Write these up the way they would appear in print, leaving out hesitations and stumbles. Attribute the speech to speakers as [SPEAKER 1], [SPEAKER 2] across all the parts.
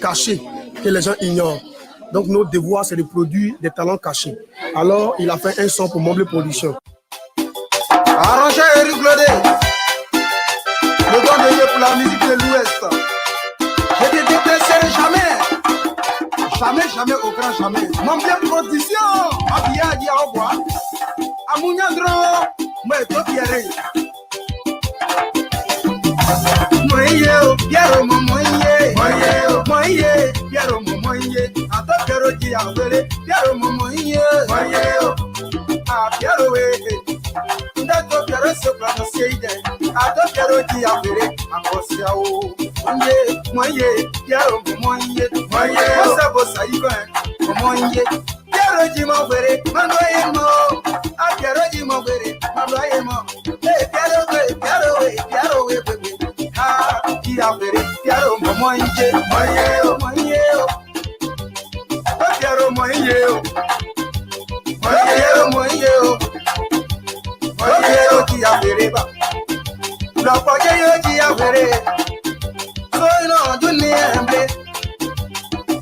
[SPEAKER 1] cachés que les gens ignorent. Donc notre devoir, c'est de produire des talents cachés. Alors, il a fait un son pour Mobile Production.
[SPEAKER 2] Arrangé Eric Glodé, le don de Dieu pour la musique de l'Ouest. Je te détesterai jamais, jamais, au grand jamais. Mobile Production, Abia Diaoboa, Amunyandro, Mweto Pierre. Moye, Piero Momoye, Moye, Piero Momoye, Ato Piero Diabele, Piero Momoye, Moye, Ah Piero Ndato Piero Sopranoseide, Ato Piero Diabele, Akosiao, Moye, Piero Momoye, Moye, Bosa Ivan, Momoye, Piero Jimobere, Manoyemo, Ah Piero Jimobere, Manoyemo, Piero, baby. Ah, Piero Momoye, Moye, Piero Moye, Piero Diabere, La Poye Diabere, Soy no Dunembe,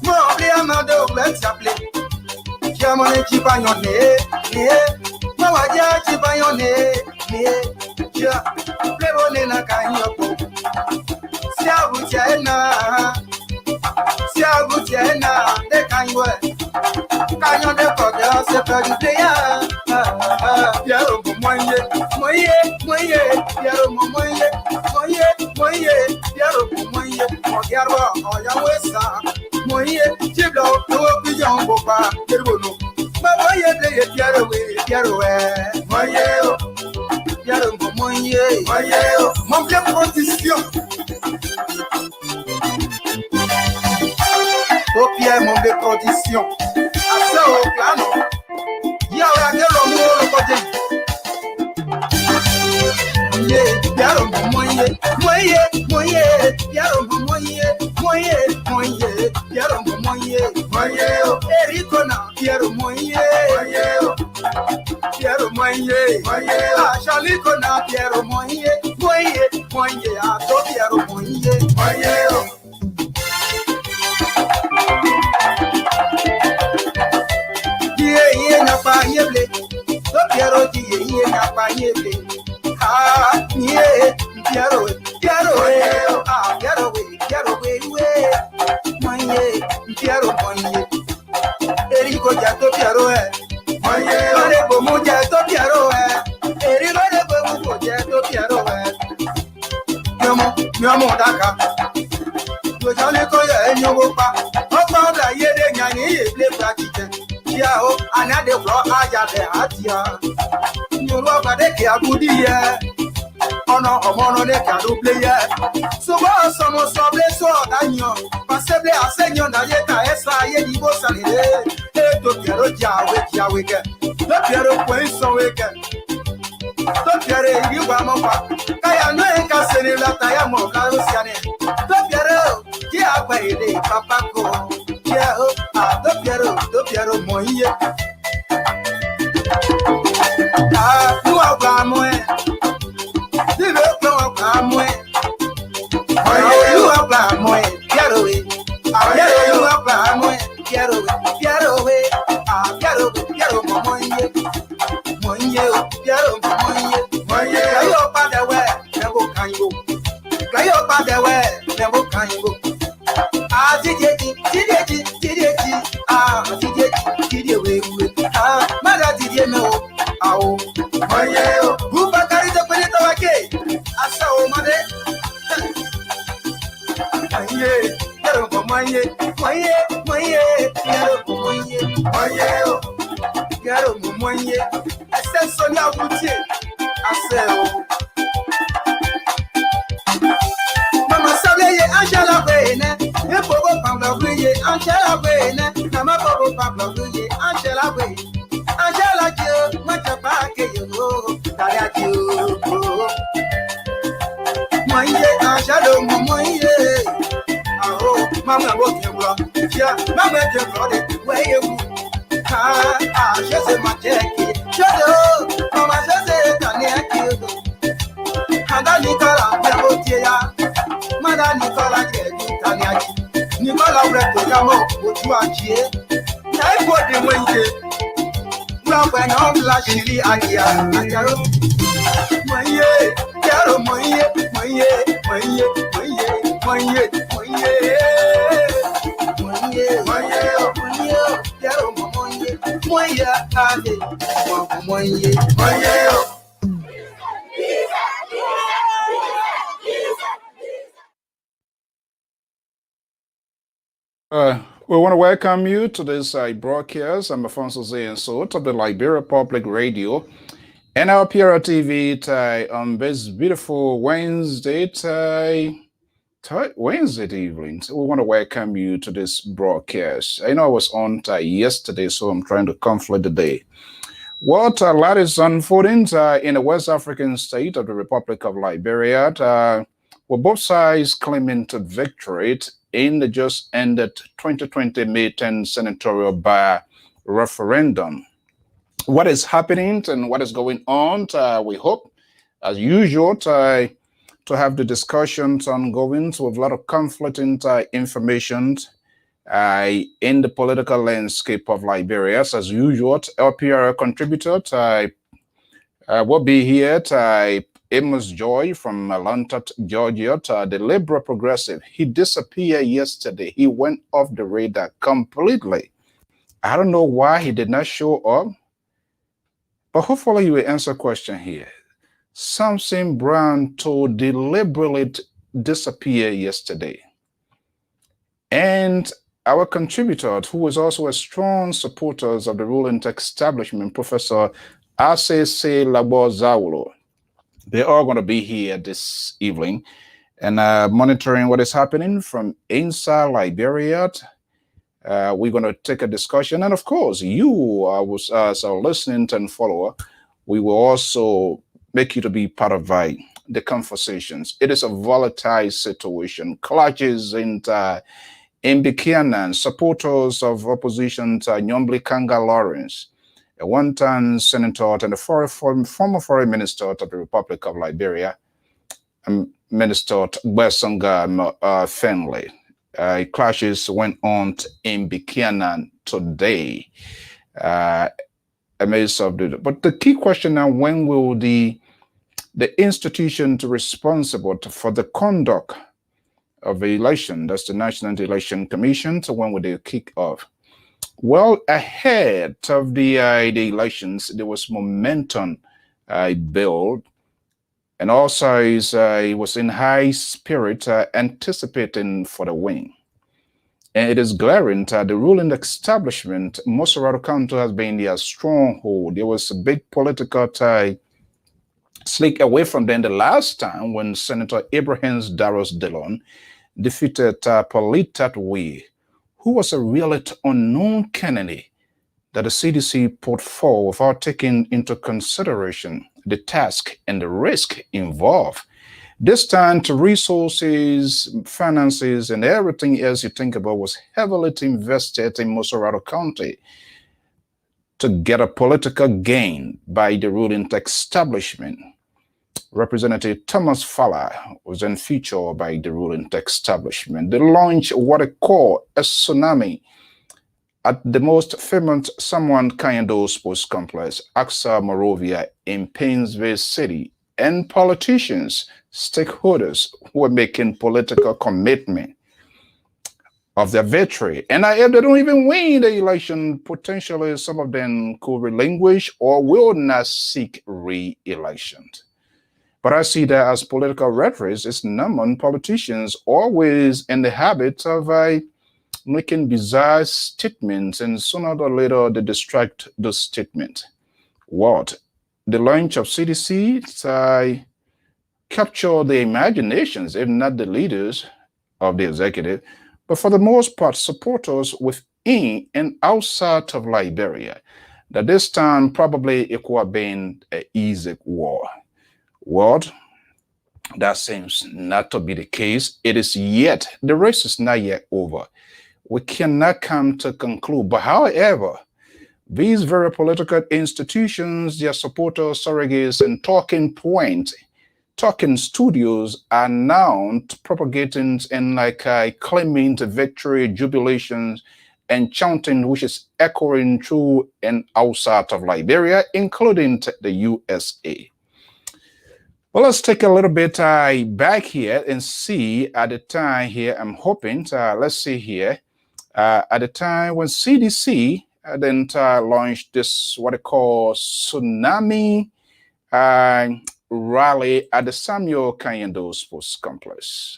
[SPEAKER 2] Mobile Amado, let's appeler. Chiamone Chipayone, Mawaja Chipayone, Chia, Plebone na Kanyopo. Siagutiena, de Kanywe, Kanyon de Koga, Sepa Dea, Piero Moye, Piero Moye, Piero Moye, Moyarwa, Oyawesa, Moye, Chiblo, no Pigeon Bopa, Peruno, Maboye, Piero, Moye, mon bien production. Copier mon bien production. Assez au plano. Y'a un l'homme au côté. Piero Moye, Piero Moye, Ericona, Piero Moye, Piero Moye, Chalicona, Piero Moye, Ato Piero Moye, n'a pas yeble, Piero n'a pas yeble. Ah, Piero, ah, Piero, Piero, Erico Jato Piero, Marebo Mujato Piero, Erico Jato Piero, Miamo Daka, Yojaleco, Yopa, Opa, Yede Yanni, Play Pratique, Yao, Anade Flo, Ajade Atia, Yoruba de Kiabudia. Ono omono ne kadu player. So ba somo soble so danyo. Paseble asenyo na yeta esa ye di bo salire. E to piero jawe ke. To piero poinso weke. To piero iwa mofa. Kaya no enka sene la taya mo la rusiane. To piero ki agba ile papa ko. Kia o a to piero moye. Ah, tu agba mo e. Mama, what you want? Yeah, Mama, you got it. Where you? Je sais ma jacket. Shut up, Mama, je sais ta jacket. Hada Nicola, Berotia, Mada Nicola, Tanyaki, Nicola. Yamo, what you are here. I put the window. Well, when all the shitty idea,
[SPEAKER 3] we want to welcome you to this broadcast. I'm Afonso Zayenso of the Liberia Public Radio and our PR TV on this beautiful Wednesday evening. So we want to welcome you to this broadcast. I know I was on yesterday, so I'm trying to conflict the day. What a lot is unfolding in the West African state of the Republic of Liberia, with both sides claiming to victory in the just ended 2020 May 10 senatorial by referendum. What is happening and what is going on? We hope, as usual, to have the discussions ongoing with a lot of conflicting information in the political landscape of Liberia. As usual, LPR contributor will be here. Amos Joy from Atlanta, Georgia, the liberal progressive. He disappeared yesterday. He went off the radar completely. I don't know why he did not show up, but hopefully he will answer a question here. Samson Brown told deliberately disappear yesterday. And our contributor, who was also a strong supporter of the ruling establishment, Professor Asese Labor-Zawolo, they're all going to be here this evening and monitoring what is happening from inside Liberia. We're going to take a discussion. And of course, you as a listening and follower, we will also make you to be part of the conversations. It is a volatile situation. Clashes in Buchanan, supporters of opposition, Nyombli Kanga Lawrence, a one-time senator and a former foreign minister of the Republic of Liberia, Minister Gbesonga Fenley. Clashes went on in Buchanan today. But the key question now, when will the institution responsible for the conduct of the election, that's the National Election Commission, so when will they kick off? Well, ahead of the elections, there was momentum build, and also he was in high spirit, anticipating for the win. And it is glaring that the ruling establishment, Mosorado County, has been their stronghold. There was a big political slick away from them the last time when Senator Abraham Darros Dillon defeated Politat Wee, who was a really unknown candidate that the CDC put forward without taking into consideration the task and the risk involved. This time, to resources, finances, and everything else you think about was heavily invested in Mosorado County to get a political gain by the ruling establishment. Representative Thomas Fowler was then featured by the ruling establishment. They launched what they call a tsunami at the most famous Samoan Kayando Sports Complex, Aksa Morovia, in Painesville City, and politicians, stakeholders who were making political commitment of their victory. And if they don't even win the election, potentially some of them could relinquish or will not seek re-election. But I see that as political rhetoric, it's non politicians always in the habit of making bizarre statements, and sooner or later they distract the statement. What? The launch of CDC captured the imaginations, if not the leaders of the executive, but for the most part, supporters within and outside of Liberia. That this time probably it could have been an easy war. What? That seems not to be the case. It is yet, the race is not yet over. We cannot come to conclude. But however, these very political institutions, their supporters, surrogates, and talking points talking studios are now propagating and claiming the victory, jubilations, and chanting, which is echoing through and outside of Liberia, including the USA. Well, let's take a little bit back here and see at the time here. I'm hoping, let's see here, at the time when CDC then launched this, what they call tsunami rally at the Samuel Kayendo Sports Complex.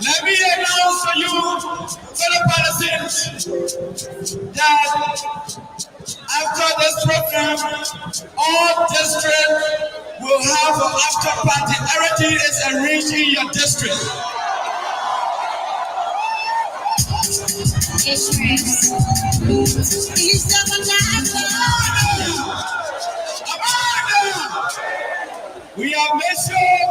[SPEAKER 4] Let me announce to you, fellow participants, that after this program, all districts will have an after party. Everything is arranged in your district. We have made sure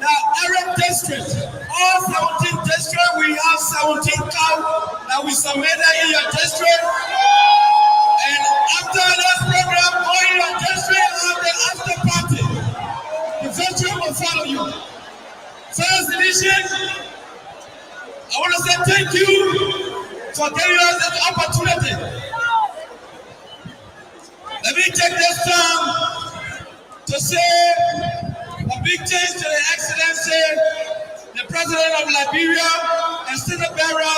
[SPEAKER 4] that every district, all 17 districts, we have 17 cows that we submitted in your district. And after this program, all your district have the after party. The veteran will follow you. First edition, I want to say thank you for giving us this opportunity. Let me take this time to say a big thanks to the Excellency, the President of Liberia and Senate Bearer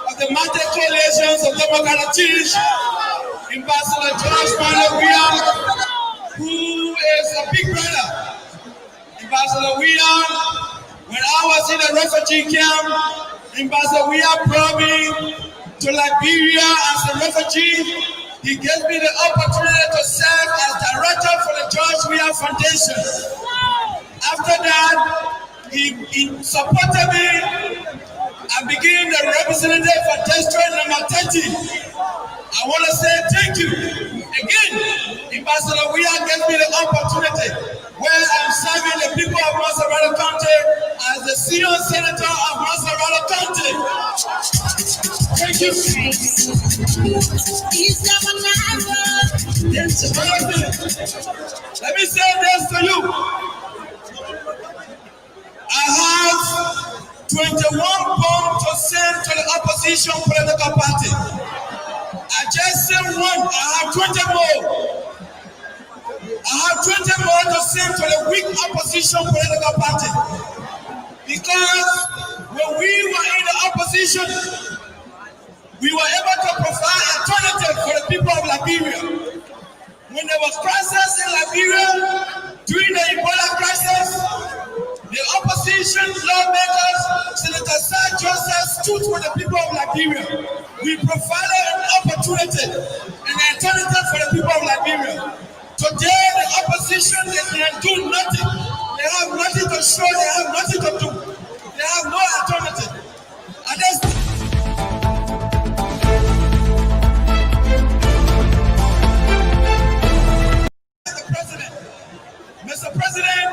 [SPEAKER 4] of the Mate Coalitions of Democratic Change, Ambassador George William, who is a big brother. Ambassador William, when I was in the refugee camp, Ambassador William brought me to Liberia as a refugee. He gave me the opportunity to serve as director for the George William Foundation. After that, he supported me and became the representative for district number 30. I want to say thank you. Again, Ambassador William gave me the opportunity where I'm serving the people of Maserati County as the senior senator of Maserati County. Thank you. Let me say this to you. I have 21 pounds to send to the opposition political party. I just sent one. I have 20 more. I have 20 more to send to the weak opposition political party. Because when we were in the opposition, we were able to provide alternative for the people of Liberia. When there was crisis in Liberia, during the Ebola crisis, the opposition lawmakers, Senator Sir Joseph, stood with the people of Liberia. We provided an opportunity, an alternative for the people of Liberia. Today, the opposition, they can do nothing. They have nothing to show, they have nothing to do. They have no alternative. And that's Mr. President,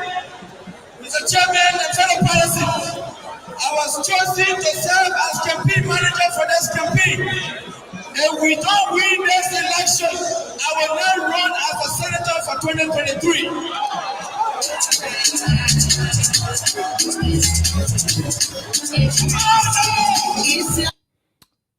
[SPEAKER 4] Mr. Chairman, and fellow policy, I was chosen to serve as campaign manager for this campaign. If we don't win this election, I will not run as a senator for 2023.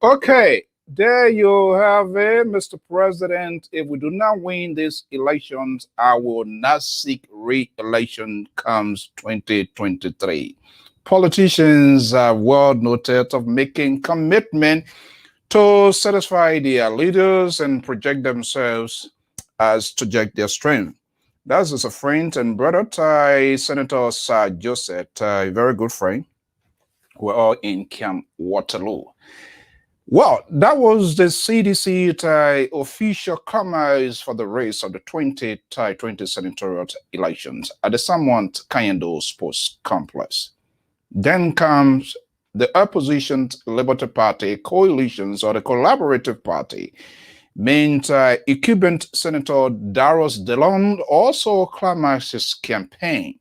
[SPEAKER 3] Okay, there you have it, Mr. President. If we do not win these elections, I will not seek re-election comes 2023. Politicians are well noted of making commitment to satisfy their leaders and project themselves as to project their strength. That is a friend and brother, Senator Sir Joseph, a very good friend. We're all in Camp Waterloo. Well, that was the CDC official comments for the race of the 2020 senatorial elections at the Samwant Kayendo Sports Complex. Then comes the opposition Liberty Party coalitions or the collaborative party, meant incumbent Senator Darius DeLong also climaxed his campaign.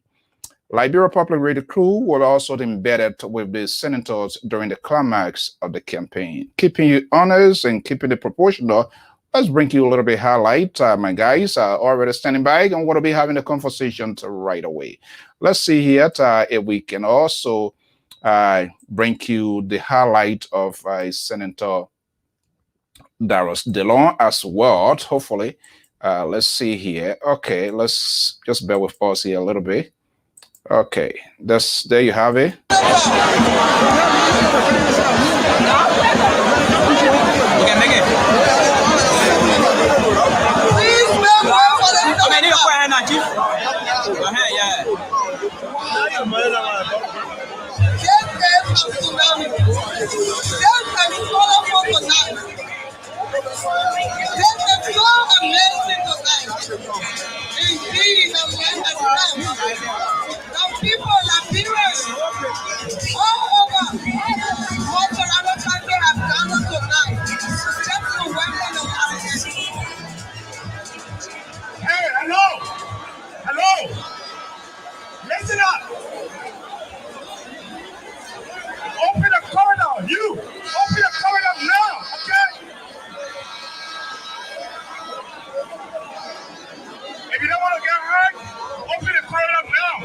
[SPEAKER 3] Liberia Public Radio crew were also embedded with the senators during the climax of the campaign. Keeping you honest and keeping it proportional, let's bring you a little bit highlight. My guys are already standing by and we're going to be having a conversation right away. Let's see here if we can also bring you the highlight of Senator Darius DeLong as well, hopefully. Let's see here. Okay, let's just bear with us here a little bit. Okay, there you have it.
[SPEAKER 5] We can make it. Please make way for the Go ahead, yeah. People are Liberians all over. What another country have done tonight? Just to welcome them.
[SPEAKER 4] Hey, hello! Hello! Listen up! Open the corridor! You! Open the corridor now, okay? If you don't want to get hurt, open the corridor now!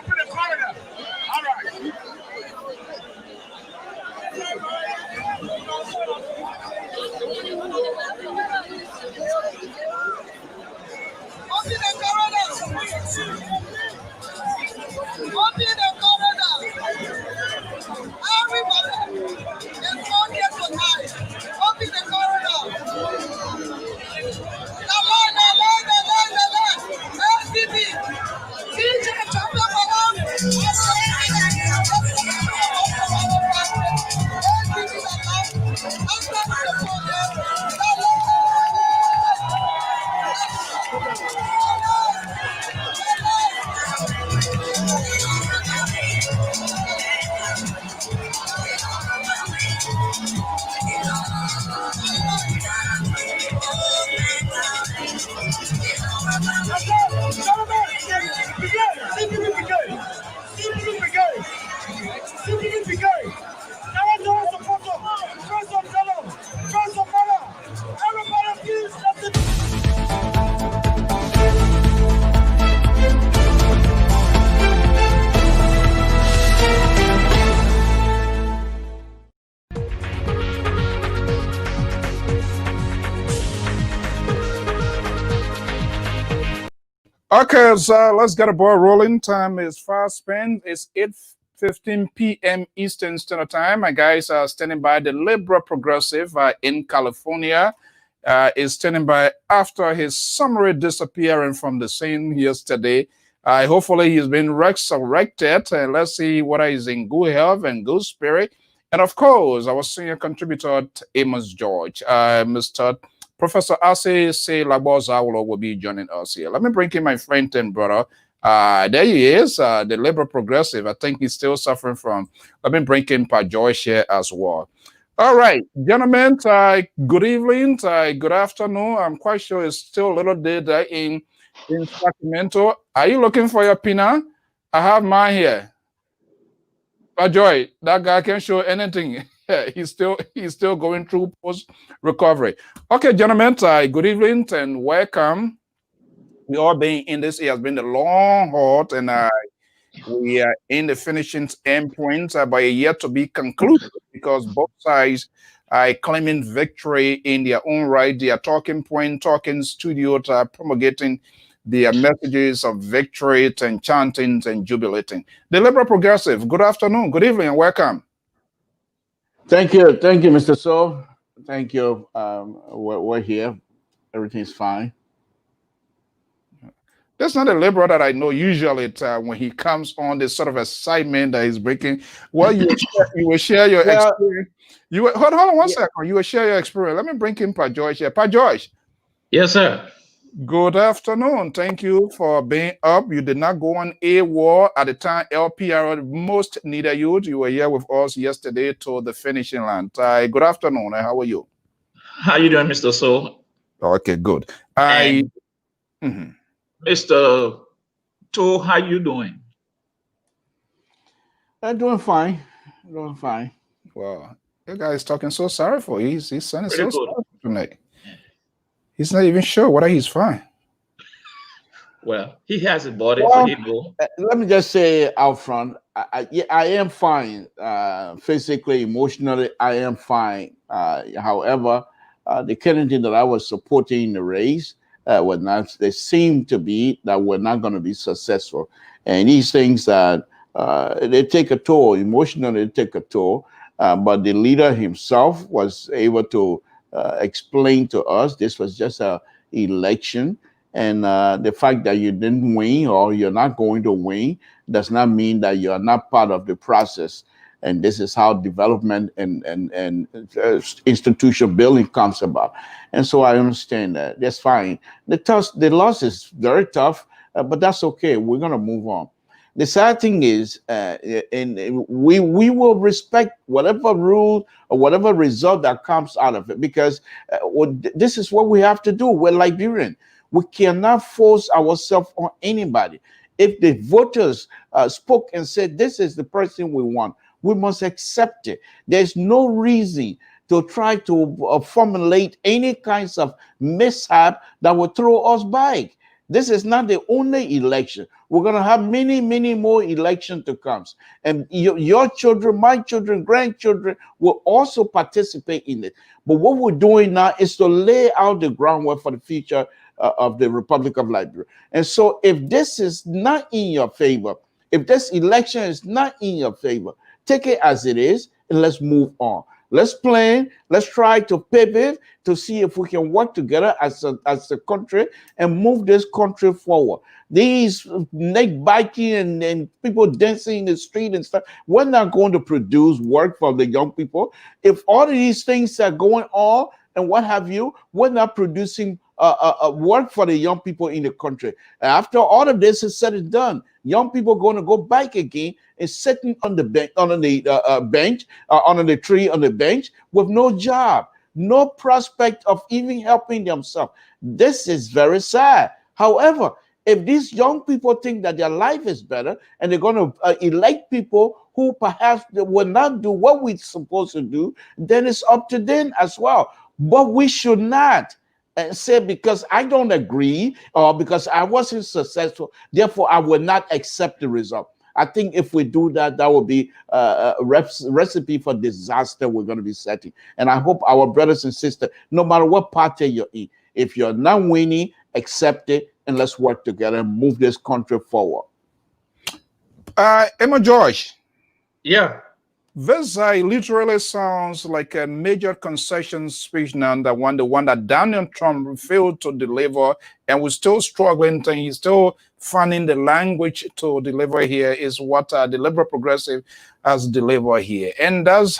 [SPEAKER 4] Open the corridor. All right.
[SPEAKER 5] Open the corridor. Open the corridor. Everybody is not here tonight. Open the corridor.
[SPEAKER 3] Okay, so let's get a ball rolling. Time is fast spent. It's 8:15 p.m. Eastern Standard Time. My guys are standing by. The Liberal Progressive in California is standing by after his summary disappearing from the scene yesterday. Hopefully he's been resurrected, and let's see whether he's in good health and good spirit. And of course, our senior contributor, Amos George, Mr. Professor A.C. Lagbo Zawolo will be joining us here. Let me bring in my friend and brother. There he is, the Liberal Progressive. I think he's still suffering from. Let me bring in Pa Joyce here as well. All right, gentlemen, good evening, good afternoon. I'm quite sure it's still a little day there in Sacramento. Are you looking for your pina? I have mine here. Pa Joy, that guy can't show anything. he's still going through post recovery. Okay, gentlemen, good evening and welcome. We all been in this. It has been a long haul, and we are in the finishing endpoint, but yet to be concluded because both sides are claiming victory in their own right. They are talking point, talking studio, promulgating their messages of victory and chanting and jubilating. The Liberal Progressive, good afternoon, good evening, and welcome.
[SPEAKER 6] Thank you, Mr. So. Thank you. We're here. Everything's fine.
[SPEAKER 3] That's not a Liberal that I know. Usually, when he comes on this sort of excitement that he's breaking, well, you will share your experience. Hold on one second. You will share your experience. Let me bring in Pa George here. Pa George.
[SPEAKER 7] Yes, sir.
[SPEAKER 3] Good afternoon. Thank you for being up. You did not go on AWOL at the time LPR most needed you. You were here with us yesterday to the finishing line. Good afternoon. How are you?
[SPEAKER 7] How you doing, Mr. So?
[SPEAKER 3] Okay, good.
[SPEAKER 7] Mr. To, how you doing?
[SPEAKER 6] I'm doing fine. Doing fine.
[SPEAKER 3] Wow. The guy is talking so sorry for you. His son is so sorry tonight. He's not even sure whether he's fine.
[SPEAKER 7] Well, he has a body, so he know.
[SPEAKER 6] Let me just say out front, I am fine. Physically, emotionally, I am fine. However, the candidate that I was supporting in the race was not. They seem to be that we're not going to be successful. And these things that they take a toll emotionally, they take a toll. But the leader himself was able to explain to us this was just an election, and the fact that you didn't win or you're not going to win does not mean that you are not part of the process. And this is how development and institution building comes about. And so I understand that. That's fine. The loss is very tough, but that's okay. We're going to move on. The sad thing is, and we will respect whatever rule or whatever result that comes out of it, because this is what we have to do. We're Liberian. We cannot force ourselves on anybody. If the voters spoke and said, this is the person we want, we must accept it. There's no reason to try to formulate any kinds of mishap that will throw us back. This is not the only election. We're going to have many, many more elections to come. And your children, my children, grandchildren will also participate in it. But what we're doing now is to lay out the groundwork for the future of the Republic of Liberia. And so if this is not in your favor, if this election is not in your favor, take it as it is and let's move on. Let's plan. Let's try to pivot to see if we can work together as a country and move this country forward. These neck biting and people dancing in the street and stuff, we're not going to produce work for the young people. If all of these things are going on and what have you, we're not producing work for the young people in the country. After all of this is said and done, young people are going to go back again and sitting on the bench, on the tree on the bench with no job, no prospect of even helping themselves. This is very sad. However, if these young people think that their life is better and they're going to elect people who perhaps will not do what we're supposed to do, then it's up to them as well. But we should not say because I don't agree or because I wasn't successful, therefore I will not accept the result. I think if we do that, that will be a recipe for disaster we're going to be setting. And I hope our brothers and sisters, no matter what party you're in, if you're not winning, accept it and let's work together and move this country forward.
[SPEAKER 3] Emma George.
[SPEAKER 7] Yeah.
[SPEAKER 3] This literally sounds like a major concession speech now, the one that Donald Trump failed to deliver, and we're still struggling, and he's still finding the language to deliver here is what the Liberal Progressive has delivered here. And that's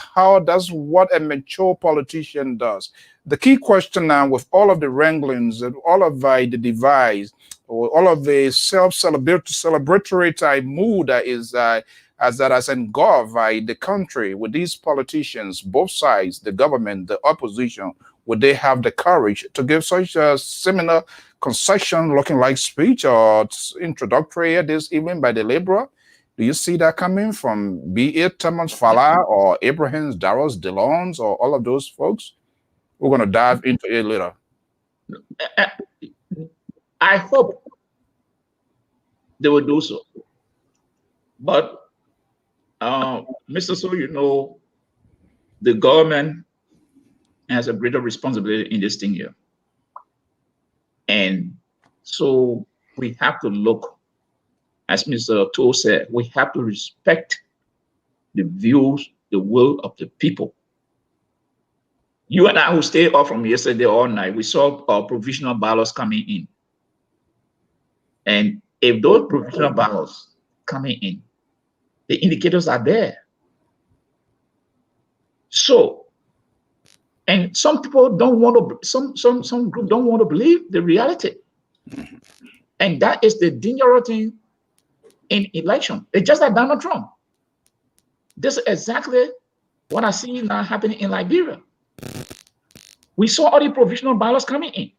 [SPEAKER 3] what a mature politician does. The key question now, with all of the wranglings, all of the divides, or all of the celebratory type mood that has engulfed the country, with these politicians, both sides, the government, the opposition, would they have the courage to give such a similar concession looking like speech or introductory this evening by the Liberal? Do you see that coming from, be it Thomas Fala or Abrahams, Darrell's, DeLons, or all of those folks? We're going to dive into it later.
[SPEAKER 7] I hope they will do so. But, Mr. So, you know, the government has a greater responsibility in this thing here. And so we have to look, as Mr. Toh said, we have to respect the views, the will of the people. You and I who stayed up from yesterday all night, we saw provisional ballots coming in. And if those provisional ballots coming in, the indicators are there. So, and some people don't want to, some group don't want to believe the reality. And that is the dangerous thing in election. It's just like Donald Trump. This is exactly what I see now happening in Liberia. We saw all the provisional ballots coming in,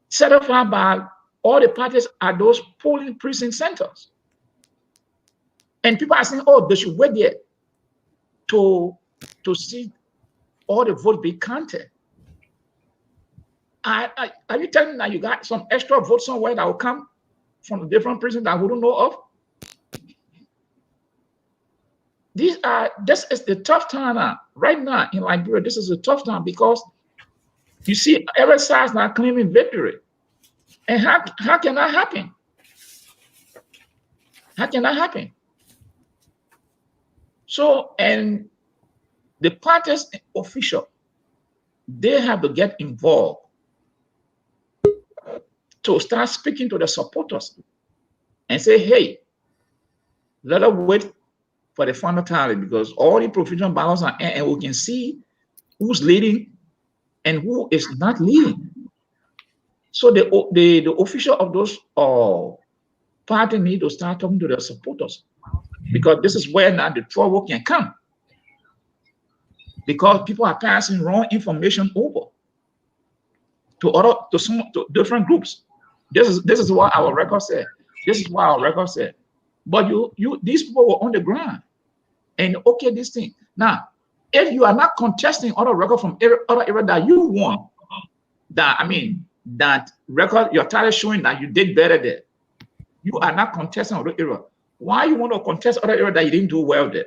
[SPEAKER 7] certified by all the parties at those polling precinct centers. And people are saying, oh, they should wait there to see all the votes be counted. Are you telling me that you got some extra votes somewhere that will come from a different precincts that I wouldn't know of? This is the tough time now. Right now in Liberia, this is a tough time because you see every side now claiming victory. And how can that happen? How can that happen? So, and the parties official, they have to get involved to start speaking to the supporters and say, hey, let us wait for the final tally because all the provisional ballots are, and we can see who's leading and who is not leading. So the official of those parties need to start talking to their supporters because this is where now the trouble can come. Because people are passing wrong information over to different groups. This is what our record said. This is what our record said. But these people were on the ground and okay, this thing. Now, if you are not contesting other record from other area that you won, that record, your title showing that you did better there, you are not contesting other area. Why you want to contest other area that you didn't do well there?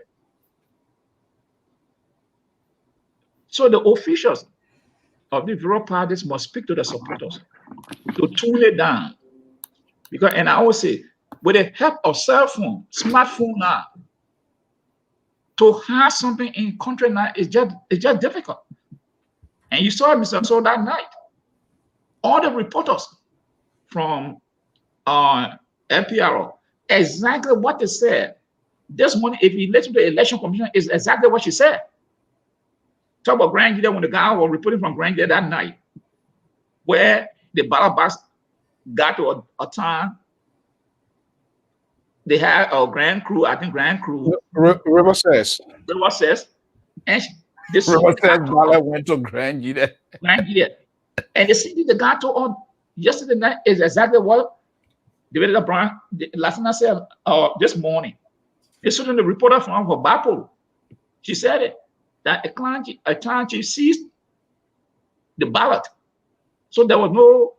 [SPEAKER 7] So the officials of the rural parties must speak to the supporters to tune it down. Because, and I always say, with the help of cell phone, smartphone now, to have something in country now is just difficult. And you saw Mr. So that night, all the reporters from FPRO, exactly what they said. This morning, if you listen to the election commission, is exactly what she said. Talk about Grand Guinea when the guy was reporting from Grand Guinea that night, where the ballot box got to a time. They had a Grand Crew, I think Grand Crew.
[SPEAKER 3] River says.
[SPEAKER 7] And this
[SPEAKER 3] River says ballot went to Grand Guinea.
[SPEAKER 7] Grand Guinea. And the city they got to on yesterday night is exactly what David Brown last night said this morning. This was the reporter from Bapo. She said it. That a client chief seized the ballot. So there was no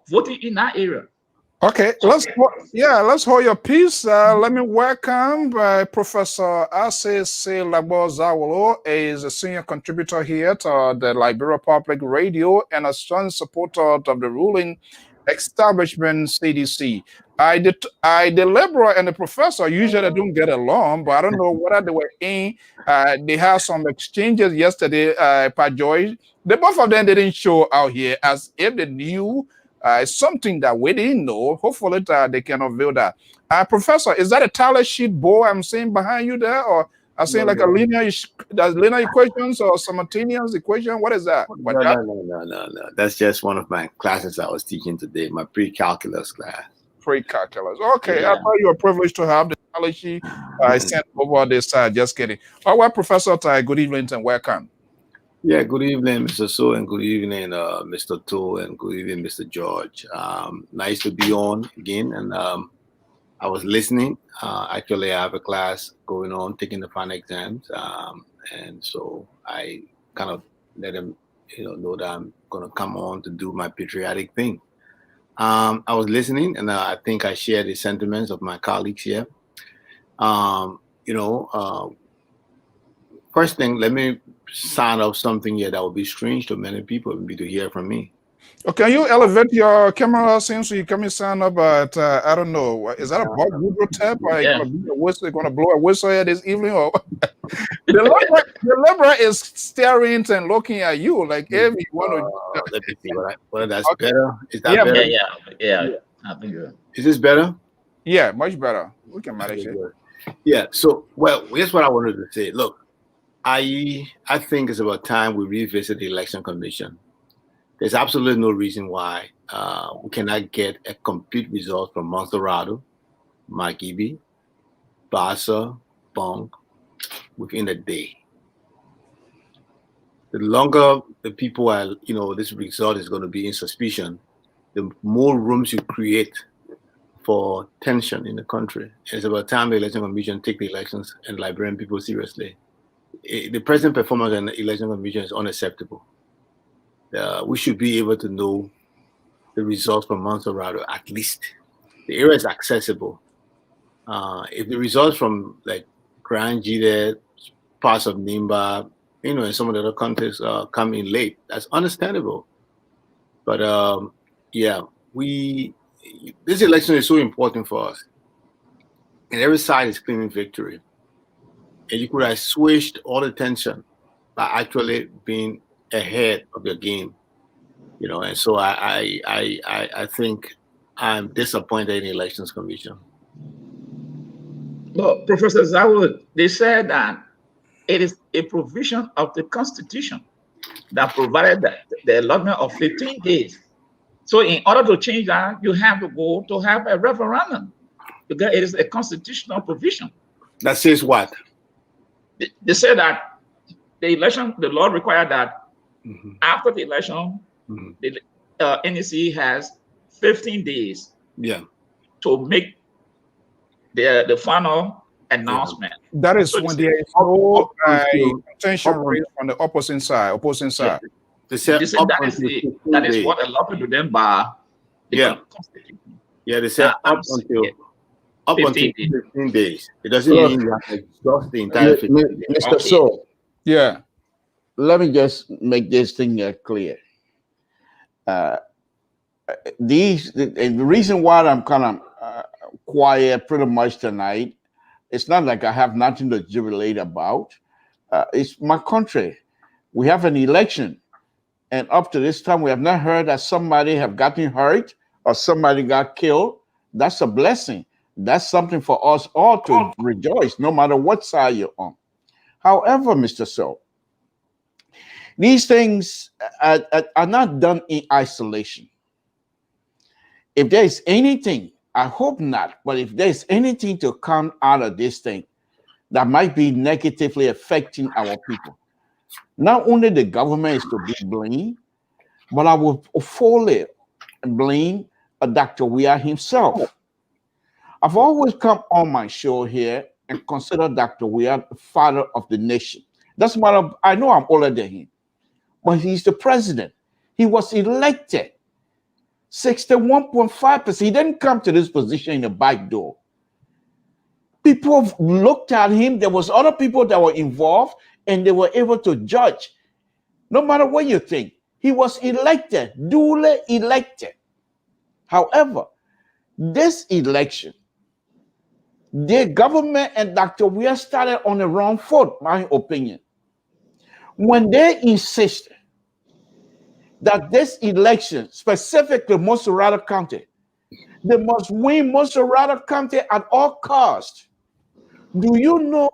[SPEAKER 7] voting in that area.
[SPEAKER 3] Okay, let's hold your peace. Let me welcome Professor A.C. Lagbo-Zawolo. He is a senior contributor here to the Liberia Public Radio and a strong supporter of the ruling establishment CDC. The Liberal and the professor usually don't get along, but I don't know whether they were in. They had some exchanges yesterday, Pajoy. The both of them didn't show out here as if they knew It's something that we didn't know. Hopefully they can unveil that. Professor, is that a tally sheet board I'm seeing behind you there, or I'm saying like a linear equations or simultaneous equation? What is that?
[SPEAKER 8] No. That's just one of my classes I was teaching today, my pre-calculus class.
[SPEAKER 3] Pre-calculus. Okay, I thought you were privileged to have the tally sheet. I sent over this. Just kidding. All right, Professor Tai, good evening and welcome.
[SPEAKER 8] Yeah, good evening, Mr. So, and good evening, Mr. To, and good evening, Mr. George. Nice to be on again, and I was listening. Actually, I have a class going on, taking the final exams, and so I kind of let them, know that I'm going to come on to do my patriotic thing. I was listening, and I think I share the sentiments of my colleagues here. First thing, let me sign up something here that will be strange to many people, maybe to hear from me.
[SPEAKER 3] Okay, can you elevate your camera since you come and sign up at, I don't know, is that a Bob Woodrow tap? Are you going to blow a whistle here this evening? Or the Libera is staring and looking at you like if you want to.
[SPEAKER 8] Let me see whether that's better. Is that better?
[SPEAKER 7] Yeah. I think
[SPEAKER 8] is this better?
[SPEAKER 3] Yeah, much better. We can manage it.
[SPEAKER 8] Yeah, so, well, here's what I wanted to say. Look, I think it's about time we revisit the Election Commission. There's absolutely no reason why we cannot get a complete result from Monserrado, Magibi, Bassa, Bong within a day. The longer the people are, this result is going to be in suspicion, the more rooms you create for tension in the country. It's about time the Election Commission take the elections and Liberian people seriously. The present performance in the Election Commission is unacceptable. We should be able to know the results from Monserrado at least. The area is accessible. If the results from like Grand Gide, parts of Nimba, and some of the other countries come in late, that's understandable. But this election is so important for us. And every side is claiming victory. And you could have switched all the tension by actually being ahead of your game, and so I think I'm disappointed in the Elections Commission.
[SPEAKER 7] Well, Professor Zawul, they said that it is a provision of the Constitution that provided that the allotment of 15 days. So in order to change that, you have to go to have a referendum because it is a constitutional provision.
[SPEAKER 8] That says what?
[SPEAKER 7] They say that the law required that after the election, the NEC has 15 days to make the final announcement.
[SPEAKER 3] That is when there is no contention raised from the opposing side.
[SPEAKER 7] They say that is what allotted to them by the Constitution.
[SPEAKER 8] Yeah, they said up until 15 days. It doesn't mean you have to exhaust the entire 15 days.
[SPEAKER 6] Mr. So,
[SPEAKER 3] yeah.
[SPEAKER 6] Let me just make this thing clear. The reason why I'm kind of quiet pretty much tonight, it's not like I have nothing to jubilate about. It's my country. We have an election. And up to this time, we have not heard that somebody have gotten hurt or somebody got killed. That's a blessing. That's something for us all to rejoice, no matter what side you're on. However, Mr. So, these things are not done in isolation. If there is anything, I hope not, but if there's anything to come out of this thing that might be negatively affecting our people, not only the government is to be blamed, but I will fully blame Dr. Weah himself. I've always come on my show here and consider Dr. Weah the father of the nation. That's what I know I'm older than him, but he's the president. He was elected 61.5%. He didn't come to this position in the back door. People looked at him. There was other people that were involved, and they were able to judge. No matter what you think, he was elected, duly elected. However, this election, the government and Dr. Weah started on the wrong foot, my opinion. When they insisted that this election, specifically Moserado County, they must win Moserado County at all costs. Do you know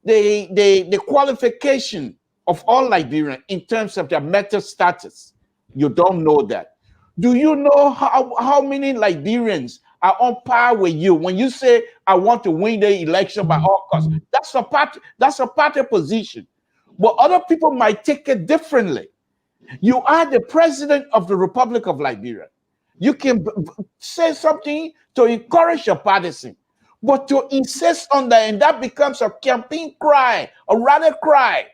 [SPEAKER 6] the qualification of all Liberians in terms of their mental status? You don't know that. Do you know how many Liberians are on par with you when you say, I want to win the election by all costs? That's a party position. But other people might take it differently. You are the president of the Republic of Liberia. You can say something to encourage your partisan, but to insist on that, and that becomes a campaign cry, a rally cry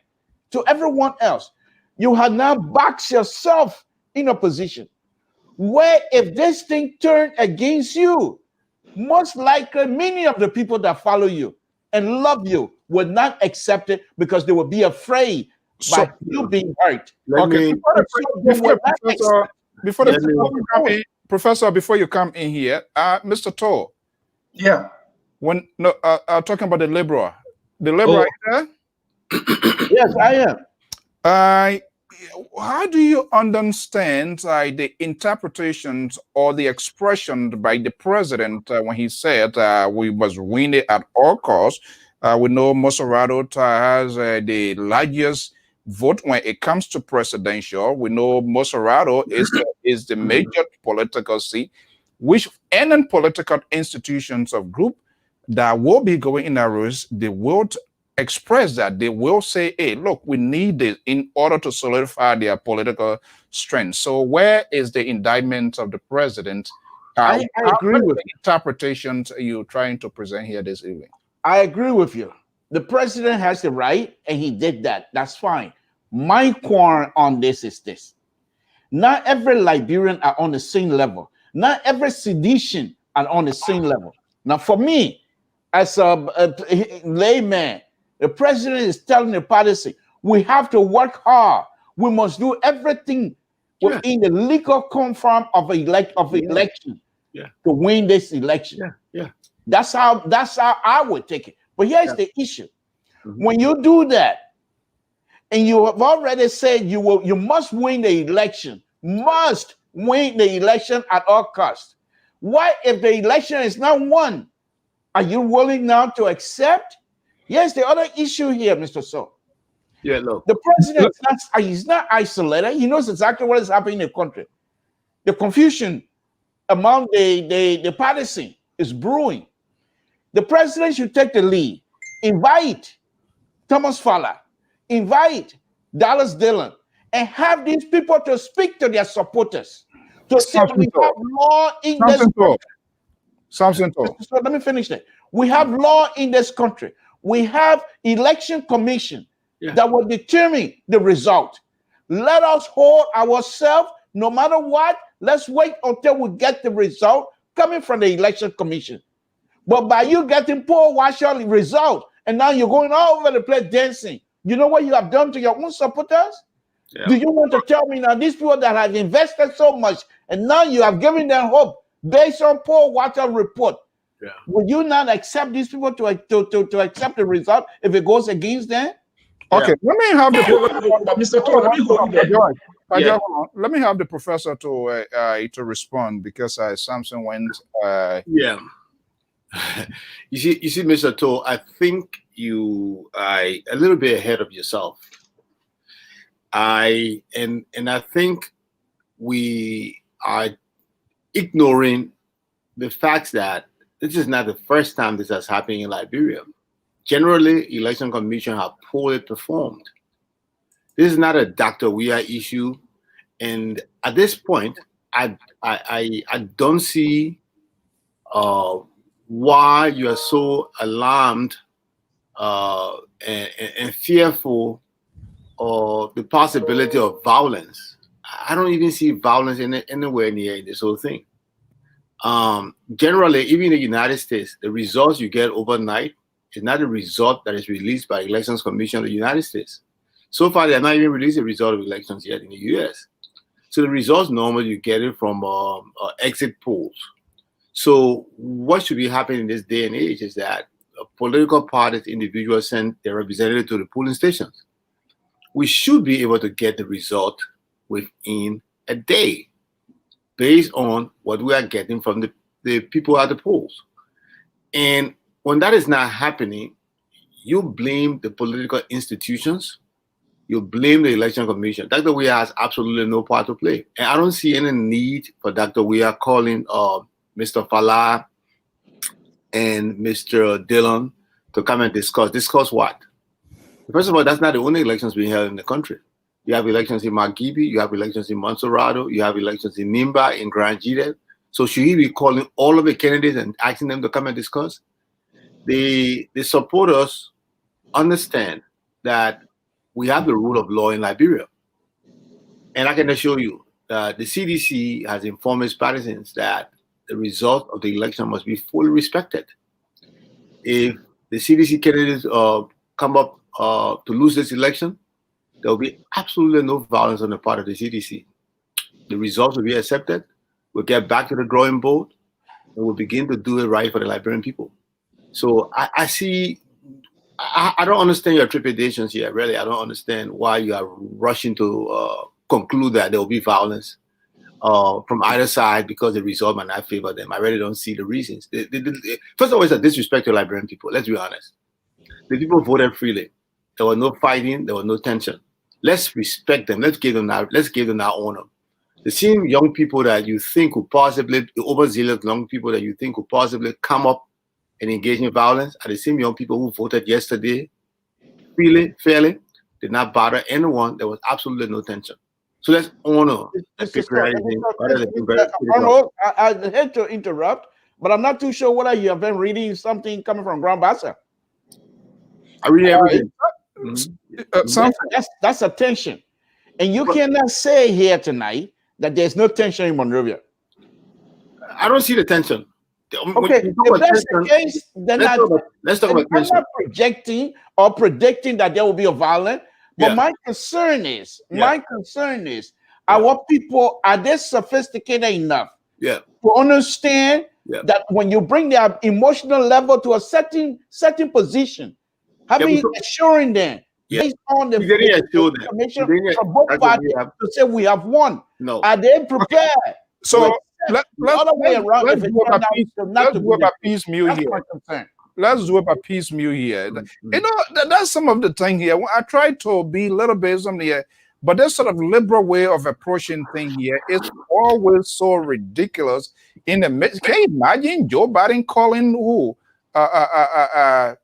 [SPEAKER 6] to everyone else. You have now boxed yourself in a position where if this thing turned against you, most likely many of the people that follow you and love you will not accept it because they will be afraid by you being hurt.
[SPEAKER 3] Professor, before you come in here, Mr. Toll.
[SPEAKER 7] Yeah.
[SPEAKER 3] When talking about the Libera, are you there?
[SPEAKER 6] Yes, I am.
[SPEAKER 3] How do you understand the interpretations or the expression by the president when he said we must win it at all costs? We know Moserado has the largest vote when it comes to presidential. We know Moserado is the major political seat, which any political institutions of group that will be going in a race, they will express that. They will say, hey, look, we need this in order to solidify their political strength. So where is the indictment of the president?
[SPEAKER 6] I agree with
[SPEAKER 3] the interpretations you're trying to present here this evening.
[SPEAKER 6] I agree with you. The president has the right, and he did that. That's fine. My quarrel on this is this. Not every Liberian are on the same level. Not every sedition are on the same level. Now, for me, as a layman, the president is telling the partisan, we have to work hard. We must do everything within the legal confirm of election to win this election. That's how I would take it. But here's the issue. When you do that, and you have already said you must win the election, must win the election at all costs. What if the election is not won? Are you willing now to accept? Yes, the other issue here, Mr. So.
[SPEAKER 8] Yeah, look.
[SPEAKER 6] The president is not isolated. He knows exactly what is happening in the country. The confusion among the partisan is brewing. The president should take the lead. Invite Thomas Fowler, invite Dallas Dillon, and have these people to speak to their supporters. To say we have law in this country. So let me finish that. We have law in this country. We have election commission that will determine the result. Let us hold ourselves, no matter what. Let's wait until we get the result coming from the election commission. But by you getting poor washer result, and now you're going all over the place dancing, you know what you have done to your own supporters? Yeah. Do you want to tell me now these people that have invested so much and now you have given them hope based on poor water report? Yeah. Will you not accept these people to accept the result if it goes against them?
[SPEAKER 3] Okay, let me have the
[SPEAKER 7] Mr. Toll,
[SPEAKER 3] let me have the professor to respond because Samson went.
[SPEAKER 8] You see, Mr. Toll, I think you are a little bit ahead of yourself. I think we are ignoring the fact that this is not the first time this has happened in Liberia. Generally, election commission have poorly performed. This is not a Dr. Weah issue, and at this point, I don't see why you are so alarmed and fearful of the possibility of violence. I don't even see violence anywhere near this whole thing. Generally, even in the United States, the results you get overnight is not a result that is released by Elections Commission of the United States. So far, they have not even released the result of elections yet in the US. So the results normally you get it from exit polls. So what should be happening in this day and age is that political parties, individuals send their representative to the polling stations. We should be able to get the result within a day based on what we are getting from the people at the polls. And when that is not happening, you blame the political institutions, you blame the election commission. Dr. Weah has absolutely no part to play. And I don't see any need for Dr. Weah calling Mr. Falah and Mr. Dillon to come and discuss. Discuss what? First of all, that's not the only elections being held in the country. You have elections in Margibi, you have elections in Monserrado, you have elections in Nimba, in Grand Jide. So should he be calling all of the candidates and asking them to come and discuss? The supporters understand that we have the rule of law in Liberia. And I can assure you that the CDC has informed its partisans that the result of the election must be fully respected. If the CDC candidates come up to lose this election, there will be absolutely no violence on the part of the CDC. The results will be accepted. We'll get back to the drawing board, and we'll begin to do it right for the Liberian people. So I don't understand your trepidations here, really. I don't understand why you are rushing to conclude that there will be violence from either side because the result might not favor them. I really don't see the reasons. First of all, it's a disrespect to Liberian people. Let's be honest. The people voted freely. There was no fighting. There was no tension. Let's respect them. Let's give them that honor. The same young people that you think could possibly, the overzealous young people that you think could possibly come up and engage in violence are the same young people who voted yesterday freely, fairly, did not bother anyone. There was absolutely no tension. So let's honor
[SPEAKER 6] Arnold, I hate to interrupt, but I'm not too sure whether you have been reading something coming from Grand Bassa.
[SPEAKER 8] I read everything.
[SPEAKER 6] That's a tension. And you cannot say here tonight that there's no tension in Monrovia.
[SPEAKER 8] I don't see the tension.
[SPEAKER 6] Okay, if that's the case, then
[SPEAKER 8] let's talk about tension.
[SPEAKER 6] I'm not projecting or predicting that there will be a violence. But my concern is, our people, are they sophisticated enough to understand that when you bring their emotional level to a certain position, assuring them based on the information from both parties to say we have won?
[SPEAKER 8] No.
[SPEAKER 6] Are they prepared?
[SPEAKER 3] So let's
[SPEAKER 6] do
[SPEAKER 3] a piecemeal here. Let's do a piecemeal here. You know, that's some of the thing here. I try to be a little bit something here, but this sort of liberal way of approaching thing here is always so ridiculous. In the midst, can you imagine Joe Biden calling who are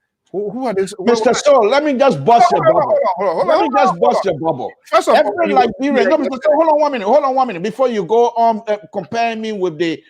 [SPEAKER 3] this?
[SPEAKER 6] Mr. Stoll, let me just bust your bubble. Let me just bust your bubble.
[SPEAKER 3] First of all,
[SPEAKER 6] every Liberian, no, Mr. Stoll, hold on one minute before you go on comparing me with the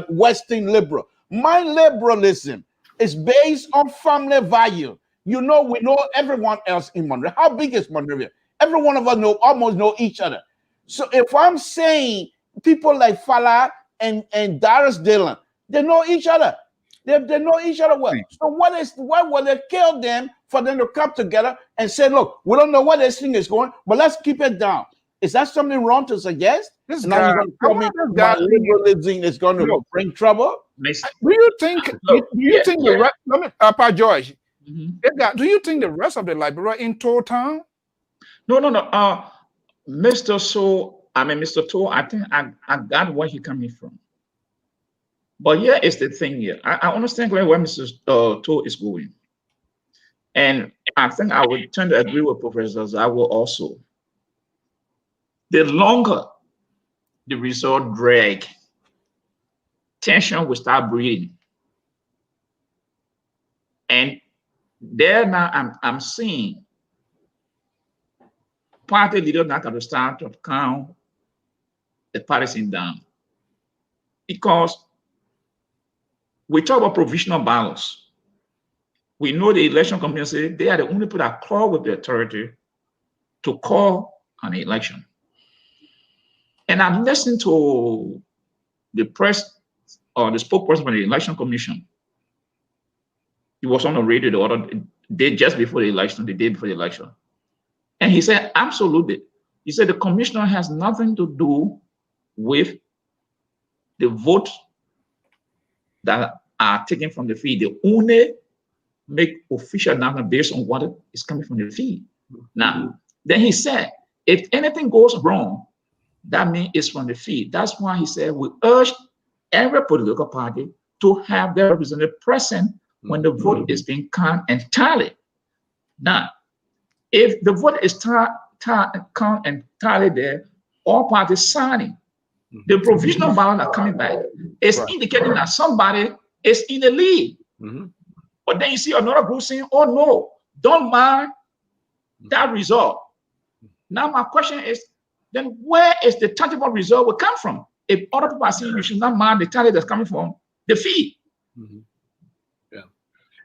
[SPEAKER 6] Western liberal. My liberalism is based on family value. You know, we know everyone else in Monrovia. How big is Monrovia? Every one of us almost know each other. So if I'm saying people like Falah and Darius Dillon, they know each other. They know each other well. So why will they kill them for them to come together and say, look, we don't know where this thing is going, but let's keep it down. Is that something wrong to suggest?
[SPEAKER 3] Now you're going to tell me
[SPEAKER 6] that liberalism is going to bring trouble?
[SPEAKER 3] Do you think? Do you think the rest? Let me, George. Do you think the rest of the Liberia in total?
[SPEAKER 7] No. Mr. Toll, I think I got where he coming from. But here is the thing here. I understand where Mr. Toll is going. And I think I would tend to agree with Professor Zawo also. The longer the result drag, tension will start breeding. And there now I'm seeing party leaders not understand to calm the partisan down. Because we talk about provisional ballots. We know the election commission say they are the only people that call with the authority to call an election. And I listened to the press or the spokesperson for the election commission. He was on the radio the other day, just before the election, the day before the election. And he said, absolutely. He said the commissioner has nothing to do with the votes that are taken from the field. They only make official announcement based on what is coming from the field. Now, then he said, if anything goes wrong, that means it's from the field. That's why he said we urge every political party to have their representative present when the vote is being counted and tallied. Now, if the vote is counted and tallied there, all parties signing, the provisional ballot are coming back. It's indicating that somebody is in the lead. But then you see another group saying, oh no, don't mind that result. Now my question is, then where is the tangible result will come from? If other people are saying you should not mind the tally that's coming from the fee.
[SPEAKER 8] Yeah.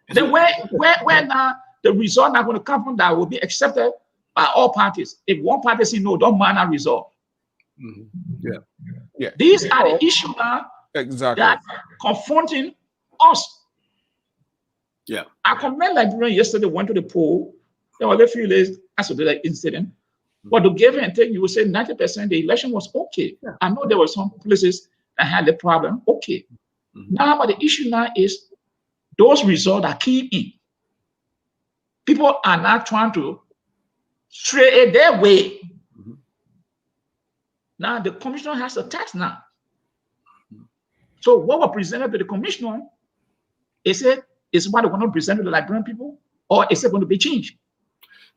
[SPEAKER 7] Then where now the result not going to come from that will be accepted by all parties? If one party says no, don't mind that result.
[SPEAKER 3] Yeah.
[SPEAKER 7] These are the issues now
[SPEAKER 3] Exactly.
[SPEAKER 7] that confronting us.
[SPEAKER 8] Yeah.
[SPEAKER 7] I commend Liberian yesterday went to the poll. There were a few days after the incident. But to give and take, you would say 90% the election was okay. Yeah. I know there were some places that had the problem. Okay. Now, but the issue now is those results that came in. People are not trying to stray it their way. Now the commissioner has a tax now. So what was presented to the commissioner, is what they're going to present to the Liberian people, or is it going to be changed?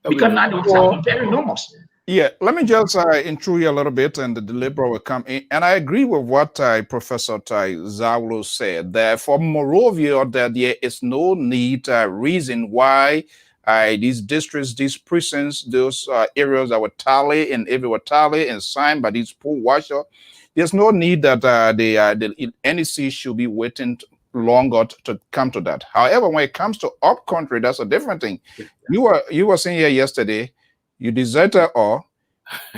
[SPEAKER 7] Because now they are comparing numbers.
[SPEAKER 3] Yeah, let me just intrude you a little bit, and the deliberate will come in. And I agree with what Professor Zawulo said, that for Morovia, that there is no need, reason why these districts, these precincts, those areas that were tallied, and if it were tallied and signed by these poll watchers, there's no need that the NEC should be waiting longer to come to that. However, when it comes to up country, that's a different thing. You were saying here yesterday, you deserted all.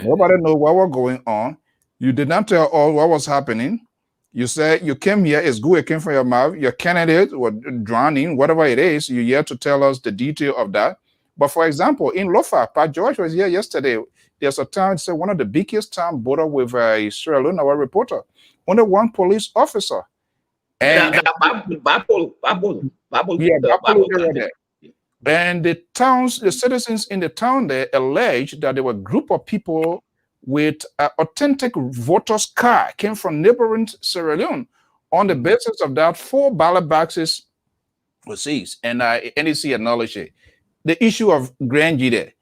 [SPEAKER 3] Nobody know what was going on. You did not tell all what was happening. You said you came here, it's good it came from your mouth. Your candidate was drowning, whatever it is. You're here to tell us the detail of that. But for example, in Lofa, Pat George was here yesterday. There's a town, it's one of the biggest town border with Sierra Leone, our reporter. Only one police officer. And and the citizens in the town there alleged that there were a group of people with authentic voters' card came from neighboring Sierra Leone. On the basis of that, 4 ballot boxes were seized, and NEC acknowledged it. The issue of Grand G there.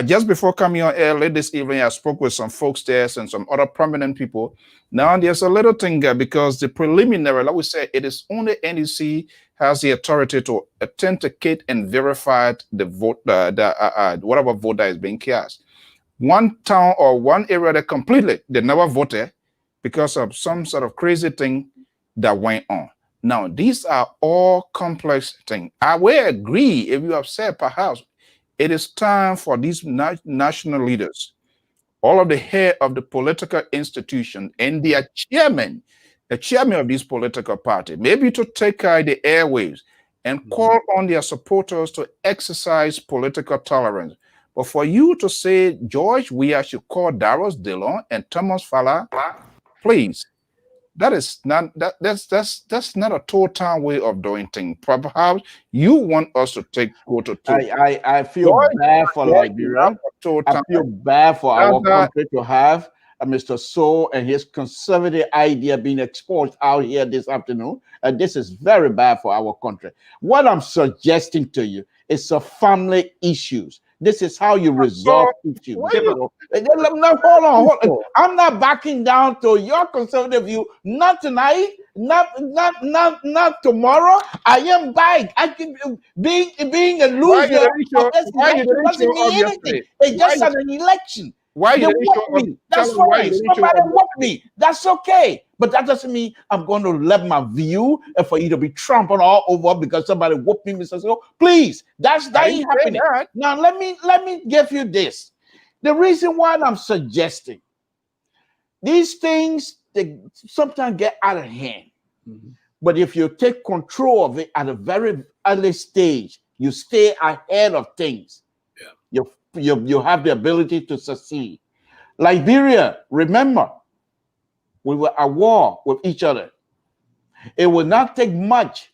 [SPEAKER 3] Just before coming on air late this evening, I spoke with some folks there and some other prominent people. Now there's a little thing because the preliminary, like we said, it is only NEC has the authority to authenticate and verify the vote, whatever vote that is being cast. One town or one area that completely they never voted because of some sort of crazy thing that went on. Now these are all complex things. I will agree if you have said perhaps it is time for these national leaders, all of the head of the political institution and their chairman, the chairman of this political party, maybe to take the airwaves and call on their supporters to exercise political tolerance. But for you to say, George, we should call Darius Dillon and Thomas Fala, please, that is not that's not a total way of doing things. Perhaps you want us to go to two.
[SPEAKER 6] I feel bad for Liberia. I feel bad for our country to have Mr. So and his conservative idea being exposed out here this afternoon. And this is very bad for our country. What I'm suggesting to you is some family issues. This is how you resolve issues. Hold on. I'm not backing down to your conservative view. Not tonight. Not tomorrow. I am back. I can being a loser. Doesn't mean anything. It's just an election.
[SPEAKER 3] Why
[SPEAKER 6] they whoop me? That's fine. Somebody whoop me. That's okay. But that doesn't mean I'm going to let my view and for you to be trampled all over because somebody whooped me, Mr. So please, that ain't happening. Now let me give you this. The reason why I'm suggesting these things, they sometimes get out of hand. But if you take control of it at a very early stage, you stay ahead of things. You have the ability to succeed. Liberia, remember, we were at war with each other. It would not take much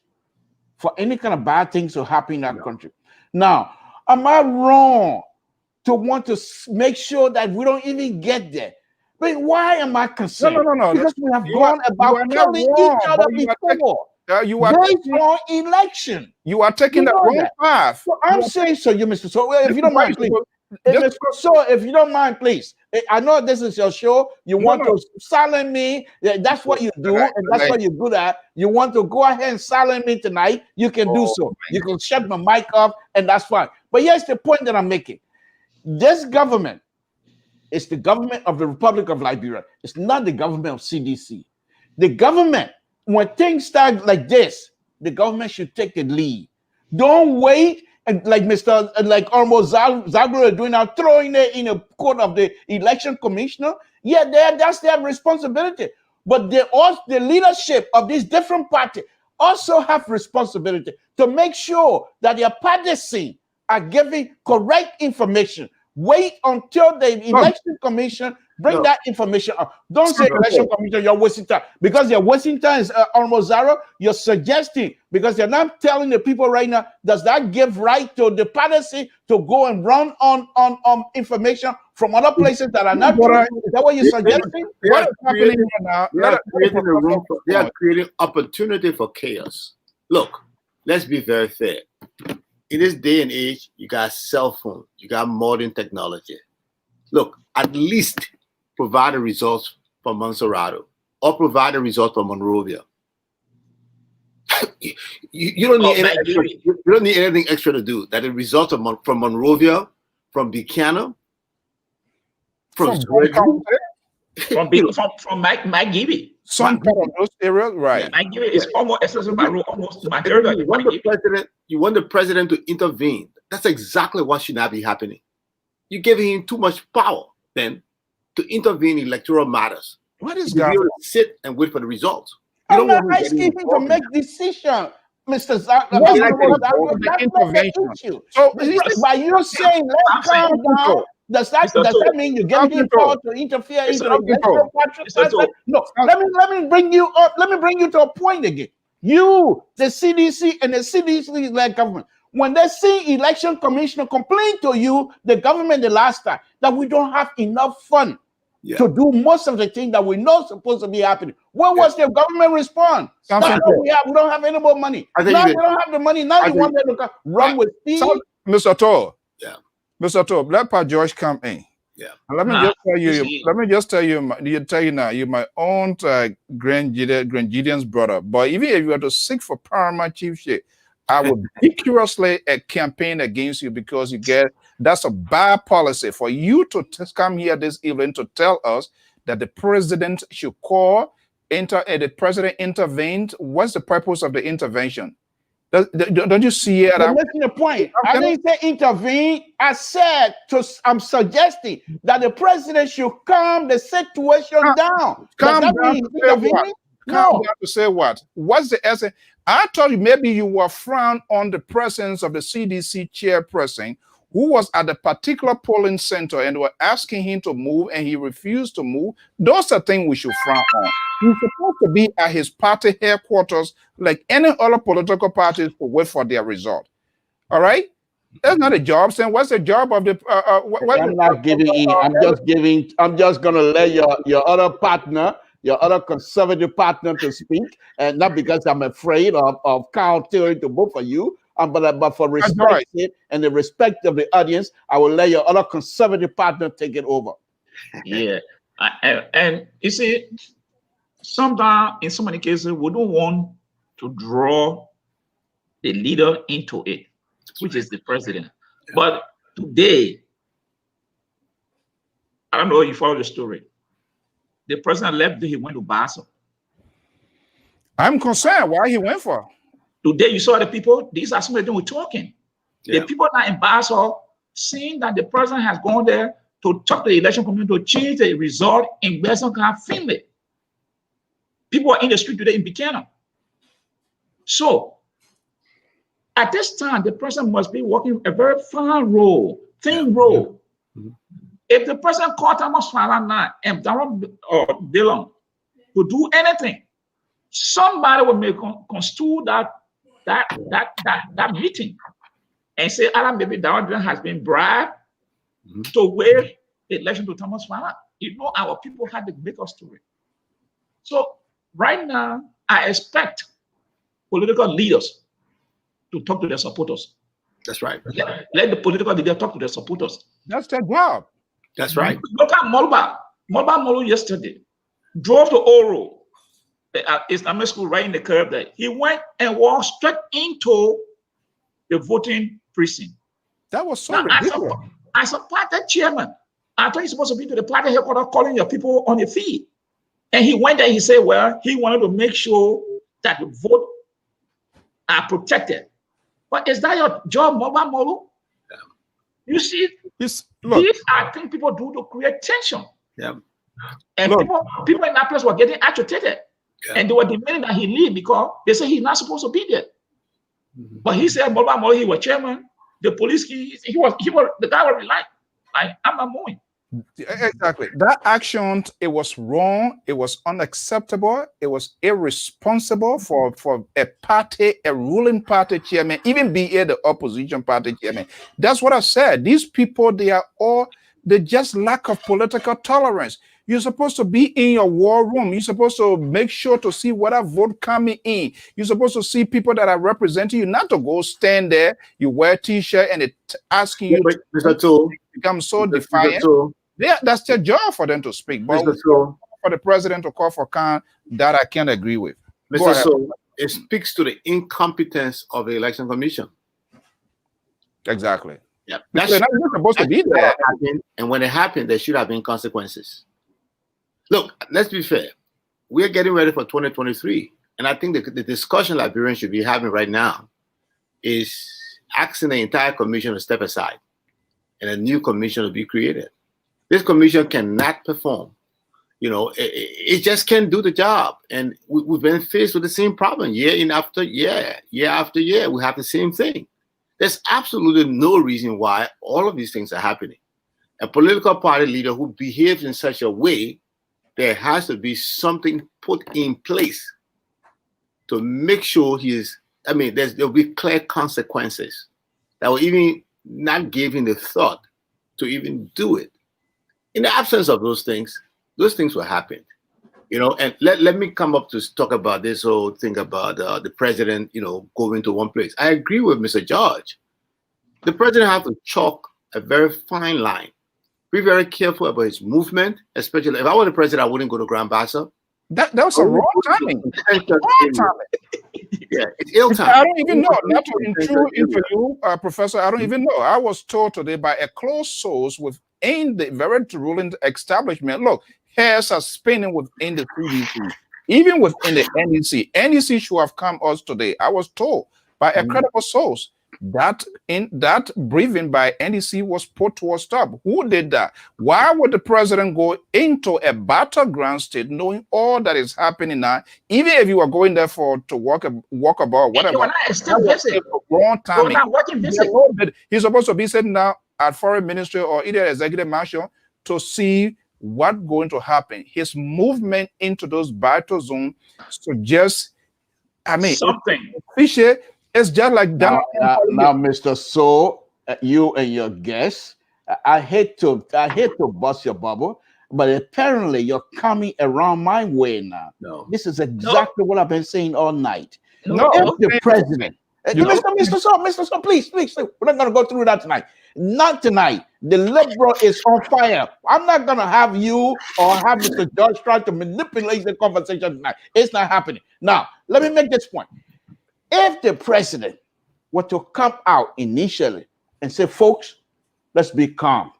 [SPEAKER 6] for any kind of bad things to happen in that country. Now, am I wrong to want to make sure that we don't even get there? But why am I concerned?
[SPEAKER 3] No.
[SPEAKER 6] Because we have
[SPEAKER 3] You
[SPEAKER 6] gone
[SPEAKER 3] are
[SPEAKER 6] about
[SPEAKER 3] not
[SPEAKER 6] killing
[SPEAKER 3] wrong,
[SPEAKER 6] each other
[SPEAKER 3] but you are
[SPEAKER 6] before.
[SPEAKER 3] you are
[SPEAKER 6] Based
[SPEAKER 3] taking,
[SPEAKER 6] on election.
[SPEAKER 3] you are taking
[SPEAKER 6] You
[SPEAKER 3] the
[SPEAKER 6] know
[SPEAKER 3] wrong
[SPEAKER 6] that.
[SPEAKER 3] path.
[SPEAKER 6] So I'm saying so, you, Mr. So, if you don't mind, please. Mr. So, if you don't mind, please. I know this is your show. You want to silence me. That's what you do, and that's what you're good at. You want to go ahead and silence me tonight. You can do so. You can shut my mic off, and that's fine. But here's the point that I'm making. This government is the government of the Republic of Liberia. It's not the government of CDC. The government, when things start like this, the government should take the lead. Don't wait and like almost Zagro doing now, throwing it in the court of the election commissioner. Yeah, that's their responsibility. But the leadership of these different parties also have responsibility to make sure that their partisans are giving correct information. Wait until the election commission bring that information up. Don't say election commission, you're wasting time. Because you're wasting time is almost zero. You're suggesting, because you're not telling the people right now, does that give right to the policy to go and run on information from other places that are not true? Is that what you're suggesting?
[SPEAKER 3] What is happening now?
[SPEAKER 8] They are creating opportunity for chaos. Look, let's be very fair. In this day and age, you got cell phone, you got modern technology. Look, at least provide the results from Monserrato or provide the results from Monrovia. you don't need you don't need anything extra to do. That the results from Monrovia, from Buchanan, from
[SPEAKER 7] Mike Gibby.
[SPEAKER 3] Some part of those areas, right?
[SPEAKER 7] Yeah, Mike Gibby is almost my territory.
[SPEAKER 8] You want the president to intervene. That's exactly what should not be happening. You're giving him too much power then to intervene in electoral matters.
[SPEAKER 3] What is
[SPEAKER 8] going to sit and wait for the results? You
[SPEAKER 6] I'm not asking him to make decision, Mr. Zagro. So by you saying let's calm down, does that mean you're giving him power to interfere into the electoral process? No. Let me bring you up. Let me bring you to a point again. You, the CDC and the CDC-led government, when they see election commissioner complain to you, the government the last time, that we don't have enough fund to do most of the things that we know supposed to be happening. What was the government response? That's what we have. We don't have any more money. Now we don't have the money. Now you want them to run with speed.
[SPEAKER 3] Mr. Toll. Yeah. Mr. Toll, let Pa George come in. Yeah. And let me just tell you. Now, you're my own Grand Gideon's brother. But even if you were to seek for paramount chiefship, I would vigorously campaign against you, because that's a bad policy for you to come here this evening to tell us that the president should call, the president intervened. What's the purpose of the intervention? Don't you see it?
[SPEAKER 6] I'm making a point. I didn't say intervene. I said I'm suggesting that the president should calm the situation down.
[SPEAKER 3] Calm down to say what? What's the essence? I told you maybe you were frowned on the presence of the CDC chairperson who was at a particular polling center and were asking him to move and he refused to move. Those are things we should frown on. He's supposed to be at his party headquarters like any other political parties to wait for their result. All right? That's not a job. Saying what's the job of the
[SPEAKER 6] I'm not giving in. I'm just gonna let your other partner, your other conservative partner to speak, and not because I'm afraid of countering to both of you, but for respect and the respect of the audience, I will let your other conservative partner take it over.
[SPEAKER 7] Yeah, and you see, sometimes in so many cases, we don't want to draw the leader into it, which is the president. But today, I don't know if you follow the story. The president left, he went to Basel.
[SPEAKER 3] I'm concerned why he went for.
[SPEAKER 7] Today, you saw the people, these are some of them we're talking. Yeah. The people that in Basel, seeing that the president has gone there to talk to the election commission to change the result in Western Finland. People are in the street today in Buchanan. So, at this time, the president must be working a very fine role, thin role. Mm-hmm. If the president called Thomas Falana and Donald or Dillon to do anything, somebody will make construe that meeting and say, maybe Donald Dillon has been bribed to waive the election to Thomas Falana. our people had to make us through it. So right now, I expect political leaders to talk to their supporters.
[SPEAKER 8] That's right.
[SPEAKER 7] Let the political leader talk to their supporters.
[SPEAKER 3] That's their job.
[SPEAKER 8] That's right.
[SPEAKER 7] Look at Molba Molu yesterday drove to Oro at Islamic school right in the curb there. He went and walked straight into the voting precinct.
[SPEAKER 3] That was so
[SPEAKER 7] now,
[SPEAKER 3] ridiculous.
[SPEAKER 7] As a party chairman, I thought you're supposed to be to the party headquarters calling your people on the feed. And he went there, he said, well, he wanted to make sure that the vote are protected. But is that your job, Molba Molu? Yeah. You see, these are things people do to create tension.
[SPEAKER 8] Yeah.
[SPEAKER 7] And people in that place were getting agitated. Yeah. And they were demanding that he leave because they said he's not supposed to be there. Mm-hmm. But he said, Molba Molu, he was chairman. The police, the guy was like, I'm not moving.
[SPEAKER 3] Exactly. That action, it was wrong. It was unacceptable. It was irresponsible for a party, a ruling party chairman, even be the opposition party chairman. That's what I said. These people, they just lack of political tolerance. You're supposed to be in your war room. You're supposed to make sure to see whether vote coming in. You're supposed to see people that are representing you, not to go stand there. You wear a t-shirt and it's asking you
[SPEAKER 8] to
[SPEAKER 3] become so defiant. That's their job for them to speak. But for the president to call for calm, that I can't agree with.
[SPEAKER 8] Mr. So, it speaks to the incompetence of the election commission.
[SPEAKER 3] Exactly.
[SPEAKER 8] Yeah,
[SPEAKER 3] that's not supposed to be there.
[SPEAKER 8] And when it happened, there should have been consequences. Look, let's be fair. We're getting ready for 2023. And I think the discussion Liberians should be having right now is asking the entire commission to step aside and a new commission to be created. This commission cannot perform. It just can't do the job. And we've been faced with the same problem year after year. We have the same thing. There's absolutely no reason why all of these things are happening. A political party leader who behaves in such a way, there has to be something put in place to make sure there'll be clear consequences that will even not give him the thought to even do it. In the absence of those things will happen. And let me come up to talk about this whole thing about the president, going to one place. I agree with Mr. George. The president has to chalk a very fine line. Be very careful about his movement, especially if I were the president, I wouldn't go to Grand Bassa.
[SPEAKER 3] That was a wrong timing.
[SPEAKER 8] Yeah, it's ill time.
[SPEAKER 3] I don't even know. Not to intrude into you, Professor. I don't even know. I was told today by a close source within the very ruling establishment. Look, hairs are spinning within the CDC, even within the NEC. NEC should have come us today. I was told by a credible source that in that briefing by NEC was put to a stop. Who did that? Why would the president go into a battleground state knowing all that is happening now, even if you were going there to walk about whatever? Wrong timing. He's supposed to be sitting now at foreign ministry or either executive marshal to see what's going to happen. His movement into those battle zones suggests,
[SPEAKER 7] something
[SPEAKER 3] fishy. It's just like that.
[SPEAKER 6] Now, Mr. So, you and your guests, I hate to bust your bubble, but apparently you're coming around my way now.
[SPEAKER 8] No.
[SPEAKER 6] This is exactly what I've been saying all night.
[SPEAKER 3] No,
[SPEAKER 6] if the president, Mr. So, please, we're not going to go through that tonight. Not tonight. The liberal is on fire. I'm not going to have you or have Mr. George try to manipulate the conversation tonight. It's not happening. Now, let me make this point. If the president were to come out initially and say, folks, let's be calm.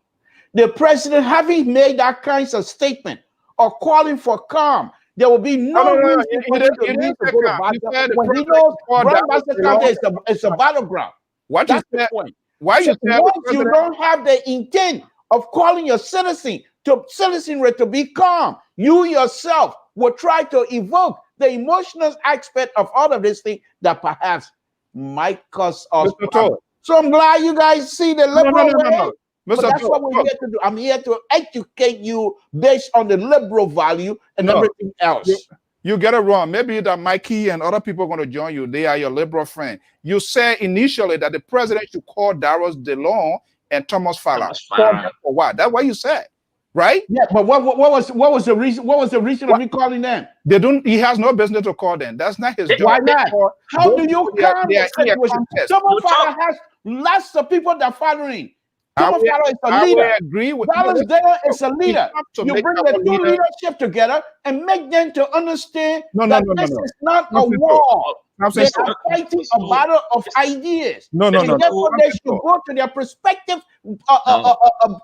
[SPEAKER 6] The president, having made that kind of statement or calling for calm, there will be no reason for him to need to go to battle. When he knows Grand Bassa County is a battleground. That's the point.
[SPEAKER 3] Why
[SPEAKER 6] so once you don't have the intent of calling your citizenry to be calm, you yourself will try to evoke the emotional aspect of all of this thing that perhaps might cause us. So I'm glad you guys see the liberal way. But that's what we're here to do. I'm here to educate you based on the liberal value and everything else.
[SPEAKER 3] You get it wrong. Maybe that Mikey and other people are going to join you. They are your liberal friend. You said initially that the president should call Darius DeLong and Thomas Fowler. For what? That's what you said. right?
[SPEAKER 6] Yeah, but what was the reason? What was the reason of me calling them?
[SPEAKER 3] They don't. He has no business to call them. That's not his job.
[SPEAKER 6] Why not? How do you calm the situation? Tomo Farah has lots of people that are following. Tomo Farah is a leader.
[SPEAKER 3] Agree with
[SPEAKER 6] Dallas Dale is a leader.
[SPEAKER 3] to
[SPEAKER 6] You
[SPEAKER 3] make
[SPEAKER 6] bring
[SPEAKER 3] our
[SPEAKER 6] the two
[SPEAKER 3] leader-
[SPEAKER 6] leadership together and make them to understand
[SPEAKER 3] No,
[SPEAKER 6] that
[SPEAKER 3] no, no,
[SPEAKER 6] this
[SPEAKER 3] no.
[SPEAKER 6] is not a
[SPEAKER 3] Nothing
[SPEAKER 6] war.
[SPEAKER 3] Nothing
[SPEAKER 6] They
[SPEAKER 3] so.
[SPEAKER 6] are fighting a battle of ideas.
[SPEAKER 3] No, no,
[SPEAKER 6] And
[SPEAKER 3] no,
[SPEAKER 6] therefore
[SPEAKER 3] no.
[SPEAKER 6] they should go to their prospective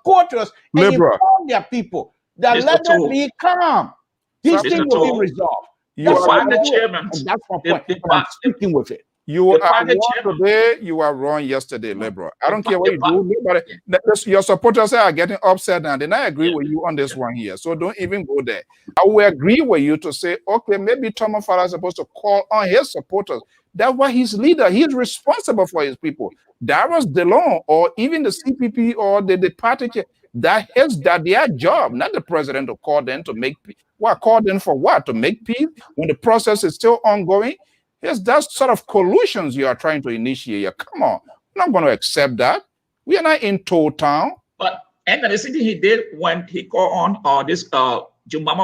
[SPEAKER 6] quarters and
[SPEAKER 7] Libra.
[SPEAKER 6] inform their people that
[SPEAKER 7] Mr.
[SPEAKER 6] let them
[SPEAKER 7] Toll.
[SPEAKER 6] be calm. These
[SPEAKER 7] Mr.
[SPEAKER 6] things will
[SPEAKER 7] Toll,
[SPEAKER 6] be resolved.
[SPEAKER 3] You
[SPEAKER 6] That's
[SPEAKER 7] the
[SPEAKER 6] what
[SPEAKER 3] are,
[SPEAKER 6] I'm
[SPEAKER 7] party
[SPEAKER 6] doing.
[SPEAKER 7] chairman,
[SPEAKER 6] And that's my
[SPEAKER 7] the-
[SPEAKER 6] point.
[SPEAKER 7] the
[SPEAKER 6] And I'm
[SPEAKER 7] pa-
[SPEAKER 6] sticking with it.
[SPEAKER 3] you
[SPEAKER 7] the
[SPEAKER 3] are
[SPEAKER 7] party
[SPEAKER 3] wrong
[SPEAKER 7] chairman-
[SPEAKER 3] today. You are wrong yesterday, liberal. I don't
[SPEAKER 7] the
[SPEAKER 3] care what you
[SPEAKER 7] pa-
[SPEAKER 3] do. Nobody, your supporters are getting upset now. Then I agree with you on this one here. So don't even go there. I will agree with you to say, okay, maybe Thomas Farah is supposed to call on his supporters. That's why he's leader. He's responsible for his people. Darius DeLong or even the CPP or the party chair, that is their job, not the president to call them to make peace. What, call them for what? To make peace when the process is still ongoing? Yes, that's sort of collusions you are trying to initiate. Come on, I'm not going to accept that. We are not in tow town.
[SPEAKER 7] But and the thing he did when he called on this Jumama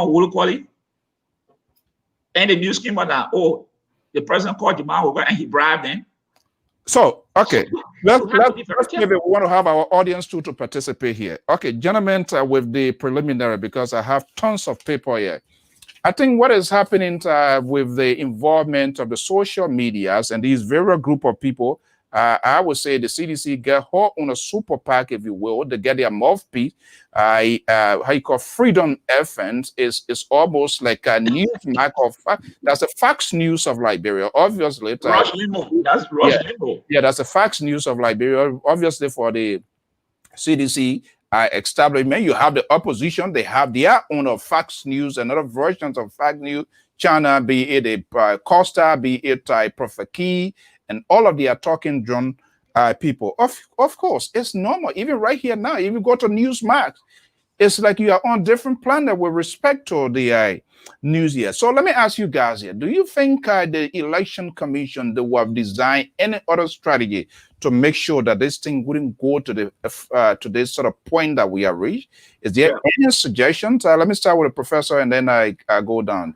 [SPEAKER 7] Wulukwali, and the news came out that the president called Jumama and he bribed them.
[SPEAKER 3] So, okay, let's
[SPEAKER 7] be very
[SPEAKER 3] maybe we want to have our audience too to participate here. Okay, gentlemen, with the preliminary, because I have tons of paper here. I think what is happening with the involvement of the social medias and these various group of people, I would say the CDC get her on a super PAC, if you will, to get their mouthpiece. How you call Freedom FM is almost like a news mark of fact. That's the Fox News of Liberia, obviously.
[SPEAKER 7] Rush Limo. That's Rush Limo.
[SPEAKER 3] Yeah, that's the Fox News of Liberia, obviously for the CDC establishment. You have the opposition; they have their own of Fox News and other versions of Fox News channel, be it a Costa, be it a Prophet Key, and all of the talking drum people. Of course, it's normal. Even right here now, if you go to Newsmax, it's like you are on a different planet with respect to the news here. So let me ask you guys here: do you think the election commission they will have designed any other strategy to make sure that this thing wouldn't go to the to this sort of point that we have reached? Is there any suggestions? Let me start with the professor, and then I go down.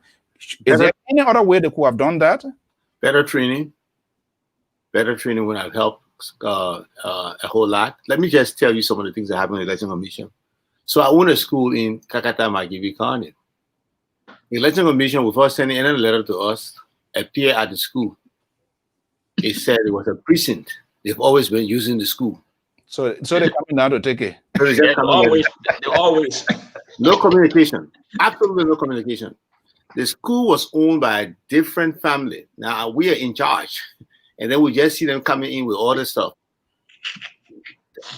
[SPEAKER 3] Is there any other way they could have done that?
[SPEAKER 8] Better training. Better training would have helped a whole lot. Let me just tell you some of the things that happened in the election commission. So I went to school in Kakata Magibi County. The election commission, without sending any letter to us, appeared at the school. It said it was a precinct. They've always been using the school.
[SPEAKER 3] So they're coming down to take it.
[SPEAKER 8] So
[SPEAKER 7] They always.
[SPEAKER 8] No communication. Absolutely no communication. The school was owned by a different family. Now we are in charge. And then we just see them coming in with all this stuff.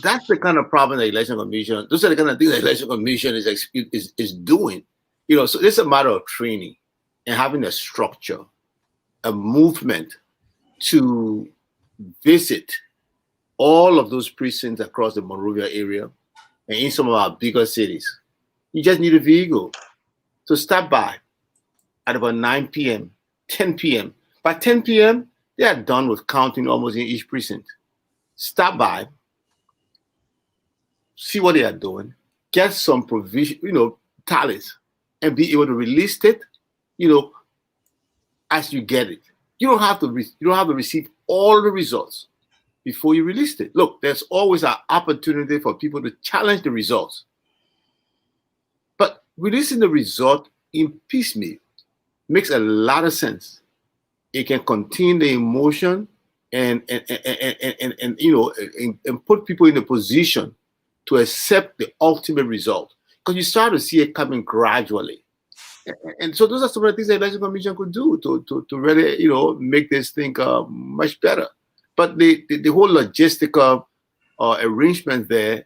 [SPEAKER 8] That's the kind of problem the election commission, those are the kind of things the election commission is doing. You know, so it's a matter of training and having a structure, a movement to visit all of those precincts across the Monrovia area and in some of our bigger cities. You just need a vehicle to stop by at about 9 p.m., 10 p.m. By 10 p.m., they are done with counting almost in each precinct. Stop by, see what they are doing, get some provision, tallies, and be able to release it, as you get it. You don't have to receive all the results before you release it. Look, there's always an opportunity for people to challenge the results. But releasing the result in piecemeal makes a lot of sense. It can contain the emotion and put people in a position to accept the ultimate result, because you start to see it coming gradually. And so those are some of the things the election commission could do to really make this thing much better. But the whole logistical arrangement there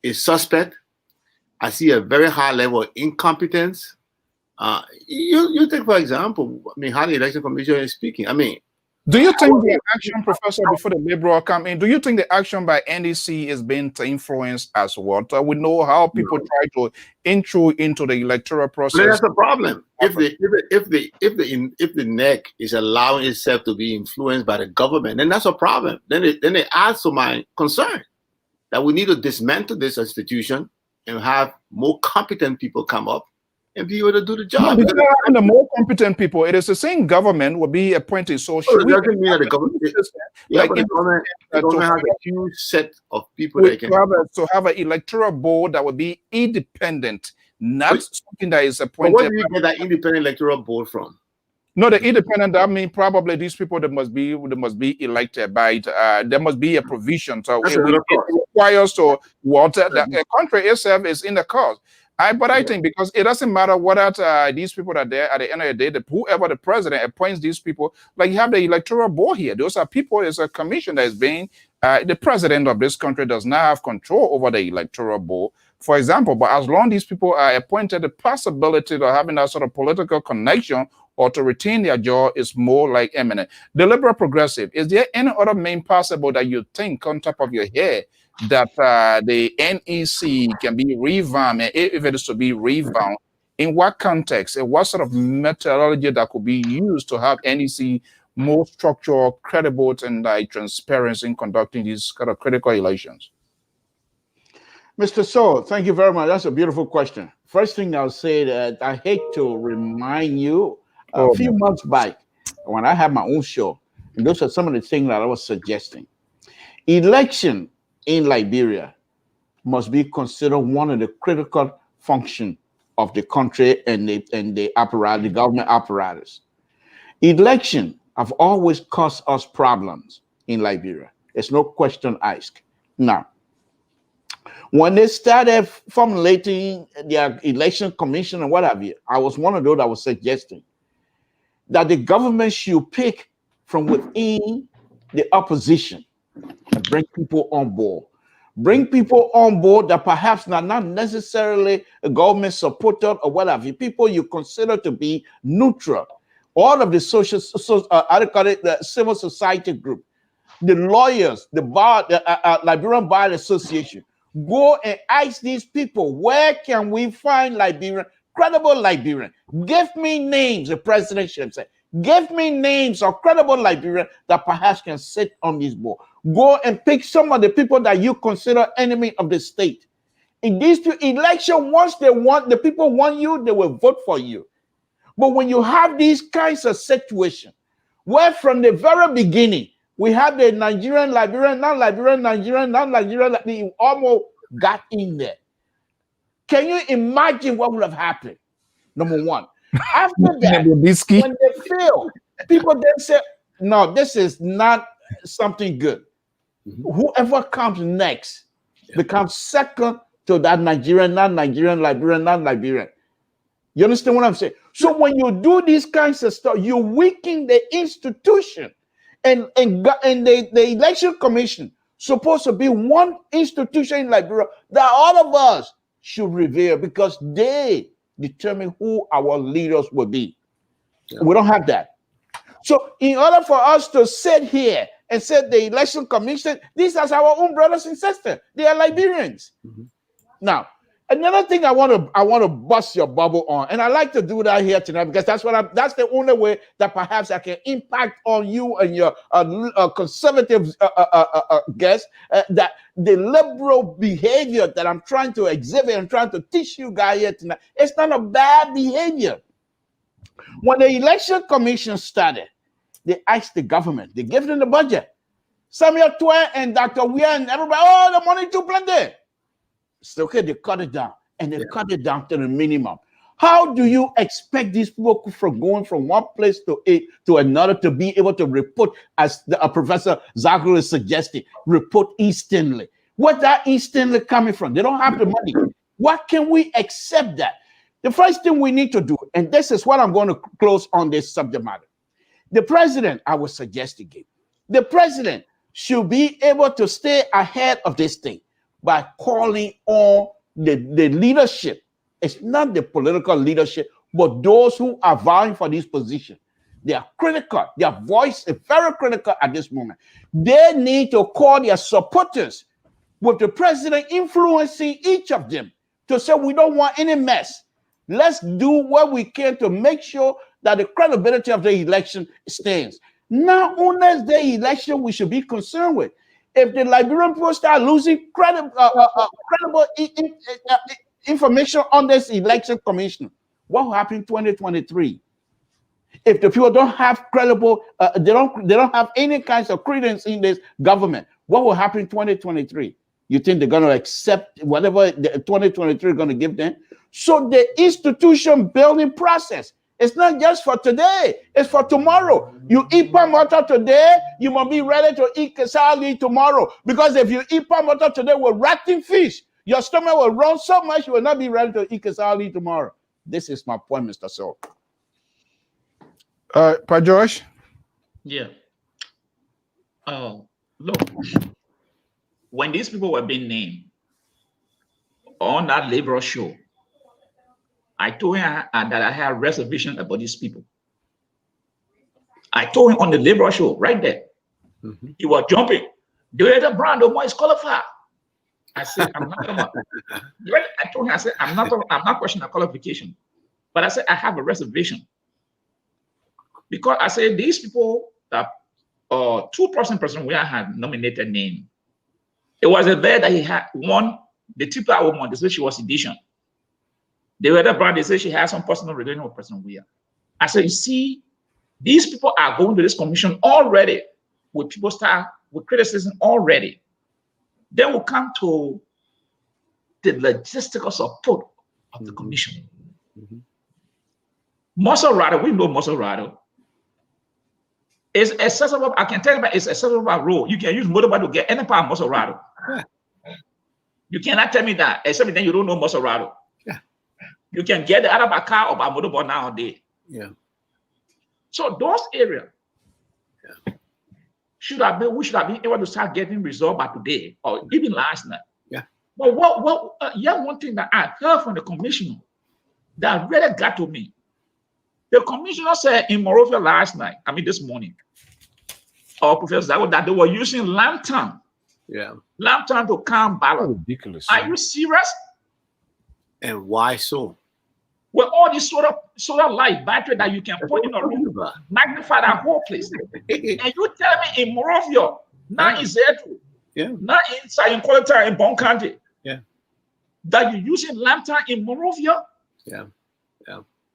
[SPEAKER 8] is suspect. I see a very high level of incompetence. You take, for example, how the election commission is speaking.
[SPEAKER 3] Do you think the action, Professor, before the Liberal come in, do you think the action by NDC is being influenced as what? We know how people try to intro into the electoral process.
[SPEAKER 8] But that's the problem. If the NEC is allowing itself to be influenced by the government, then that's a problem. Then they add to my concern that we need to dismantle this institution and have more competent people come up and be able to do the job.
[SPEAKER 3] No, because the more competent people, it is the same government will be appointed. So
[SPEAKER 8] it doesn't mean that the government,
[SPEAKER 3] like
[SPEAKER 8] the government has a huge set of people that can
[SPEAKER 3] have an electoral board that would be independent, not something that is appointed.
[SPEAKER 8] But where do you get that independent electoral board from?
[SPEAKER 3] No, the independent, I mean, probably these people that must be elected by there must be a provision. So it requires to water the country itself is in the cause. But I think because it doesn't matter whether these people are there at the end of the day, whoever the president appoints these people, like you have the electoral board here. Those are people, it's a commission that is being, the president of this country does not have control over the electoral board, for example. But as long as these people are appointed, the possibility of having that sort of political connection or to retain their job is more like imminent. The liberal progressive, is there any other main possible that you think on top of your head that the NEC can be revamped, and if it is to be revamped, in what context and what sort of methodology that could be used to have NEC more structural, credible, and transparency in conducting these kind of critical elections?
[SPEAKER 6] Mr. So, thank you very much. That's a beautiful question. First thing I'll say that I hate to remind you, a few months back, when I had my own show, and those are some of the things that I was suggesting. Election in Liberia must be considered one of the critical functions of the country and the apparatus, the government apparatus. Election have always caused us problems in Liberia. There's no question asked. Now, when they started formulating their election commission and what have you, I was one of those that was suggesting that the government should pick from within the opposition and bring people on board. Bring people on board that perhaps not necessarily a government supporter or whatever. People you consider to be neutral. All of the the civil society group, the lawyers, the bar, the Liberian Bar Association. Go and ask these people, where can we find Liberian, credible Liberian? Give me names, the president should say. Give me names of credible Liberian that perhaps can sit on this board. Go and pick some of the people that you consider enemy of the state. In these elections, once the people want you, they will vote for you. But when you have these kinds of situations, where from the very beginning, we have the Nigerian, Liberian, non-Liberian, Nigerian, non-Liberian, we almost got in there. Can you imagine what would have happened? Number one. After that, when they fail, people then say, no, this is not something good. Whoever comes next becomes second to that Nigerian, non-Nigerian, Liberian, non-Liberian. You understand what I'm saying? So when you do these kinds of stuff, you weaken the institution. And the election commission supposed to be one institution in Liberia that all of us should revere because they determine who our leaders will be. Yeah. We don't have that. So in order for us to sit here and say the election commission, these are our own brothers and sisters. They are Liberians. Now, another thing I want to bust your bubble on, and I like to do that here tonight because that's the only way that perhaps I can impact on you and your conservative guests, that the liberal behavior that I'm trying to exhibit and trying to teach you guys here tonight, it's not a bad behavior. When the election commission started, they asked the government, they gave them the budget. Samuel Twain and Dr. Weir and everybody, oh, the money too plenty. So, okay, they cut it down, and they cut it down to the minimum. How do you expect these people from going from one place to another to be able to report, as Professor Zagro is suggesting, report instantly? Where's that instantly coming from? They don't have the money. What can we accept that? The first thing we need to do, and this is what I'm going to close on this subject matter. The president, I was suggesting, the president should be able to stay ahead of this thing by calling on the leadership. It's not the political leadership, but those who are vying for this position. They are critical. Their voice is very critical at this moment. They need to call their supporters with the president influencing each of them to say, we don't want any mess. Let's do what we can to make sure that the credibility of the election stands. Not only the election we should be concerned with, if the Liberian people start losing credible information on this election commission, what will happen in 2023? If the people don't have credible, they don't have any kinds of credence in this government, what will happen in 2023? You think they're going to accept whatever the 2023 is going to give them? So the institution building process, it's not just for today, it's for tomorrow. You eat palm butter today, you must be ready to eat kesali tomorrow. Because if you eat palm butter today with rotting fish, your stomach will run so much you will not be ready to eat kesali tomorrow. This is my point, Mr. Sol.
[SPEAKER 3] Pa Josh?
[SPEAKER 7] Yeah. Look, when these people were being named on that labor show, I told him that I had reservation about these people. I told him on the labor show right there. Mm-hmm. He was jumping. The other brand of is qualified. I said, I'm not gonna. I told him, I said, I'm not questioning the qualification, but I said I have a reservation because I said these people that 2% we had nominated name. It was a bed that he had one. The triple woman, they said she was edition. The other brand, they said she has some personal relation with President Weah. I said, you see, these people are going to this commission already with people start with criticism already. Then we'll come to the logistical support of the commission. Maserati, we know Maserati is accessible. I can tell you it's accessible by road. You can use motorbike to get any part of Maserati. You cannot tell me that, except then you don't know Maserati. You can get it out of a car or by motorbike nowadays.
[SPEAKER 8] Yeah.
[SPEAKER 7] So those areas we should have been able to start getting resolved by today or even last night.
[SPEAKER 8] Yeah.
[SPEAKER 7] But one thing that I heard from the commissioner that really got to me. The commissioner said in Monrovia last night, this morning, or Professor Zago, that they were using lantern.
[SPEAKER 8] Yeah.
[SPEAKER 7] Lantern to count ballots.
[SPEAKER 3] Ridiculous.
[SPEAKER 7] Are you serious?
[SPEAKER 8] And why so?
[SPEAKER 7] With all these solar light battery that you can put in a room, magnify that whole place. And you tell me in Monrovia, now in Zetro, now in Collector in Bon County, that you're using lantern in Monrovia?
[SPEAKER 8] Yeah.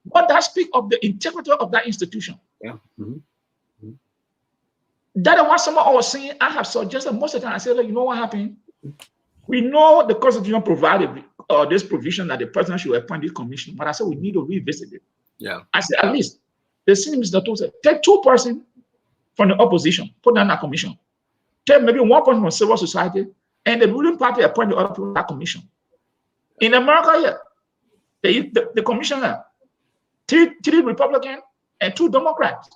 [SPEAKER 7] What that speak of the integrity of that institution?
[SPEAKER 8] Yeah.
[SPEAKER 7] That is what someone was saying. I have suggested most of the time. I said, you know what happened? We know the Constitution provided this provision that the president should appoint this commission, but I said we need to revisit it.
[SPEAKER 8] Yeah.
[SPEAKER 7] I said at least the senior Mr. Toll said take 2% from the opposition, put down that commission. Take maybe 1% from civil society, and the ruling party appoint the other people that commission. In America, the commissioner, three Republicans and 2 Democrats,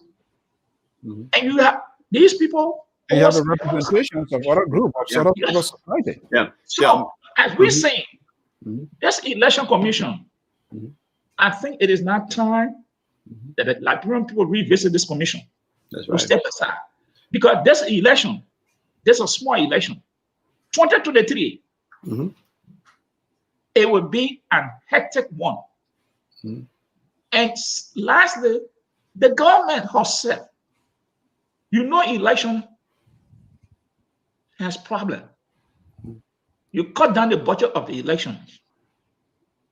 [SPEAKER 7] and you have these people.
[SPEAKER 3] And you have the representations of other groups of sort of civil society.
[SPEAKER 8] Yeah.
[SPEAKER 7] So as we're saying, this election commission, I think it is now time that the Liberian people revisit this commission.
[SPEAKER 8] That's right.
[SPEAKER 7] Step aside. Because this election, this is a small election. 2023, it will be a hectic one. And lastly, the government herself, election has problem. You cut down the budget of the elections.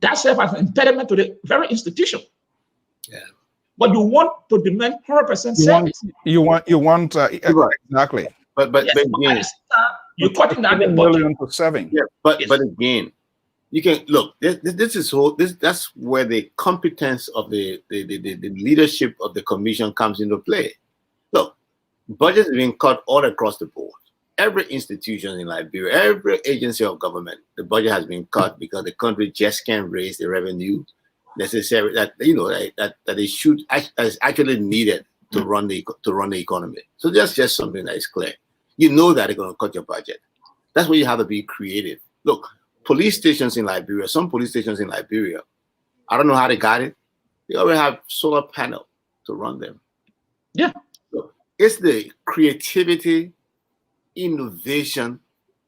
[SPEAKER 7] That serves as an impediment to the very institution.
[SPEAKER 8] Yeah.
[SPEAKER 7] But you want to demand 100% service.
[SPEAKER 3] You want exactly.
[SPEAKER 8] But again,
[SPEAKER 7] you're cutting down the
[SPEAKER 3] $1
[SPEAKER 7] budget.
[SPEAKER 3] to 7.
[SPEAKER 8] Yeah. But again, you can look. That's where the competence of the leadership of the commission comes into play. Look, budgets are being cut all across the board. Every institution in Liberia, every agency of government, the budget has been cut because the country just can't raise the revenue necessary that it should is actually needed to run the economy. So that's just something that is clear. You know that they're going to cut your budget. That's where you have to be creative. Look, police stations in Liberia, some police stations in Liberia, I don't know how they got it. They already have solar panel to run them.
[SPEAKER 7] Yeah.
[SPEAKER 8] So it's the creativity, innovation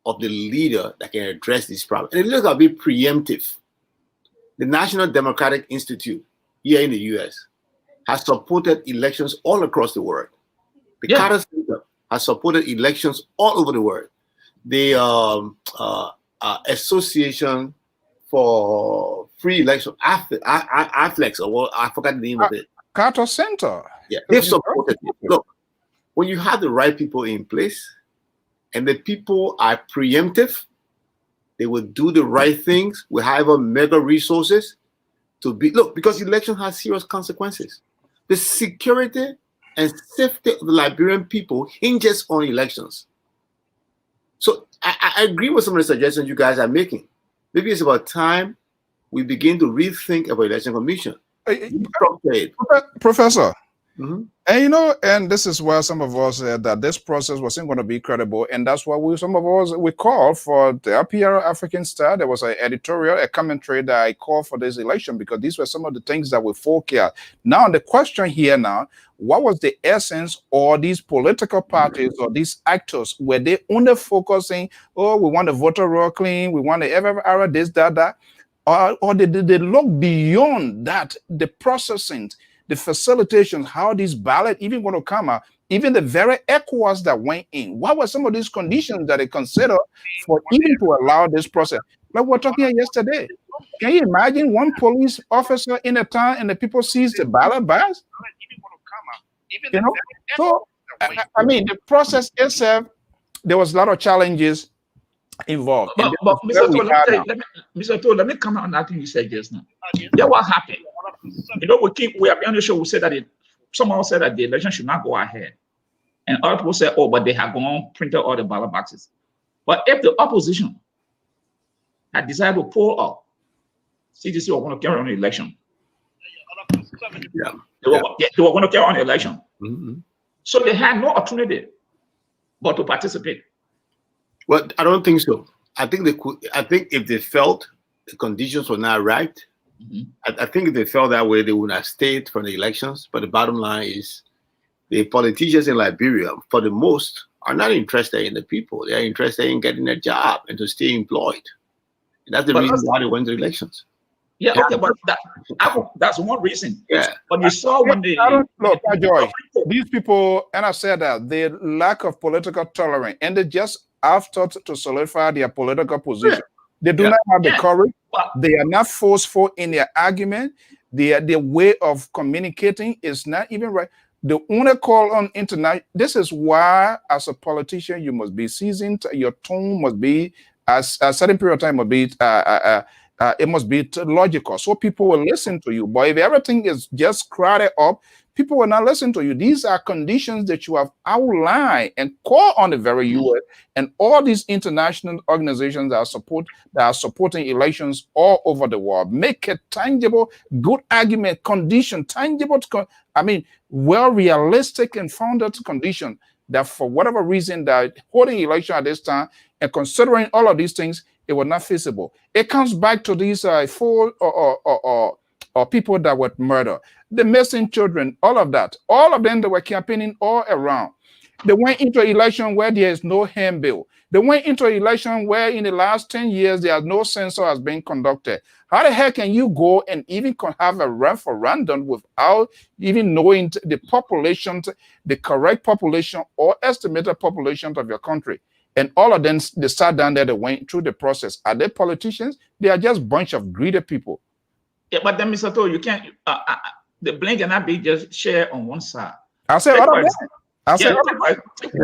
[SPEAKER 8] of the leader that can address this problem. And it looks like be preemptive. The National Democratic Institute here in the US has supported elections all across the world. The Carter Center has supported elections all over the world. the Association for Free Election, AFLEX, or what, I forgot the name of it.
[SPEAKER 3] Carter Center.
[SPEAKER 8] Yeah, they've supported it. Look, when you have the right people in place and the people are preemptive, they will do the right things. We have a mega resources to be, look, because election has serious consequences. The security and safety of the Liberian people hinges on elections. So I agree with some of the suggestions you guys are making. Maybe it's about time we begin to rethink about election commission.
[SPEAKER 3] Professor,
[SPEAKER 8] Mm-hmm.
[SPEAKER 3] and you know, and this is where some of us said that this process wasn't going to be credible, and that's why some of us called for the RPR African Star. There was an editorial, a commentary that I called for this election because these were some of the things that we forecast. Now, the question here now, what was the essence, or these political parties or these actors, were they only focusing, oh, we want the voter roll clean, we want the FFR, this, that, or did they look beyond that, the processing, the facilitation, how these ballots even going to come out, even the very ECOWAS that went in? What were some of these conditions that they considered for even to allow this process? Like we were talking about yesterday. Can you imagine one police officer in a town and the people sees the ballot box? You know, so I mean, the process itself, there was a lot of challenges involved.
[SPEAKER 7] But Mr. Toll, let me comment on that thing you said just now. Yeah, what happened? You know, we have been on the show. We said that someone said that the election should not go ahead, and other people said, "Oh, but they have gone printed all the ballot boxes." But if the opposition had decided to pull up, CDC were going to carry on the election.
[SPEAKER 8] Yeah,
[SPEAKER 7] they were going to carry on the election.
[SPEAKER 8] Mm-hmm.
[SPEAKER 7] So they had no alternative but to participate.
[SPEAKER 8] Well, I don't think so. I think they could. I think if they felt the conditions were not right, I think if they felt that way, they would have stayed from the elections. But the bottom line is, the politicians in Liberia, for the most, are not interested in the people. They are interested in getting a job and to stay employed. And that's the reason why they went to elections.
[SPEAKER 7] Yeah, okay, but that's one reason.
[SPEAKER 8] Yeah.
[SPEAKER 7] But you saw when they
[SPEAKER 3] look, Joy, these people, and I said that the lack of political tolerance, and they just after to solidify their political position. They do not have the courage. They are not forceful in their argument. Their way of communicating is not even right. The only call on internet. This is why, as a politician, you must be seasoned. Your tone must be, as a certain period of time, must be. It must be logical, so people will listen to you. But if everything is just crowded up, people will not listen to you. These are conditions that you have outlined and call on the very U.S. and all these international organizations that are supporting elections all over the world. Make a tangible, good argument, condition, tangible. Well, realistic and founded condition that for whatever reason that holding election at this time and considering all of these things, it was not feasible. It comes back to these four or people that were murdered, the missing children, all of that. All of them that were campaigning all around. They went into an election where there is no handbill. They went into an election where in the last 10 years, there is no census has been conducted. How the heck can you go and even have a referendum without even knowing the population, the correct population or estimated population of your country? And all of them, they sat down there, they went through the process. Are they politicians? They are just a bunch of greedy people.
[SPEAKER 7] Yeah, but then, Mr. Toll, you can't, the blame cannot be just shared on one side.
[SPEAKER 3] I said, the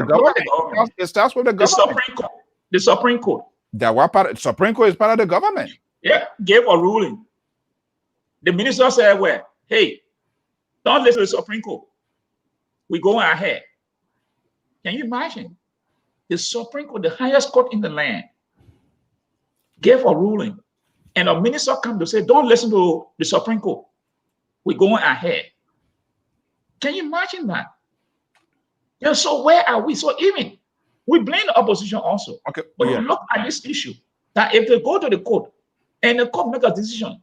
[SPEAKER 3] government. It starts with the government.
[SPEAKER 7] The Supreme Court.
[SPEAKER 3] Supreme Court is part of the government.
[SPEAKER 7] Yeah, gave a ruling. The minister said, well, hey, don't listen to the Supreme Court. We're going ahead. Can you imagine? The Supreme Court, the highest court in the land, gave a ruling. And a minister comes to say, don't listen to the Supreme Court. We're going ahead. Can you imagine that? Yeah, so where are we? So even we blame the opposition also.
[SPEAKER 3] Okay.
[SPEAKER 7] But you look at this issue, that if they go to the court and the court make a decision,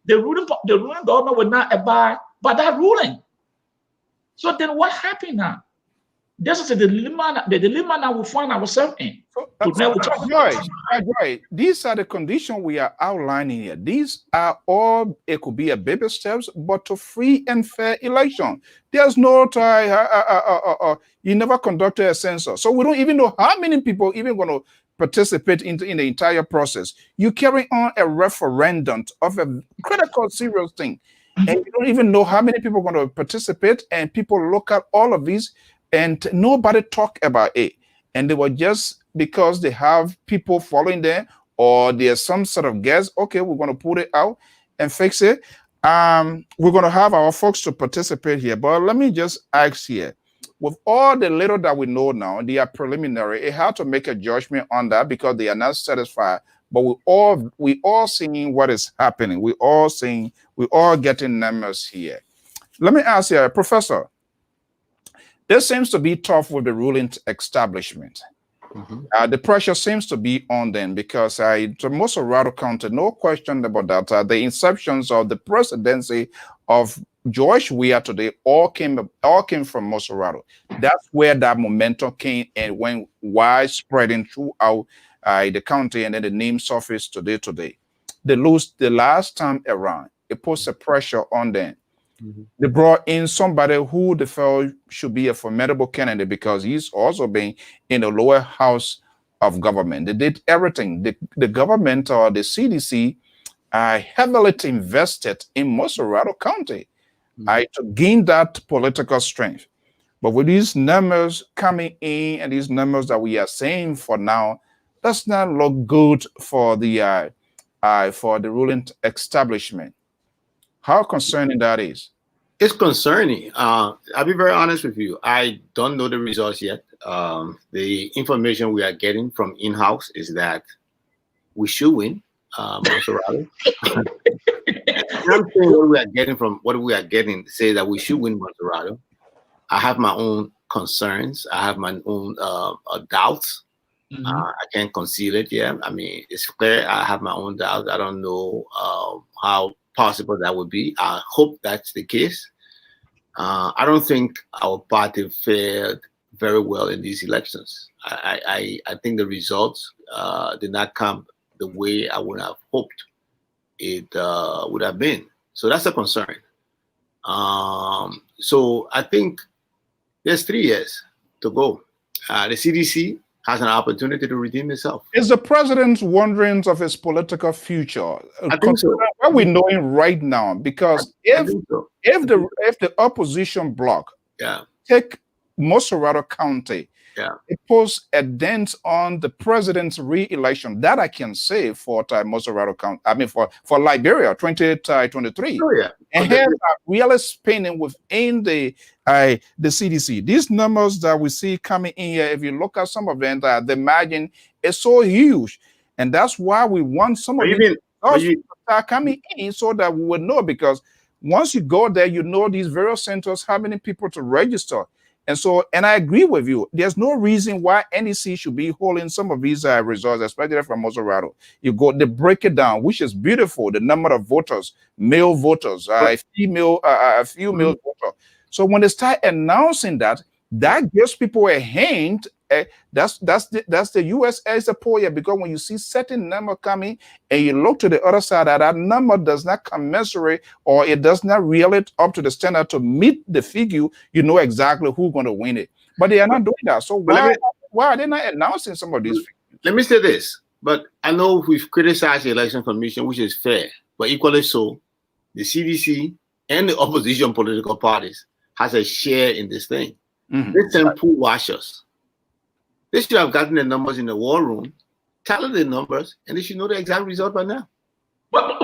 [SPEAKER 7] the ruling government will not abide by that ruling. So then what happened now? This is the dilemma that we find ourselves in.
[SPEAKER 3] Joy, these are the conditions we are outlining here. These are all, it could be a baby steps, but to free and fair election. There's no you never conducted a census. So we don't even know how many people even going to participate in the entire process. You carry on a referendum of a critical, serious thing, and you don't even know how many people are going to participate, and people look at all of these, and nobody talk about it. And they were just because they have people following them, or there's some sort of guess, okay, we're going to put it out and fix it. We're going to have our folks to participate here. But let me just ask here, with all the little that we know now, they are preliminary. It had to make a judgment on that because they are not satisfied. But we all seeing what is happening. We all getting numbers here. Let me ask you, Professor, this seems to be tough with the ruling establishment. The pressure seems to be on them because to Moserado County, no question about that. The inceptions of the presidency of George Weah today all came from Moserado. That's where that momentum came and went widespreading throughout the county, and then the name surfaced today. They lose the last time around. It puts a pressure on them. They brought in somebody who they felt should be a formidable candidate because he's also been in the lower house of government. They did everything. The government or the CDC heavily invested in Moserado County to gain that political strength. But with these numbers coming in and these numbers that we are saying for now, does not look good for the ruling establishment. How concerning that is?
[SPEAKER 8] It's concerning. I'll be very honest with you. I don't know the results yet. The information we are getting from in-house is that we should win Moserado. I'm saying what we are getting say that we should win Moserado. I have my own concerns. I have my own doubts. I can't conceal it. Yeah, I mean, it's clear. I have my own doubts. I don't know how possible that would be. I hope that's the case. I don't think our party fared very well in these elections. I think the results did not come the way I would have hoped it would have been. So that's a concern. So I think there's 3 years to go. The CDC has an opportunity to redeem itself.
[SPEAKER 3] Is the president wondering of his political future?
[SPEAKER 8] I think so.
[SPEAKER 3] What we're knowing right now, because if the opposition bloc take Moserado County, it puts a dent on the president's re-election. That I can say for Moserado County. I mean for Liberia 2023.
[SPEAKER 8] Oh yeah.
[SPEAKER 3] And here are really spinning within the CDC. These numbers that we see coming in here, if you look at some of them, the margin is so huge. And that's why we want some of these start coming in so that we would know, because once you go there, you know these various centers, how many people to register. And so, and I agree with you, there's no reason why NEC should be holding some of these results, especially from Moserado. They break it down, which is beautiful, the number of voters, male voters, female voters. So when they start announcing that, that gives people a hint. That's the US as a poll here, because when you see certain number coming and you look to the other side, that number does not commensurate or it does not reel it up to the standard to meet the figure, you know exactly who's going to win it. But they are not doing that. So why are they not announcing some of these figures?
[SPEAKER 8] Let me say this, but I know we've criticized the election commission, which is fair, but equally so, the CDC and the opposition political parties has a share in this thing. They send pool washers. They should have gotten the numbers in the war room, tell the numbers, and they should know the exact result by now.
[SPEAKER 7] Well,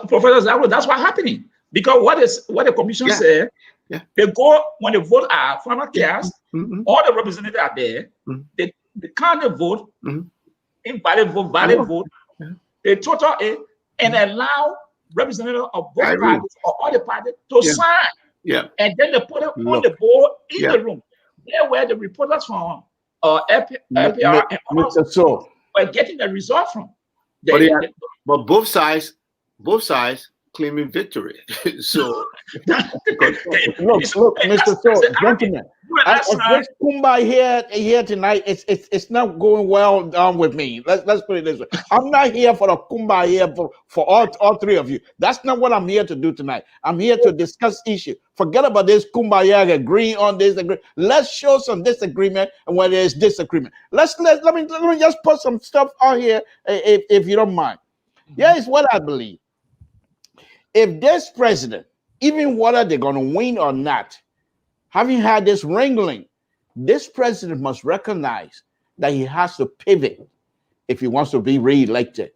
[SPEAKER 7] Professor Zaro, that's what's happening. Because what the commission said, they go when the vote are final cast, all the representatives are there, they count the vote, invalid vote, valid vote, they total it, and allow representatives of both parties or other parties to sign. And then they put it on the board in the room. There were the reporters from LPR and also were getting the result from.
[SPEAKER 8] But both sides claiming victory. So
[SPEAKER 6] look, Mr. So, gentlemen, this kumbaya here tonight, it's not going well down with me. Let's put it this way. I'm not here for the kumbaya for all three of you. That's not what I'm here to do tonight. I'm here to discuss issue. Forget about this kumbaya, agree on this. Let's show some disagreement, and when there's disagreement, let me just put some stuff out here, if you don't mind. Here's what I believe. If this president, even whether they're going to win or not, having had this wrangling, this president must recognize that he has to pivot if he wants to be re-elected.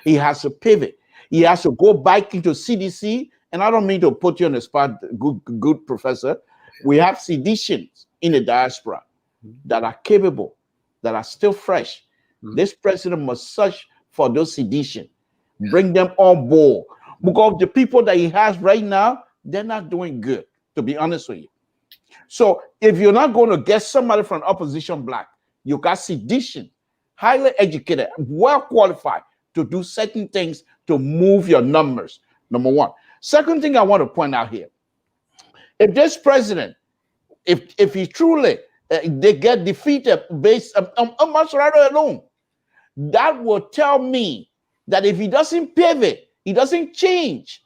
[SPEAKER 6] He has to pivot. He has to go back into CDC. And I don't mean to put you on the spot, good professor. We have seditions in the diaspora that are capable, that are still fresh. This president must search for those seditions, bring them on board. Because the people that he has right now, they're not doing good, to be honest with you. So if you're not going to get somebody from opposition bloc, you got sedition, highly educated, well qualified to do certain things to move your numbers, number one. Second thing I want to point out here, if this president, if he truly, they get defeated based on Masrado alone, that will tell me that if he doesn't pivot, he doesn't change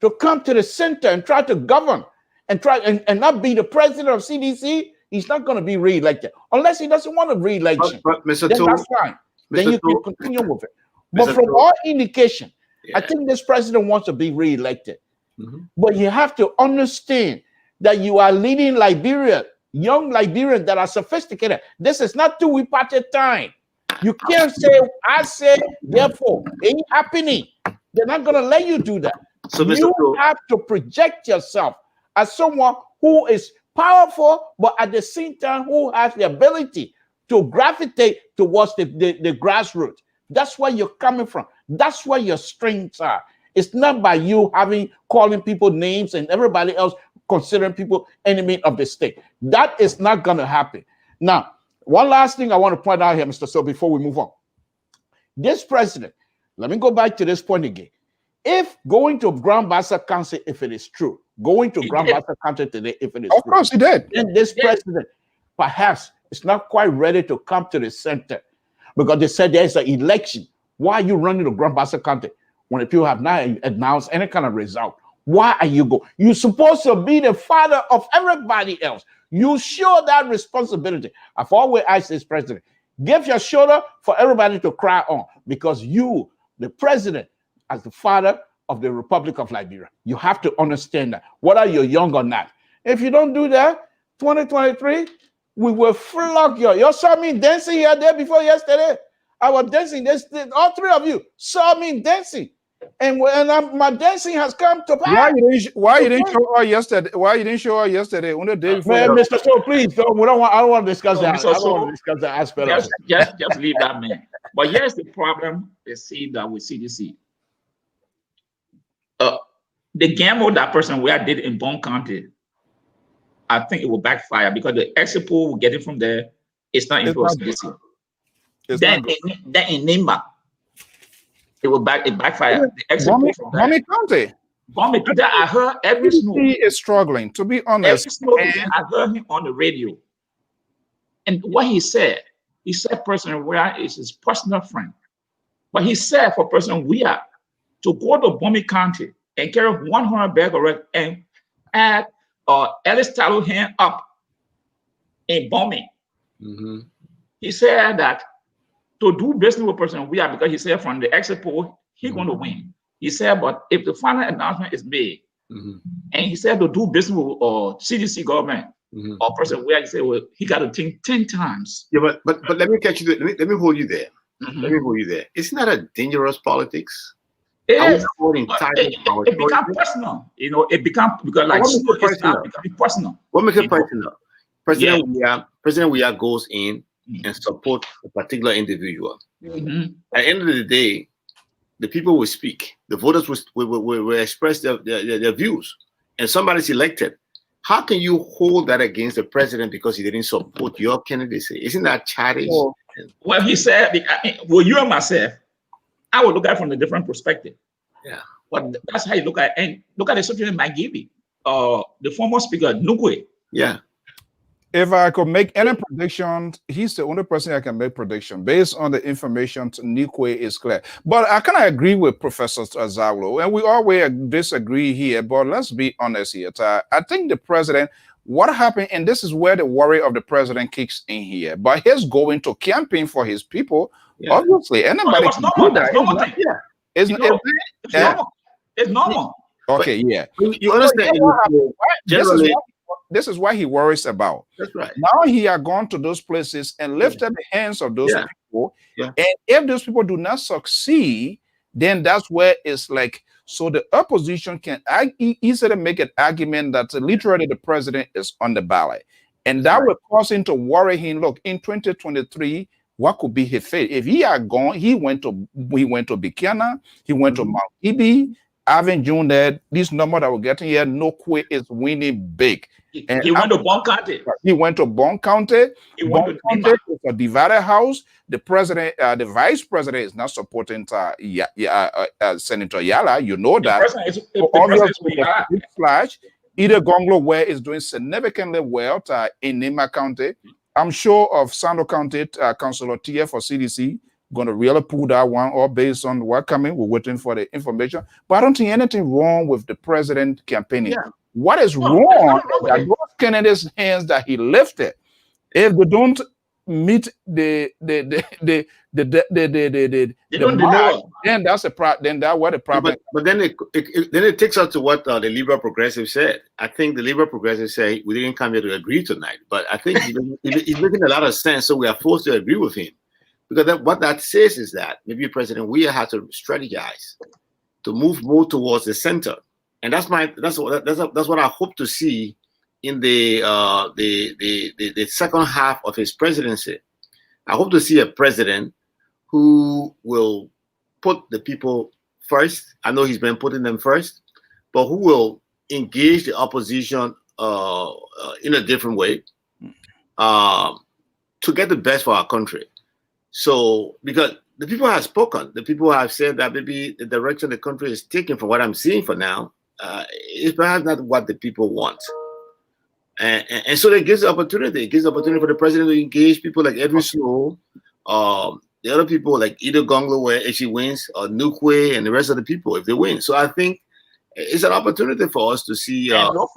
[SPEAKER 6] to come to the center and try to govern and try and not be the president of CDC, he's not going to be re-elected unless he doesn't want a re-election.
[SPEAKER 8] But Mr.
[SPEAKER 6] Then
[SPEAKER 8] Toole,
[SPEAKER 6] that's fine. Then you can continue with it. But
[SPEAKER 8] Mr.
[SPEAKER 6] from
[SPEAKER 8] Toole,
[SPEAKER 6] all indication,
[SPEAKER 8] yeah.
[SPEAKER 6] I think this president wants to be re-elected. But you have to understand that you are leading Liberia, young Liberians that are sophisticated. This is not two-way party time. You can't say, I say, therefore, it ain't happening. They're not going to let you do that.
[SPEAKER 8] So, Mr.
[SPEAKER 6] You
[SPEAKER 8] Toole,
[SPEAKER 6] have to project yourself as someone who is powerful, but at the same time, who has the ability to gravitate towards the grassroots. That's where you're coming from. That's where your strengths are. It's not by you calling people names and everybody else considering people enemy of the state. That is not going to happen. Now, one last thing I want to point out here, Mr. So, before we move on. This president, let me go back to this point again. If going to Grand Bassa Council, if it is true, going to Grand Bassa Council today, if it is true.
[SPEAKER 3] Of course he did.
[SPEAKER 6] Then this president, perhaps, is not quite ready to come to the center because they said there's an election. Why are you running to Grand Bassa Council when the people have not announced any kind of result? Why are you going? You're supposed to be the father of everybody else. You show that responsibility. I've always asked this president, give your shoulder for everybody to cry on because you, the president, as the father of the Republic of Liberia, you have to understand that, whether you're young or not. If you don't do that, 2023, we will flog you. You saw me dancing here there before yesterday. I was dancing. All three of you saw me dancing. And my dancing has come to pass.
[SPEAKER 3] Why you didn't show up yesterday? Why you didn't show up yesterday? On the day before.
[SPEAKER 6] Man, Mr. So, please, I don't want to discuss that. I don't want to discuss that aspect of it.
[SPEAKER 7] Just leave that man. But here's the problem: is see that with CDC. The gamble that person we did in Bond County, I think it will backfire because the exit pool we get it from there. It's not influenced CDC. Then in Nimba, it backfire. The exit pool from there.
[SPEAKER 3] Bond County,
[SPEAKER 7] I heard every snow
[SPEAKER 3] is struggling. To be honest,
[SPEAKER 7] I heard him on the radio, and what he said President Weah is his personal friend, but he said for President Weah to go to Bond County and carry 100 bags of rice and add Ellis Tallow hand up in bombing. He said that to do business with President Weah, because he said from the exit poll, he's going to win. He said, but if the final announcement is made, and he said to do business with CDC government or President Weah, he said, well, he got to think 10 times.
[SPEAKER 8] Yeah, but let me catch you there. Let me hold you there. Let me hold you there. Isn't that a dangerous politics?
[SPEAKER 7] It becomes personal. You know, it becomes because like becoming personal.
[SPEAKER 8] What makes it personal? President Weah goes in and supports a particular individual. At the end of the day, the people will speak. The voters will express their views, and somebody's elected. How can you hold that against the president because he didn't support your candidacy? Isn't that childish?
[SPEAKER 7] Well, he said, well, you and myself, I would look at it from a different perspective.
[SPEAKER 8] Yeah.
[SPEAKER 7] But that's how you look at it. And look at the situation Magibi, the former speaker, Nukwe.
[SPEAKER 8] Yeah.
[SPEAKER 3] If I could make any prediction, he's the only person I can make prediction based on the information. Nikwe is clear, but I kind of agree with Professor Zawlo, and we always disagree here. But let's be honest here. I think the president, what happened, and this is where the worry of the president kicks in here. But he's going to campaign for his people, obviously. Anybody can do that. It's normal.
[SPEAKER 7] It's normal.
[SPEAKER 3] Okay,
[SPEAKER 8] yeah. You understand?
[SPEAKER 3] This is why he worries about.
[SPEAKER 8] That's right.
[SPEAKER 3] Now he had gone to those places and lifted the hands of those people.
[SPEAKER 8] Yeah.
[SPEAKER 3] And if those people do not succeed, then that's where it's like, so the opposition can easily make an argument that literally the president is on the ballot. And that will cause him to worry him. Look, in 2023, what could be his fate? If he had gone, he went to Buchanan, he went to Mount Ibi, having June there, this number that we're getting here, Nokwe is winning big.
[SPEAKER 7] And he went to Bon County.
[SPEAKER 3] He went to Bon County. Bon County is a divided house. The president, the vice president is not supporting Senator Yala. You know that. Obviously, flash. Either Gonglo where is doing significantly well in Nima County. I'm sure of Sando County, Councilor Tia for CDC, going to really pull that one up based on what coming. We're waiting for the information. But I don't think anything wrong with the president campaigning. Yeah. What is wrong that those candidates' hands that he lifted, if they don't meet the mark, then that's a problem. Then that's what the problem.
[SPEAKER 8] But then it takes us to what the Liberal Progressive said. I think the Liberal Progressive say we didn't come here to agree tonight, but I think he's making a lot of sense. So we are forced to agree with him, because what that says is that maybe President Weah had to strategize to move more towards the center. And that's what I hope to see in the second half of his presidency. I hope to see a president who will put the people first. I know he's been putting them first, but who will engage the opposition in a different way to get the best for our country. So, because the people have spoken, the people have said that maybe the direction the country is taking, from what I'm seeing for now, is perhaps not what the people want. And so it gives the opportunity. It gives the opportunity for the president to engage people like Edwin Snow, the other people like Ida Gonglo, where if she wins, or Nukwe, and the rest of the people if they win. So I think it's an opportunity for us to see.
[SPEAKER 3] Before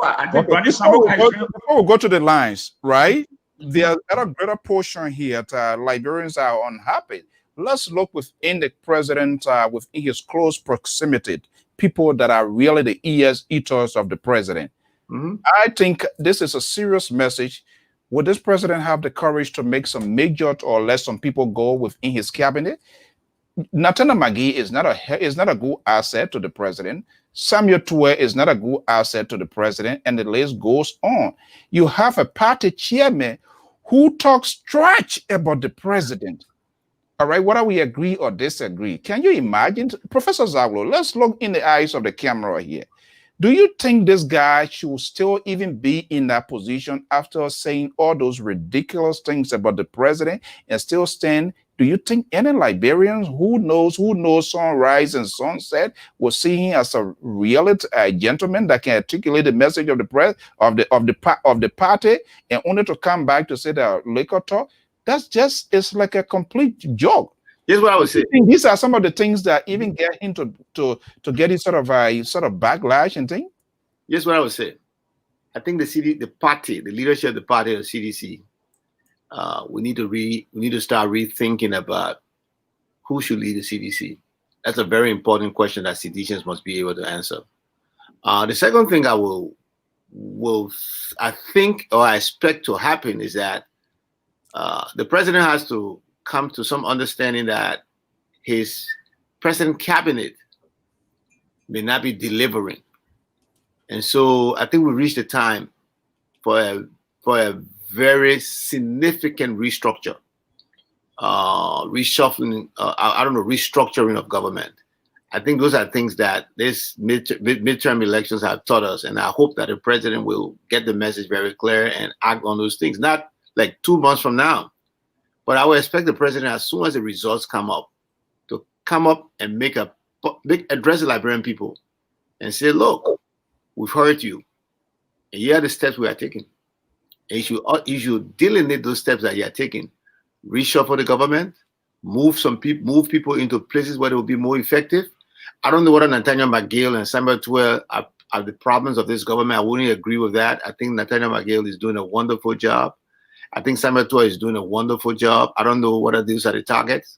[SPEAKER 3] we go to the lines, right? There's a greater portion here that Liberians are unhappy. Let's look within the president, within his close proximity, people that are really the eaters of the president.
[SPEAKER 8] Mm-hmm.
[SPEAKER 3] I think this is a serious message. Would this president have the courage to make some major or let some people go within his cabinet? Natana Magi is not a good asset to the president. Samuel Tue is not a good asset to the president, and the list goes on. You have a party chairman who talks trash about the president. All right, whether we agree or disagree, can you imagine? Professor Zawlo, let's look in the eyes of the camera here. Do you think this guy should still even be in that position after saying all those ridiculous things about the president and still stand? Do you think any Liberians who knows sunrise and sunset will see him as a real gentleman that can articulate the message of the of the party, and only to come back to say that liquor talk? That's just, it's like a complete joke.
[SPEAKER 8] Here's what I would say.
[SPEAKER 3] These are some of the things that even get into to get it sort of backlash and thing.
[SPEAKER 8] Here's what I would say. I think the leadership of the party of CDC, we need to start rethinking about who should lead the CDC. That's a very important question that CDCians must be able to answer. The second thing I think or I expect to happen is that the president has to come to some understanding that his president cabinet may not be delivering. And so I think we reached the time for a very significant restructure, reshuffling, restructuring of government. I think those are things that this midterm elections have taught us. And I hope that the president will get the message very clear and act on those things, not like 2 months from now. But I would expect the president, as soon as the results come up, to come up and make a address the Liberian people and say, look, we've heard you. And here are the steps we are taking. And you should delineate those steps that you are taking. Reshuffle the government, move people into places where they will be more effective. I don't know whether Nathaniel McGill and Samuel Tuel are the problems of this government. I wouldn't agree with that. I think Nathaniel McGill is doing a wonderful job. I think Samuel Tuel is doing a wonderful job. I don't know whether these are the targets.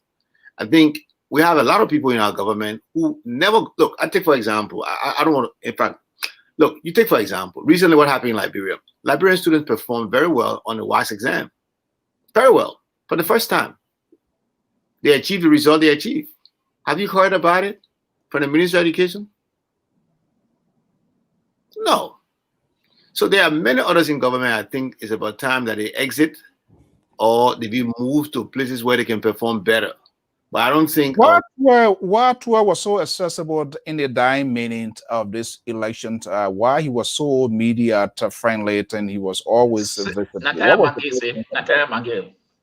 [SPEAKER 8] I think we have a lot of people in our government who never look. I take for example. I don't want to. In fact, look. You take for example. Recently, what happened in Liberia? Liberian students performed very well on the WASC exam. Very well for the first time. They achieved the result they achieved. Have you heard about it from the Ministry of Education? No. So there are many others in government. I think it's about time that they exit or they be moved to places where they can perform better. But I don't think
[SPEAKER 3] what was so accessible in the dying minute of this election. Why he was so media friendly and he was always visible.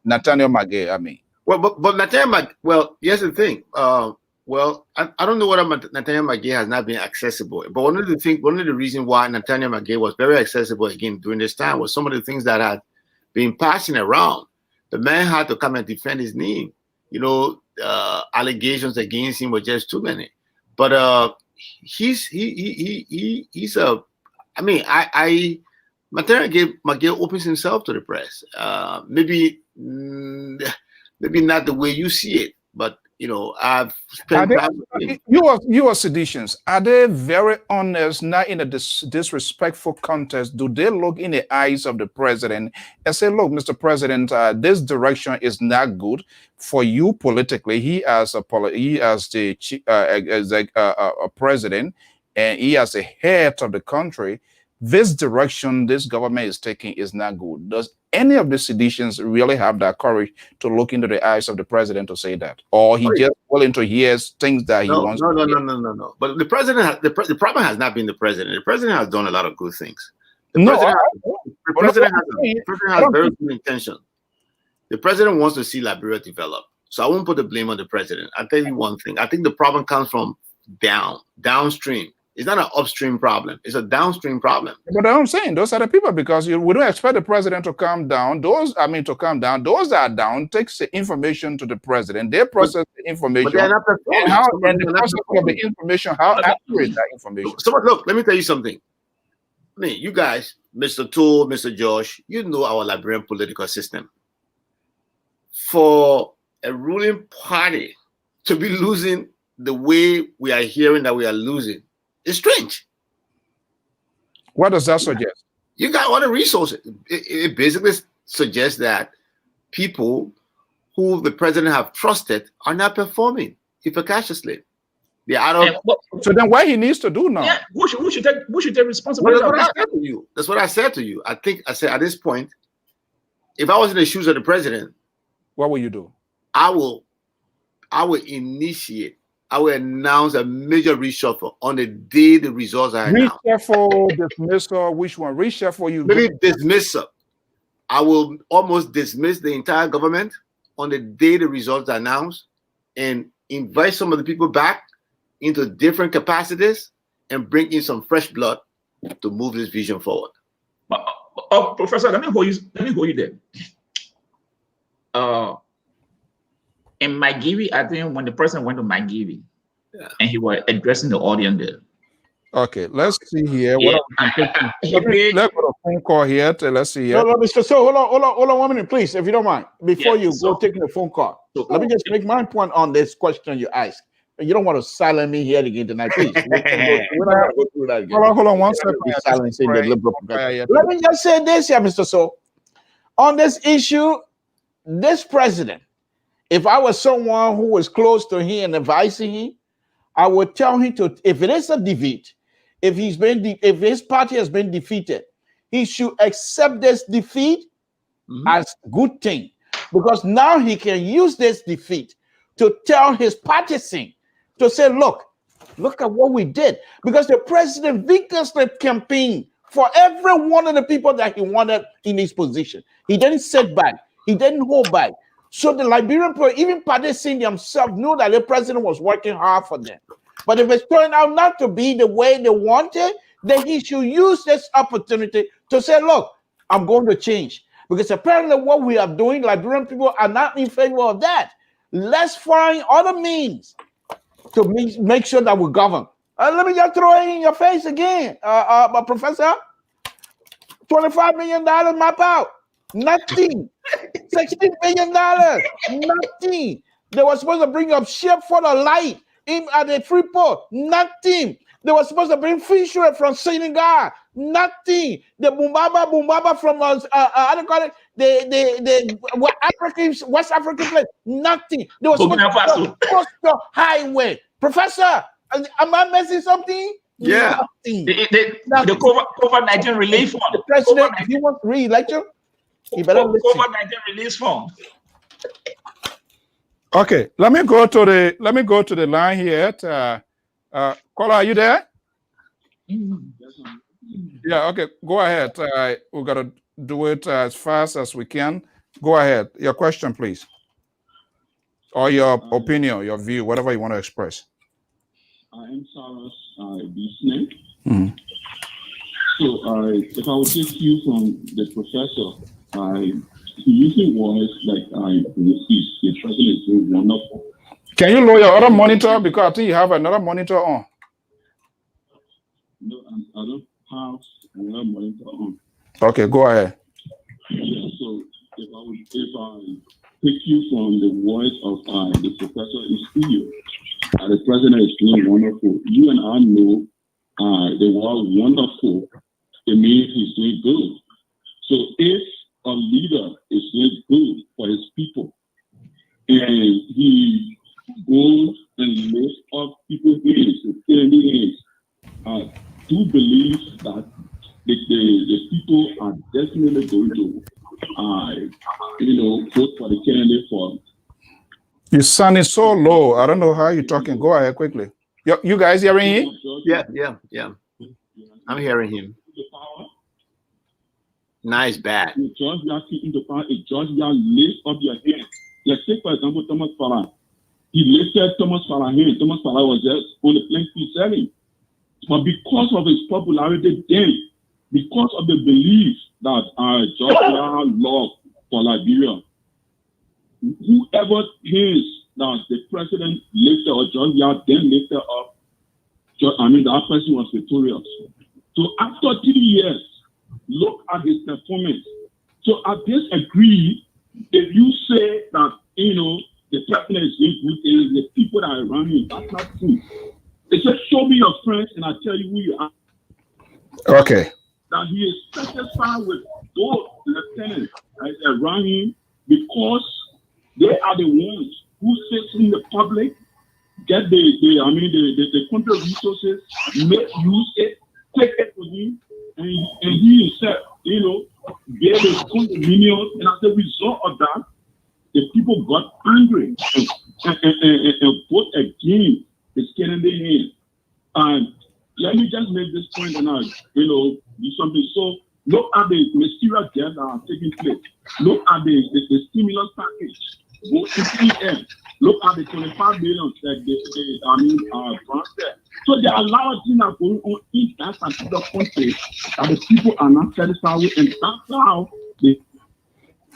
[SPEAKER 3] Nathaniel McGill, I mean.
[SPEAKER 8] Well, but Nathaniel McGill. Well, here's the thing. Well, I don't know whether Nathaniel McGill has not been accessible, but one of the reasons why Nathaniel McGill was very accessible again during this time was some of the things that had been passing around. The man had to come and defend his name. You know, allegations against him were just too many. But he's a. I mean, Nathaniel McGill opens himself to the press. Maybe not the way you see it, but. You know, I've spent time with
[SPEAKER 3] your seditions. Are they very honest, not in a disrespectful context? Do they look in the eyes of the president and say, look, Mr. President, this direction is not good for you politically. He as a president and he as a head of the country, this direction this government is taking is not good. Does any of the seditions really have that courage to look into the eyes of the president to say that, or he just willing to hear things that he wants?
[SPEAKER 8] No. But the president, the problem has not been the president. The president has done a lot of good things. The president has very good intention. The president wants to see Liberia develop. So I won't put the blame on the president. I'll tell you one thing. I think the problem comes from downstream. It's not an upstream problem. It's a downstream problem.
[SPEAKER 3] But I'm saying those are the people, because we don't expect the president to come down. Those that are down takes the information to the president. They process the information. But they're not performing. And the process of the information, how accurate that information.
[SPEAKER 8] So look, let me tell you something. I mean, you guys, Mr. Toole, Mr. Josh, you know our Liberian political system. For a ruling party to be losing the way we are hearing that we are losing, it's strange.
[SPEAKER 3] What does that suggest?
[SPEAKER 8] You got all the resources. It basically suggests that people who the president have trusted are not performing efficaciously. They're out of.
[SPEAKER 3] So then, what he needs to do now?
[SPEAKER 7] Yeah, who should take responsibility?
[SPEAKER 8] Well, that's what I said to you. I said at this point, if I was in the shoes of the president,
[SPEAKER 3] what will you do?
[SPEAKER 8] I will announce a major reshuffle on the day the results are announced.
[SPEAKER 3] Reshuffle, dismissal, which one? Reshuffle, you
[SPEAKER 8] maybe dismissal. I will almost dismiss the entire government on the day the results are announced and invite some of the people back into different capacities and bring in some fresh blood to move this vision forward.
[SPEAKER 7] Professor, let me hold you there. In Magiri, I think when the president went to Magiri, and he was addressing the audience there.
[SPEAKER 3] Okay, let's see here. Let's go to phone call here. Let's see here.
[SPEAKER 6] No, Mr. So hold on 1 minute, please, if you don't mind. Before you go taking the phone call, let me just make my point on this question you asked. You don't want to silence me here again tonight, please. We're not going to go through that again.
[SPEAKER 3] Hold on 1 second.
[SPEAKER 6] Let me just say this here, Mr. So. On this issue, this president, if I was someone who was close to him and advising him, I would tell him to, if it is a defeat, if his party has been defeated, he should accept this defeat as a good thing, because now he can use this defeat to tell his partisan to say, look at what we did, because the president vigorously campaigned for every one of the people that he wanted in his position. He didn't sit back. He didn't hold back. So the Liberian people, even partisan themselves, knew that the president was working hard for them. But if it's turned out not to be the way they wanted, then he should use this opportunity to say, look, I'm going to change. Because apparently what we are doing, Liberian people are not in favor of that. Let's find other means to make sure that we govern. Let me just throw it in your face again, Professor. $25 million map out. Nothing. $16 million. Nothing. They were supposed to bring up ship for the light in at the Freeport. Nothing. They were supposed to bring fish from Senegal. Nothing. The Bumbaba from how do you call it? The West African place. Nothing. They were supposed to coastal highway. Professor, am I missing something?
[SPEAKER 8] Yeah.
[SPEAKER 6] Nothing.
[SPEAKER 7] The COVID-19 relief fund.
[SPEAKER 6] The president, if he wants to re-election, he better listen.
[SPEAKER 7] COVID-19 relief fund.
[SPEAKER 3] Okay, let me go to the line here. Caller, are you there? Yeah, okay, go ahead. We gotta do it as fast as we can. Go ahead. Your question, please. Or your opinion, your view, whatever you want to express.
[SPEAKER 9] I am Sarah's business.
[SPEAKER 3] Mm-hmm.
[SPEAKER 9] So if I would take you from the professor, he usually was like the president is doing wonderful.
[SPEAKER 3] Can you lower your other monitor, because I think you have another monitor on?
[SPEAKER 9] No, I don't have another monitor on.
[SPEAKER 3] Okay, go ahead.
[SPEAKER 9] Yeah, so if I take you from the voice of the professor in studio, the president is doing wonderful. You and I know the word wonderful, it means he's doing good. So if a leader is doing good for his people, and he goes and lifts up people's hands, the hands, do believe that the people are definitely going to, vote for the candidate for.
[SPEAKER 3] Your sound is so low. I don't know how you're talking. Go ahead quickly. You guys hearing him?
[SPEAKER 8] Yeah. I'm hearing him. Nice bad.
[SPEAKER 9] George, you are keeping the power. George, you are lift up your hand. Let's take, for example, Thomas Farah. He lifted Thomas Farah hand. Thomas Farah was just on the playing field selling. But because of his popularity then, because of the belief that George love for Liberia, whoever hands that the president lifted or George then lifted up, that person was victorious. So after 3 years, look at his performance. So I disagree if you say that, the president is doing good, it is the people that are around him. That's not true. They said, show me your friends and I'll tell you who you are.
[SPEAKER 3] Okay.
[SPEAKER 9] That he is satisfied with those lieutenants around him because they are the ones who sit in the public, get the country resources, use it, take it for him, and he himself, bear the condominium, and as a result of that, the people got angry and vote against the candidate hand. And let me just make this point and do something. So look at the mysterious deaths that are taking place. Look at the stimulus package. Go to EM. Look at the 25 million that transfer. So there are a lot of things that are going on in that particular country that the people are not satisfied with, and that's how they.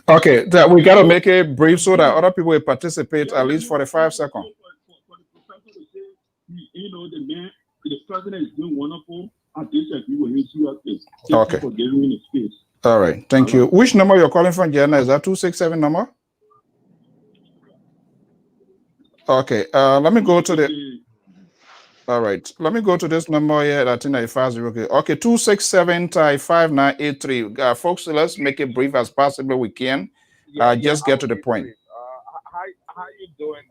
[SPEAKER 3] Okay, we got to make it brief so that other people will participate at least 45 seconds.
[SPEAKER 9] For the professor to say, the president is doing wonderful, I disagree with him seriously.
[SPEAKER 3] Okay.
[SPEAKER 9] For giving him the space.
[SPEAKER 3] All right, thank you. Which number you're calling from, Jenna? Is that 267 number? Okay, let me go to the. All right, let me go to this number here. I think 9503. Okay, 267-5983. Folks, let's make it brief as possible we can. Just get to the point.
[SPEAKER 10] How you doing,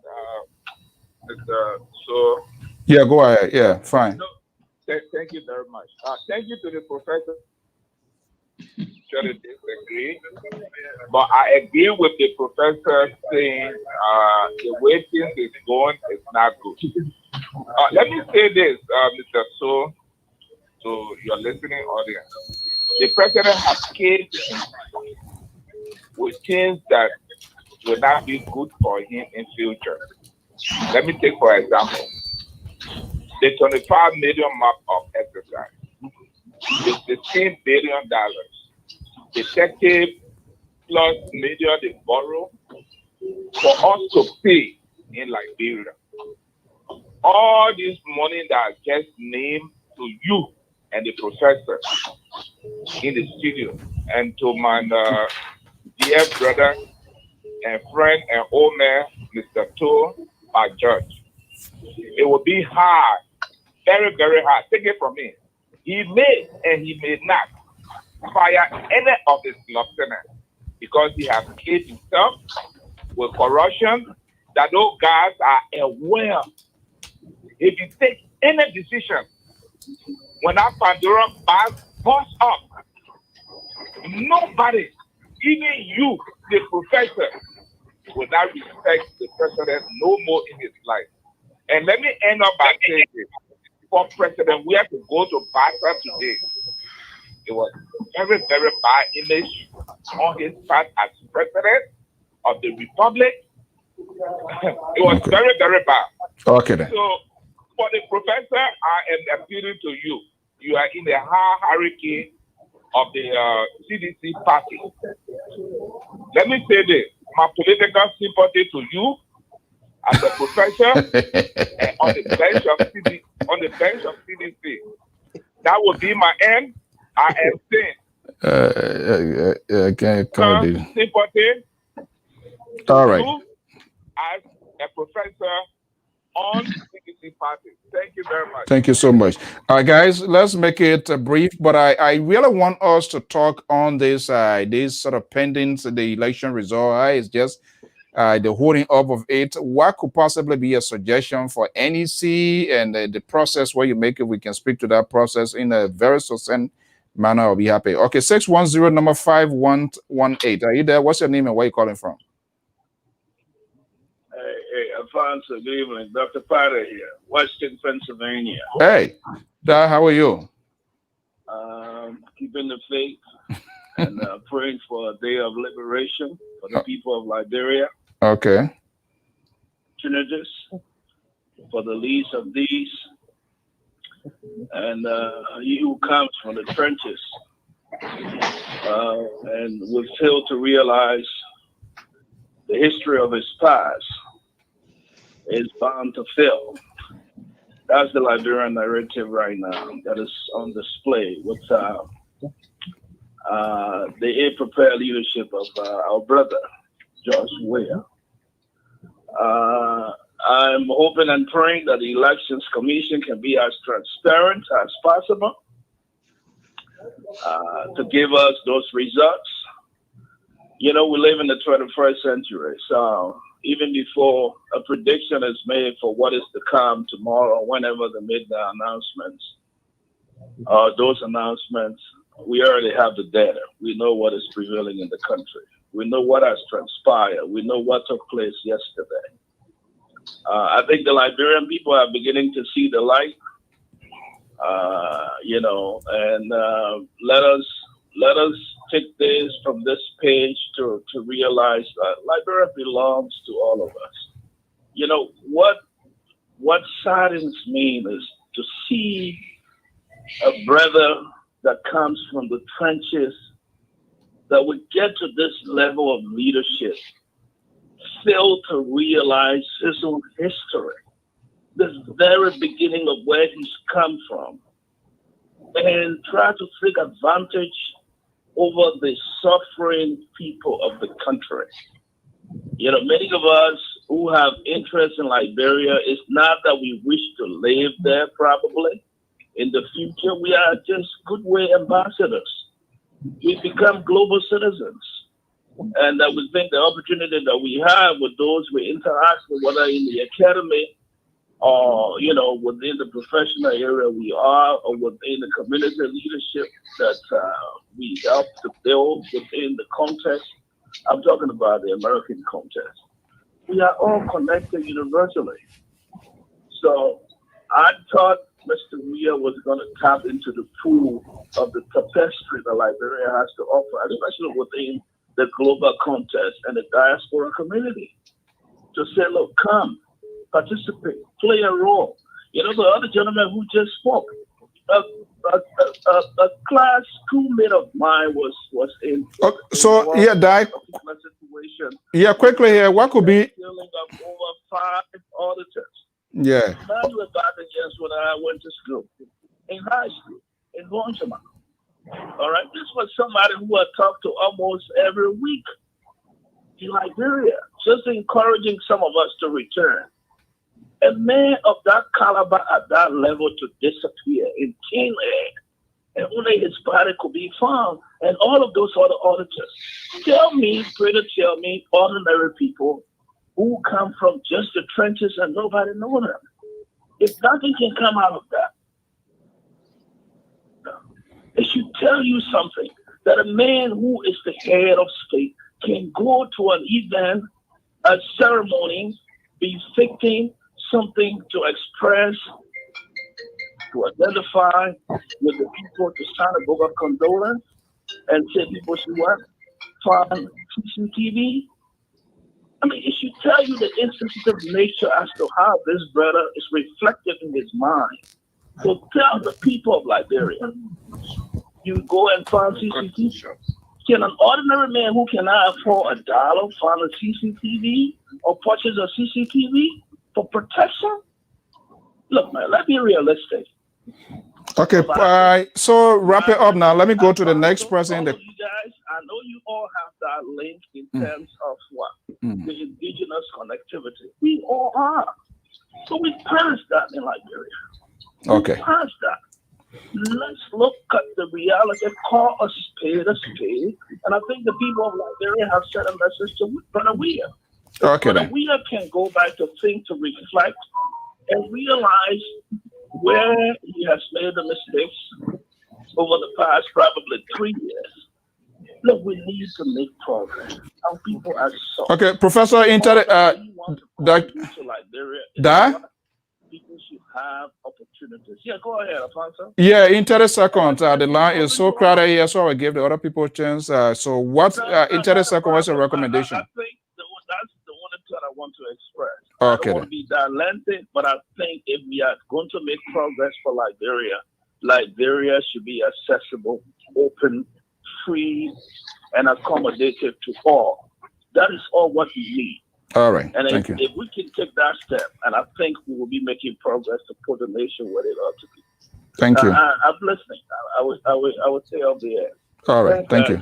[SPEAKER 10] So
[SPEAKER 3] yeah, go ahead. Yeah, fine.
[SPEAKER 10] No, thank you very much. Thank you to the professor. Sure, disagree, but I agree with the professor saying the way things is going is not good. Let me say this, Mr. So, to your listening audience. The president has caged with things that will not be good for him in future. Let me take, for example, the 25 million map of exercise, the $16 billion, the 30 plus million they borrow for us to pay in Liberia. All this money that I just named to you and the professor in the studio, and to my dear brother and friend and old man, Mr. Tour, my judge. It will be hard, very, very hard. Take it from me. He may and he may not fire any of his lieutenants because he has killed himself with corruption that those guys are aware. If you take any decision, when that Pandora box busts up, nobody, even you, the professor, will not respect the president no more in his life. And let me end up by saying this. For President we have to go to Bata today. It was very, very bad image on his part as president of the republic. It was very, very bad.
[SPEAKER 3] Okay then.
[SPEAKER 10] So for the professor, I am appealing to you. You are in the hierarchy of the CDC party. Let me say this: my political sympathy to you as a professor and on the bench of CDC. That would be my end. I am saying. Sympathy.
[SPEAKER 3] All right.
[SPEAKER 10] You as a professor on CDC party. Thank you very much.
[SPEAKER 3] Thank you so much. All right, guys, let's make it brief, but I really want us to talk on this sort of pending the election result. It's just the holding up of it. What could possibly be a suggestion for NEC and the process where you make it? We can speak to that process in a very succinct manner. I'll be happy. Okay, 610 number 5118. Are you there? What's your name and where you calling from?
[SPEAKER 11] Hey, Alfonso, good evening. Dr. Potter here, Western Pennsylvania.
[SPEAKER 3] Hey, Dad, how are you?
[SPEAKER 11] Keeping the faith and praying for a day of liberation for the people of Liberia.
[SPEAKER 3] Okay.
[SPEAKER 11] Trinidad, for the least of these, and he who comes from the trenches. And we fail to realize the history of his past is bound to fail. That's the Liberian narrative right now that is on display with the ill-prepared leadership of our brother, George Weah. I'm hoping and praying that the Elections Commission can be as transparent as possible to give us those results. You know, we live in the 21st century, so even before a prediction is made for what is to come tomorrow, whenever they make the announcements, those announcements, we already have the data. We know what is prevailing in the country. We know what has transpired. We know what took place yesterday. I think the Liberian people are beginning to see the light, you know, and let us take this from this page to realize that Liberia belongs to all of us. You know, what saddens me is to see a brother that comes from the trenches that would get to this level of leadership fail to realize his own history, the very beginning of where he's come from, and try to take advantage over the suffering people of the country. You know, many of us who have interest in Liberia, it's not that we wish to live there probably. In the future, we are just goodwill ambassadors. We become global citizens. And we think the opportunity that we have with those we interact with, whether in the academy or, you know, within the professional area we are, or within the community leadership that we help to build within the context. I'm talking about the American context. We are all connected universally. So I thought Mr. Weah was going to tap into the pool of the tapestry that Liberia has to offer, especially within the global context and the diaspora community, to say, look, come, participate, play a role. You know, the other gentleman who just spoke, a class schoolmate of mine was in.
[SPEAKER 3] So yeah, Dai.
[SPEAKER 11] Situation.
[SPEAKER 3] Yeah, quickly here. What could be?
[SPEAKER 11] Dealing of over 5 auditors.
[SPEAKER 3] Yeah.
[SPEAKER 11] None were back against when I went to school, in high school, in Bonchama. All right, this was somebody who I talked to almost every week in Liberia, just encouraging some of us to return. A man of that caliber at that level to disappear in thin air, and only his body could be found, and all of those other auditors. Tell me, ordinary people who come from just the trenches and nobody knows them. If nothing can come out of that, it should tell you something, that a man who is the head of state can go to an event, a ceremony, be victim, something to express, to identify with the people, to sign a book of condolence, and say people should what? Find CCTV. I mean, it should tell you the insensitive nature as to how this brother is reflected in his mind. So tell the people of Liberia, you go and find CCTV. Can an ordinary man who cannot afford $1 find a CCTV or purchase a CCTV for protection? Look, man, let's be realistic.
[SPEAKER 3] Okay, so wrap it up now. Let me go to the next person.
[SPEAKER 11] You guys, I know you all have that link in terms of what? The indigenous connectivity. We all are. So we passed that in Liberia.
[SPEAKER 3] Okay.
[SPEAKER 11] We passed that. Let's look at the reality, call a spade, and I think the people of Liberia have sent a message to Brother Weir.
[SPEAKER 3] Okay,
[SPEAKER 11] Brother Weir can go back to think, to reflect, and realize where he has made the mistakes over the past probably 3 years. Look, we need to make progress. Our people are so.
[SPEAKER 3] Okay, Professor
[SPEAKER 11] People should have opportunities. Yeah, go ahead, Alfonso.
[SPEAKER 3] Yeah, in 30 seconds. The line is so crowded here, so I give the other people a chance. So what, in 30 seconds, what's your recommendation?
[SPEAKER 11] I think that's the only thing I want to express.
[SPEAKER 3] Okay,
[SPEAKER 11] I don't want to be dialectic, but I think if we are going to make progress for Liberia, Liberia should be accessible, open, free, and accommodative to all. That is all what we need.
[SPEAKER 3] All right.
[SPEAKER 11] And
[SPEAKER 3] Thank you.
[SPEAKER 11] If we can take that step, and I think we will be making progress to put the nation where it ought to be.
[SPEAKER 3] Thank you.
[SPEAKER 11] I'm listening. I would say on the air.
[SPEAKER 3] All right. Thank you.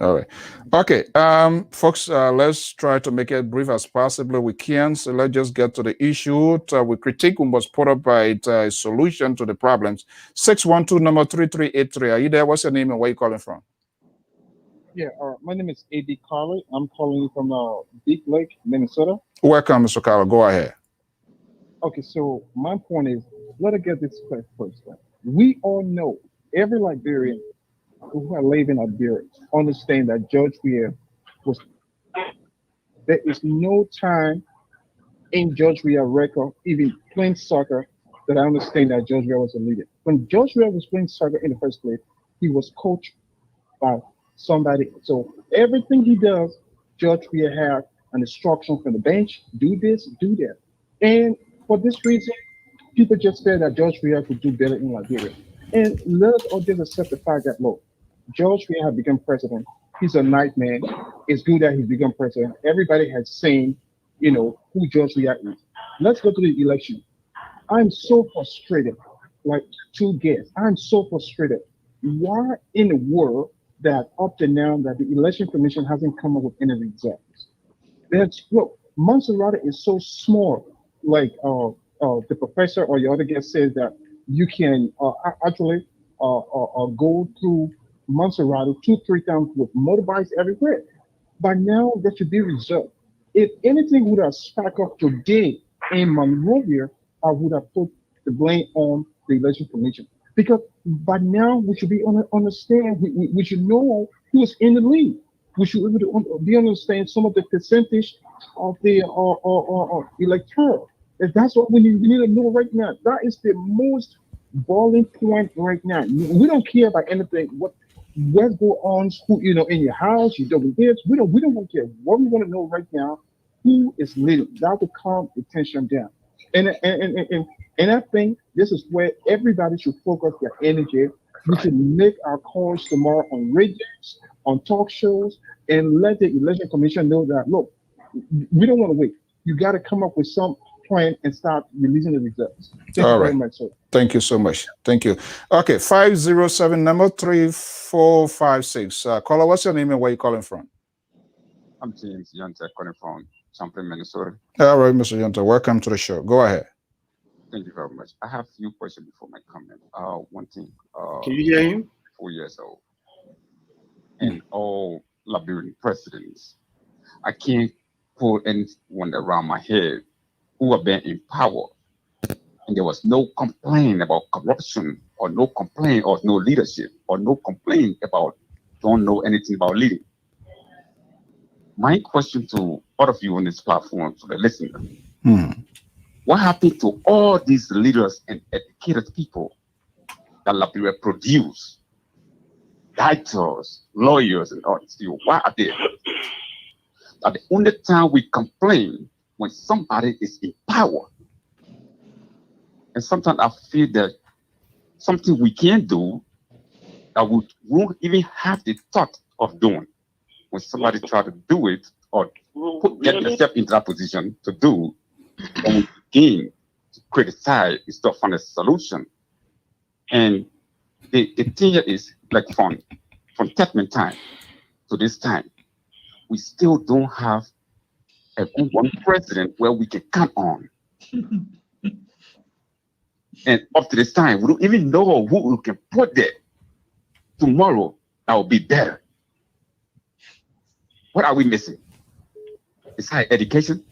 [SPEAKER 3] All right. Okay. Folks, let's try to make it brief as possible. We can. So let's just get to the issue. We critique was put up by a solution to the problems. 612 number 3383. Are you there? What's your name and where you calling from?
[SPEAKER 12] Yeah, my name is A.D. Carley. I'm calling you from Deep Lake, Minnesota.
[SPEAKER 3] Welcome, Mr. Carley. Go ahead.
[SPEAKER 12] Okay, so my point is, let us get this clear first. Right? We all know, every Liberian who are living in Liberia understand that George Weah was. There is no time in George Weah record, even playing soccer, that I understand that George Weah was a leader. When George Weah was playing soccer in the first place, he was coached by somebody. So everything he does, George Weah have an instruction from the bench: do this, do that. And for this reason, people just said that George Weah could do better in Liberia. And let us all just accept the fact that, look, George Weah has become president. He's a nice man. It's good that he's become president. Everybody has seen, who George Weah is. Let's go to the election. I'm so frustrated, like two guests. I'm so frustrated. Why in the world that up to now that the election commission hasn't come up with any results? Look, Montserrat is so small. Like the professor or your other guest says that you can actually go through Montserrat 2-3 times with motorbikes everywhere. By now, there should be results. If anything would have sparked up today in Monrovia, I would have put the blame on the election commission. Because by now we should be understand. We should know who's in the lead. We should be understand some of the percentage of the electoral. If that's what we need to know right now. That is the most boiling point right now. We don't care about anything. What go on? Who in your house? You doing this? We don't want to care. What we want to know right now: who is leading? That will calm the tension down. And And I think this is where everybody should focus their energy. We should make our calls tomorrow on radios, on talk shows, and let the election commission know that, look, we don't want to wait. You got to come up with some plan and start releasing the results. Thank you very much, sir.
[SPEAKER 3] Thank you so much. Thank you. Okay, 507 number 3456. Caller, what's your name and where you calling from?
[SPEAKER 13] I'm James Yonta calling from Champlain, Minnesota.
[SPEAKER 3] All right, Mr. Yonta, welcome to the show. Go ahead.
[SPEAKER 13] Thank you very much. I have a few questions before my comment. One thing.
[SPEAKER 8] Can you hear him?
[SPEAKER 13] 4 years old. And all Liberian presidents. I can't put anyone around my head who have been in power. And there was no complaint about corruption, or no complaint or no leadership, or no complaint about don't know anything about leading. My question to all of you on this platform, to the listener, what happened to all these leaders and educated people that Liberia produce? Doctors, lawyers, and all this. Why are they? That the only time we complain when somebody is in power. And sometimes I feel that something we can do that we won't even have the thought of doing. When somebody try to do it or get themselves into that position to do, and we begin to criticize instead of find a solution. And the thing here is, like from Tetman time to this time, we still don't have one president where we can count on. And up to this time, we don't even know who we can put there tomorrow that will be better. What are we missing? Is higher education?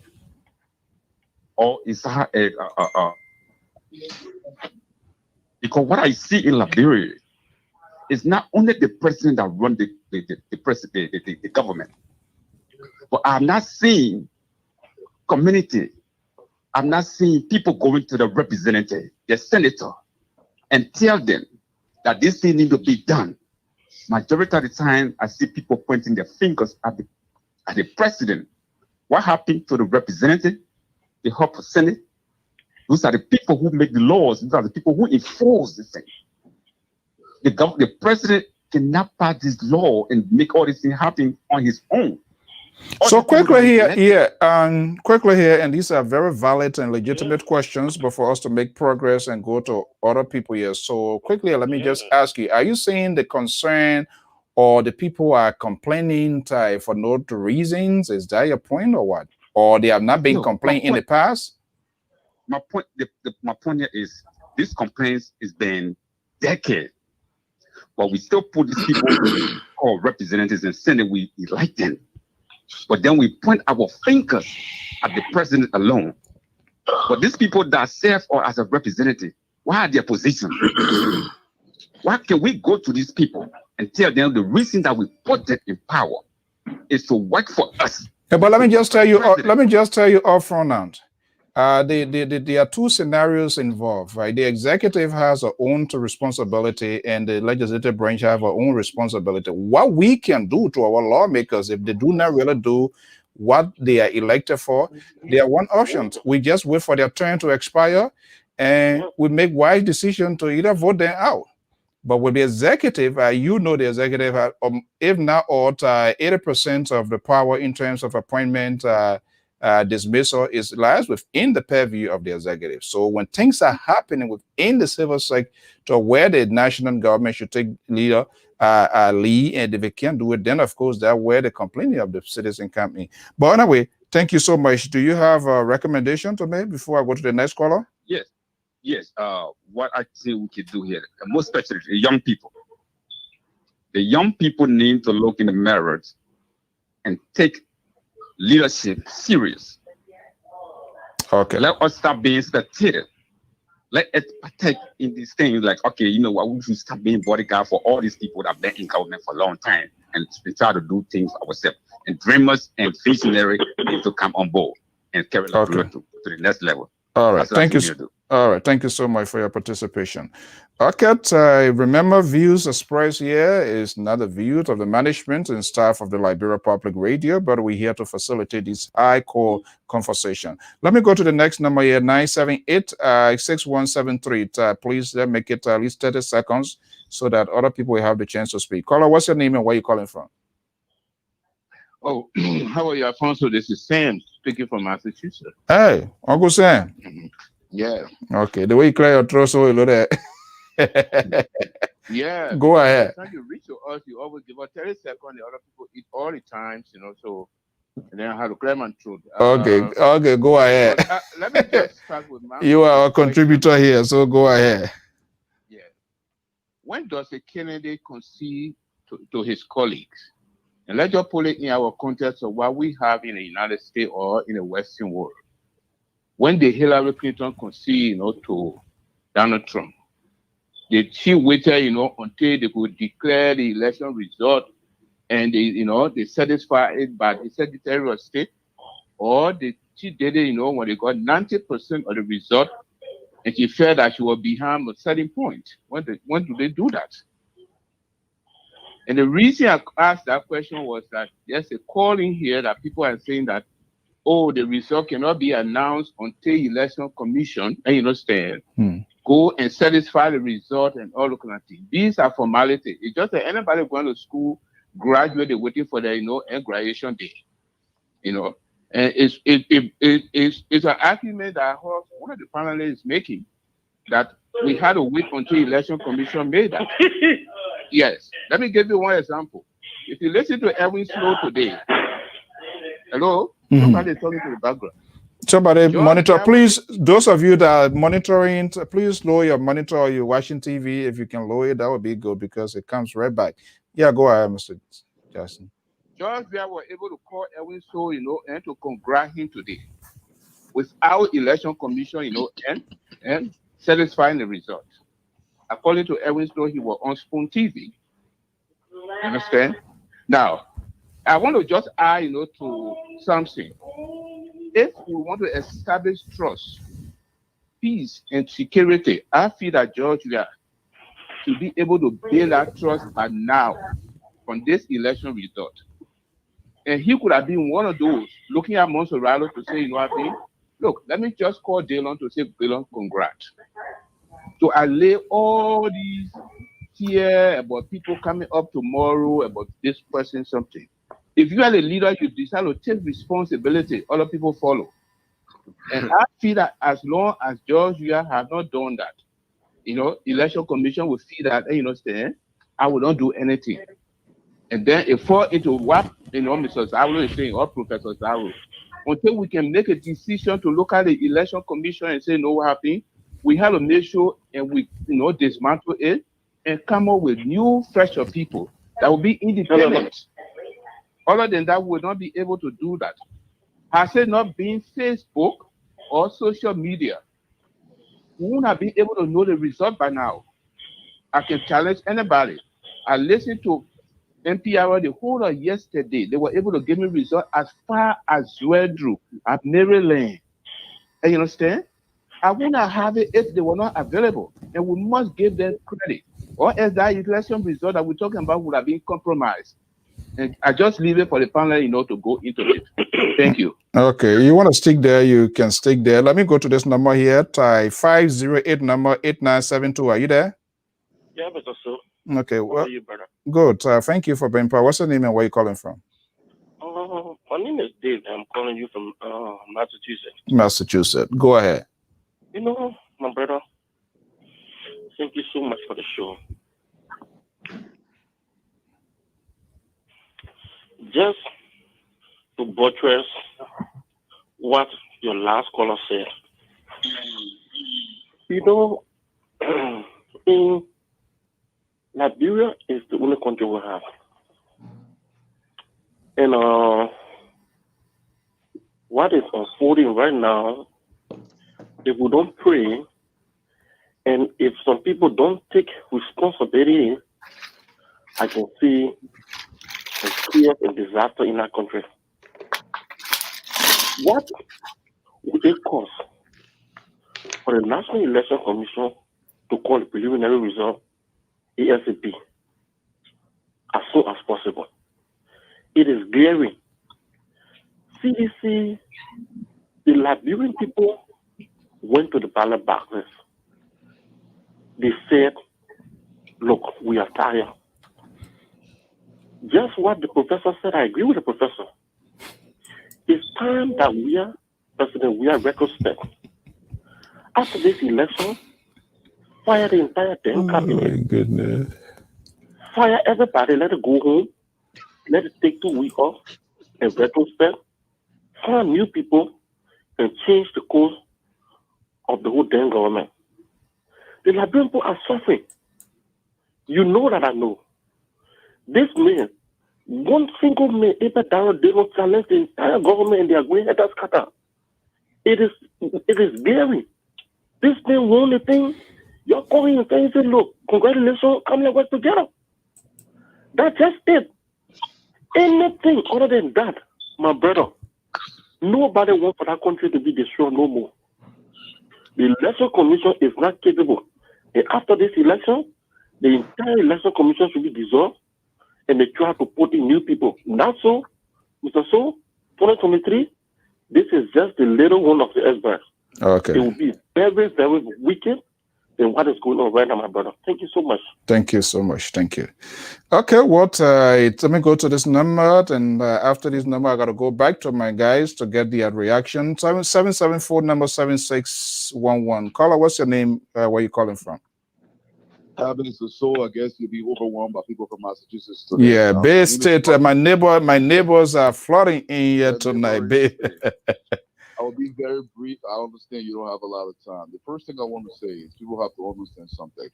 [SPEAKER 13] Or is because what I see in Liberia is not only the president that runs the government, but I'm not seeing community. I'm not seeing people going to the representative, the senator, and tell them that this thing needs to be done. Majority of the time, I see people pointing their fingers at the president. What happened to the representative, the House of Senate? Those are the people who make the laws. Those are the people who enforce the thing. The president cannot pass this law and make all this thing happen on his own.
[SPEAKER 3] So quickly here, and these are very valid and legitimate questions, but for us to make progress and go to other people here. So quickly, let me just ask you, are you saying the concern or the people are complaining for no reasons? Is that your point or what? Or they have not been complaining in the past?
[SPEAKER 13] My point, my point here is this complaints has been decades, but we still put these people called representatives and Senate, we elect them. But then we point our fingers at the president alone. But these people that serve or as a representative, what are their positions? Why can we go to these people and tell them the reason that we put them in power is to work for us?
[SPEAKER 3] Yeah, but let me just tell you upfront now. There are two scenarios involved, right? The executive has our own responsibility and the legislative branch have our own responsibility. What we can do to our lawmakers, if they do not really do what they are elected for, they are one option. We just wait for their turn to expire and we make wise decision to either vote them out. But with the executive, you know the executive, if not all, 80% of the power in terms of appointment, dismissal lies within the purview of the executive. So when things are happening within the civil sector where the national government should take lead, and if they can't do it, then of course that's where the complaining of the citizen come in. But anyway, thank you so much. Do you have a recommendation to make before I go to the next caller?
[SPEAKER 13] Yes. What I think we can do here, most especially the young people. The young people need to look in the mirrors and take leadership serious.
[SPEAKER 3] Okay.
[SPEAKER 13] Let us stop being spectator. Let us partake in these things like, okay, you know what, we should stop being bodyguard for all these people that have been in government for a long time and we try to do things ourselves. And dreamers and visionary need to come on board and carry the to the next level.
[SPEAKER 3] All right. Thank you. All right. Thank you so much for your participation. Okay. Remember, views expressed here is not the views of the management and staff of the Liberia Public Radio, but we're here to facilitate this high-core conversation. Let me go to the next number here, 978-6173. Please make it at least 30 seconds so that other people will have the chance to speak. Caller, what's your name and where are you calling from?
[SPEAKER 14] Oh, how are you, Alfonso? This is Sam speaking from Massachusetts.
[SPEAKER 3] Hey, Uncle Sam.
[SPEAKER 14] Yeah.
[SPEAKER 3] Okay, the way you clear your throat, so you know that.
[SPEAKER 14] Yeah.
[SPEAKER 3] Go ahead.
[SPEAKER 14] By the time you reach to us, you always give us 30 seconds. The other people eat all the times, so and then I have to clear my throat.
[SPEAKER 3] Okay, go ahead.
[SPEAKER 14] But, let me just start with my.
[SPEAKER 3] You are a contributor here, so go ahead.
[SPEAKER 14] Yeah. When does a candidate concede to his colleagues? And let's just put it in our context of what we have in the United States or in the Western world. When the Hillary Clinton conceded, to Donald Trump, she waited, until they could declare the election result, and they satisfied it by the Secretary of State, or she did it, when they got 90% of the result, and she felt that she was behind a certain point. When do they do that? And the reason I asked that question was that there's a call in here that people are saying that, the result cannot be announced until election commission, and you understand, go and satisfy the result and all those kind of things. These are formalities. It's just that anybody going to school, graduate, waiting for their, and graduation day, and it's an argument that one of the panelists is making that we had to wait until election commission made that. Yes. Let me give you one example. If you listen to Edwin Snow today, hello? Somebody talking to the background.
[SPEAKER 3] Somebody monitor, please. Those of you that are monitoring, please lower your monitor or you're watching TV. If you can lower it, that would be good because it comes right back. Yeah, go ahead, Mr. Jackson.
[SPEAKER 14] George, we were able to call Edwin Snow, and to congratulate him today without election commission, and satisfying the result. According to Edwin Snow, he was on Spoon TV. You understand? Now, I want to just add, to something. If we want to establish trust, peace, and security, I feel that Georgia should be able to build that trust by now from this election result. And he could have been one of those looking at Monserrato to say, look, let me just call Dillon to say, Dillon, congrats. To allay all these fear about people coming up tomorrow, about this person, something. If you are a leader, you decide to take responsibility, other people follow. And I feel that as long as Georgia has not done that, election commission will see that, I will not do anything. And then it fall into what, Mr. Zawlo is saying, or Professor Zawlo. Until we can make a decision to look at the election commission and say, no, what happened? We have to make sure and we, dismantle it and come up with new, fresher people that will be independent. Other than that, we will not be able to do that. Has it not been Facebook or social media, we won't have been able to know the result by now. I can challenge anybody. I listened to NPR the whole of yesterday. They were able to give me results as far as Zwedru at Maryland. And you understand? I would not have it if they were not available. And we must give them credit. Or else that election result that we're talking about would have been compromised. And I just leave it for the panel, to go into it. Thank you.
[SPEAKER 3] Okay, you want to stick there, you can stick there. Let me go to this number here. Type 508 number 8972. Are you there?
[SPEAKER 15] Yeah, Mr. So.
[SPEAKER 3] Okay,
[SPEAKER 15] How
[SPEAKER 3] well,
[SPEAKER 15] are you, brother?
[SPEAKER 3] good. Thank you for being part. What's your name and where are you calling from?
[SPEAKER 15] My name is Dave. I'm calling you from Massachusetts.
[SPEAKER 3] Massachusetts. Go ahead.
[SPEAKER 15] My brother, thank you so much for the show. Just to buttress what your last caller said, in Liberia is the only country we have. And what is unfolding right now, if we don't pray, and if some people don't take responsibility, I can see a chaos and disaster in our country. What would it cost for the National Election Commission to call the preliminary result ASAP as soon as possible. It is glaring. CDC, the Liberian people went to the ballot boxes. They said, look, we are tired. Just what the professor said, I agree with the professor. It's time that we are retrospect. After this election, fire the entire damn cabinet.
[SPEAKER 3] Oh my goodness.
[SPEAKER 15] Fire everybody, let it go home. Let it take 2 weeks off and retrospect. Find new people and change the course of the whole damn government. The Liberian people are suffering. You know that I know. This man, one single man, ever down, they don't challenge the entire government and they are going head scatter. It is scary. This man won the thing. You're calling and saying, look, congratulations, come and work together. That's just it. Anything other than that, my brother, nobody wants for that country to be destroyed no more. The election commission is not capable. And after this election, the entire election commission should be dissolved and they try to put in new people. Not so, Mr. So, 2023, this is just the little one of the iceberg.
[SPEAKER 3] Okay.
[SPEAKER 15] It will be very, very wicked than what is going on right now, my brother. Thank you so much.
[SPEAKER 3] Thank you so much. Thank you. Okay, let me go to this number, and after this number, I got to go back to my guys to get the reaction. 774 number 7611. Caller, what's your name? Where you calling from?
[SPEAKER 16] So I guess you'll be overwhelmed by people from Massachusetts today.
[SPEAKER 3] Yeah, Bay State. My neighbors are flooding in here tonight. Bay.
[SPEAKER 16] I will be very brief. I understand you don't have a lot of time. The first thing I want to say is people have to understand something.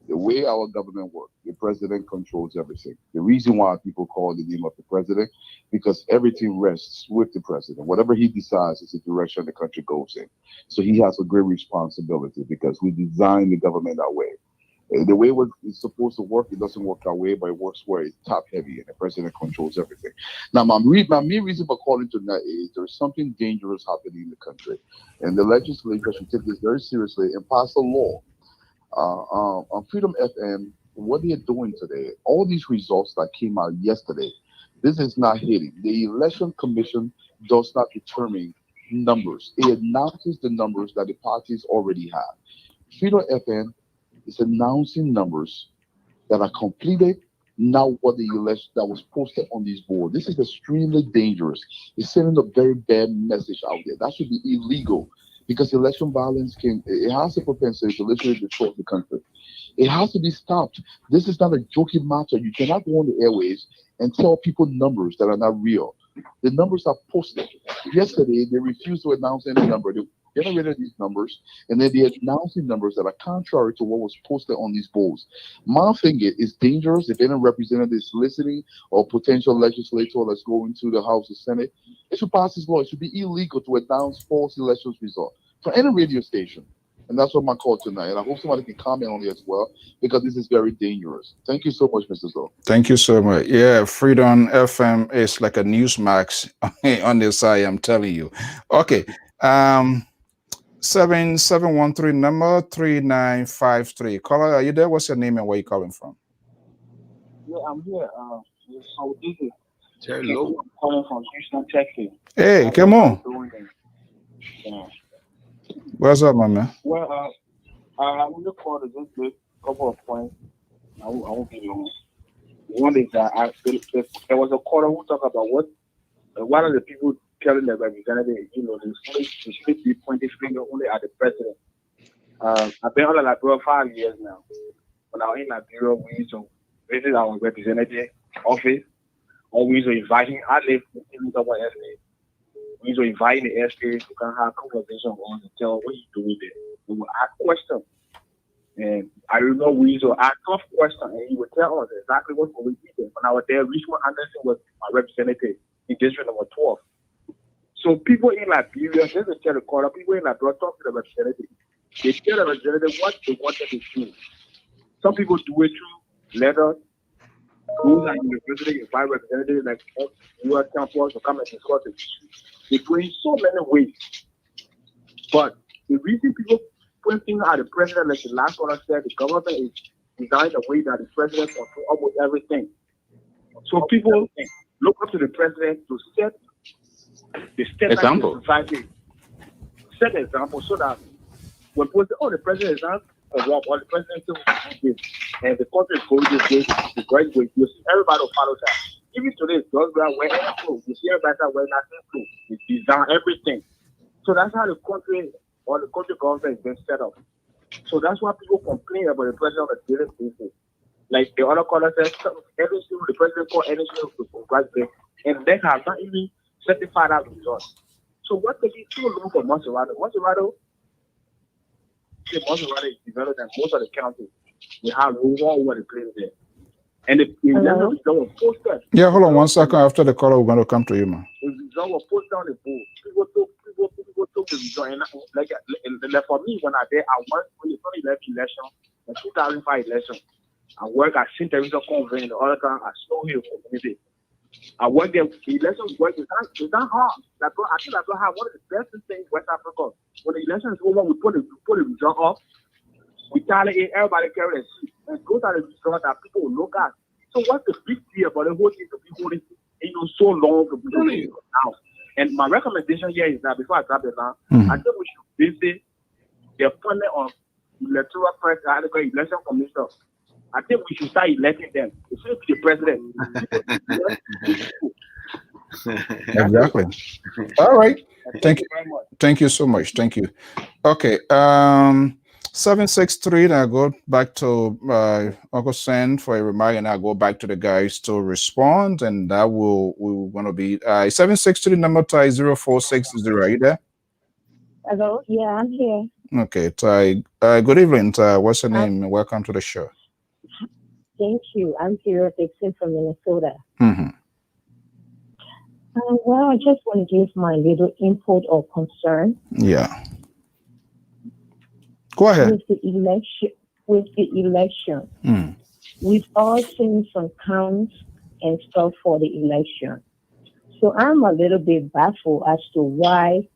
[SPEAKER 16] The way our government works, the president controls everything. The reason why people call the name of the president, because everything rests with the president. Whatever he decides is the direction the country goes in. So he has a great responsibility because we designed the government that way. The way it's supposed to work, it doesn't work that way, but it works where it's top heavy and the president controls everything. Now, my main reason for calling tonight is there's something dangerous happening in the country, and the legislature should take this very seriously and pass a law. On Freedom FM, what they're doing today, all these results that came out yesterday, this is not hitting. The Election Commission does not determine numbers. It announces the numbers that the parties already have. Freedom FM is announcing numbers that are completed, not what the election that was posted on this board. This is extremely dangerous. It's sending a very bad message out there. That should be illegal because election violence it has a propensity to literally destroy the country. It has to be stopped. This is not a joking matter. You cannot go on the airways and tell people numbers that are not real. The numbers are posted. Yesterday, they refused to announce any number. They generated these numbers, and then they're announcing numbers that are contrary to what was posted on these boards. My thing is dangerous. If any representative is listening or potential legislator that's going to the House or Senate, it should pass this law. It should be illegal to announce false elections results for any radio station. And that's what my call tonight. And I hope somebody can comment on it as well, because this is very dangerous. Thank you so much, Mr. Zoe.
[SPEAKER 3] Thank you so much. Yeah, Freedom FM is like a Newsmax on this side, I'm telling you. Okay. 7713 number 3953. Caller, are you there? What's your name and where you calling from?
[SPEAKER 17] Yeah, I'm here. So this is
[SPEAKER 8] Hello.
[SPEAKER 17] I'm calling from Houston, Texas.
[SPEAKER 3] Hey, come on.
[SPEAKER 17] Yeah.
[SPEAKER 3] What's up, my man?
[SPEAKER 17] Well, I will look forward to just a couple of points. I won't be long. One is that there was a caller who talked about what one of the people telling the representative, they should be pointing finger only at the president. I've been on Liberia 5 years now. When I was in Liberia, we used to visit our representative office, or we used to invite him. I live in someone else. We used to invite the SK to come have a conversation on and tell what he's doing there. We would ask questions. And I remember we used to ask tough questions, and he would tell us exactly what's going on. When I was there, Richmond Anderson was my representative in district number 12. So people in Liberia, just to tell the caller, people in Liberia talk to the representative. They tell the representative what they want them to do. Some people do it through letters. Those are in the president, invite representatives like U.S. campus to come and discuss it. They do it in so many ways. But the reason people pointing at the president, like the last one I said, the government is designed a way that the president controls almost everything. So people look up to the president to set the standard in the society, set the example so that when people say, oh, the president is not corrupt, or the president is this, and the country is going this way, the great way, you see everybody will follow that. Even today, those who are wearing clothes, you see everybody wearing that same clothes. It's designed everything. So that's how the country or the country government has been set up. So that's why people complain about the president on a daily basis. Like the other caller says, anything the president called anything to congratulate, and they have not even certified that result. So what they do so long for Monserrato? Monserrato is developed than most of the counties. We have one over the place there. And the result was posted.
[SPEAKER 3] Yeah, hold on 1 second. After the caller, we're going to come to you, man.
[SPEAKER 17] The result was posted on the board. People took the result. And like for me, when I did, I worked when the 2011 election, the 2005 election. I work at St. Teresa Convent, the other time at Snow Hill community. I work there. The election work is not hard. I think that's how one of the best things in West Africa. When the election is over, we put the result up. We tally it, everybody carry a seat. And those are the results that people will look at. So what's the big deal about the whole thing to be holding so long to be now? And my recommendation here is that before I drop it now, I think we should visit the appointment of electoral president, election commissioner. I think we should start electing them. It should be the president.
[SPEAKER 3] Exactly. All right. Thank you.
[SPEAKER 17] Very much.
[SPEAKER 3] Thank you so much. Thank you. Okay. 763. I go back to Uncle Sen for a remark, and I go back to the guys to respond, and that we're going to be 763 number tie 0460. Are you there?
[SPEAKER 18] Hello. Yeah, I'm here.
[SPEAKER 3] Okay. Ty. Good evening. Ty. What's your name? Welcome to the show.
[SPEAKER 18] Thank you. I'm here Dixon from Minnesota.
[SPEAKER 3] Mm-hmm.
[SPEAKER 18] Well, I just want to give my little input or concern.
[SPEAKER 3] Yeah. Go ahead.
[SPEAKER 18] With the election, we've all seen some counts and stuff for the election. So I'm a little bit baffled as to why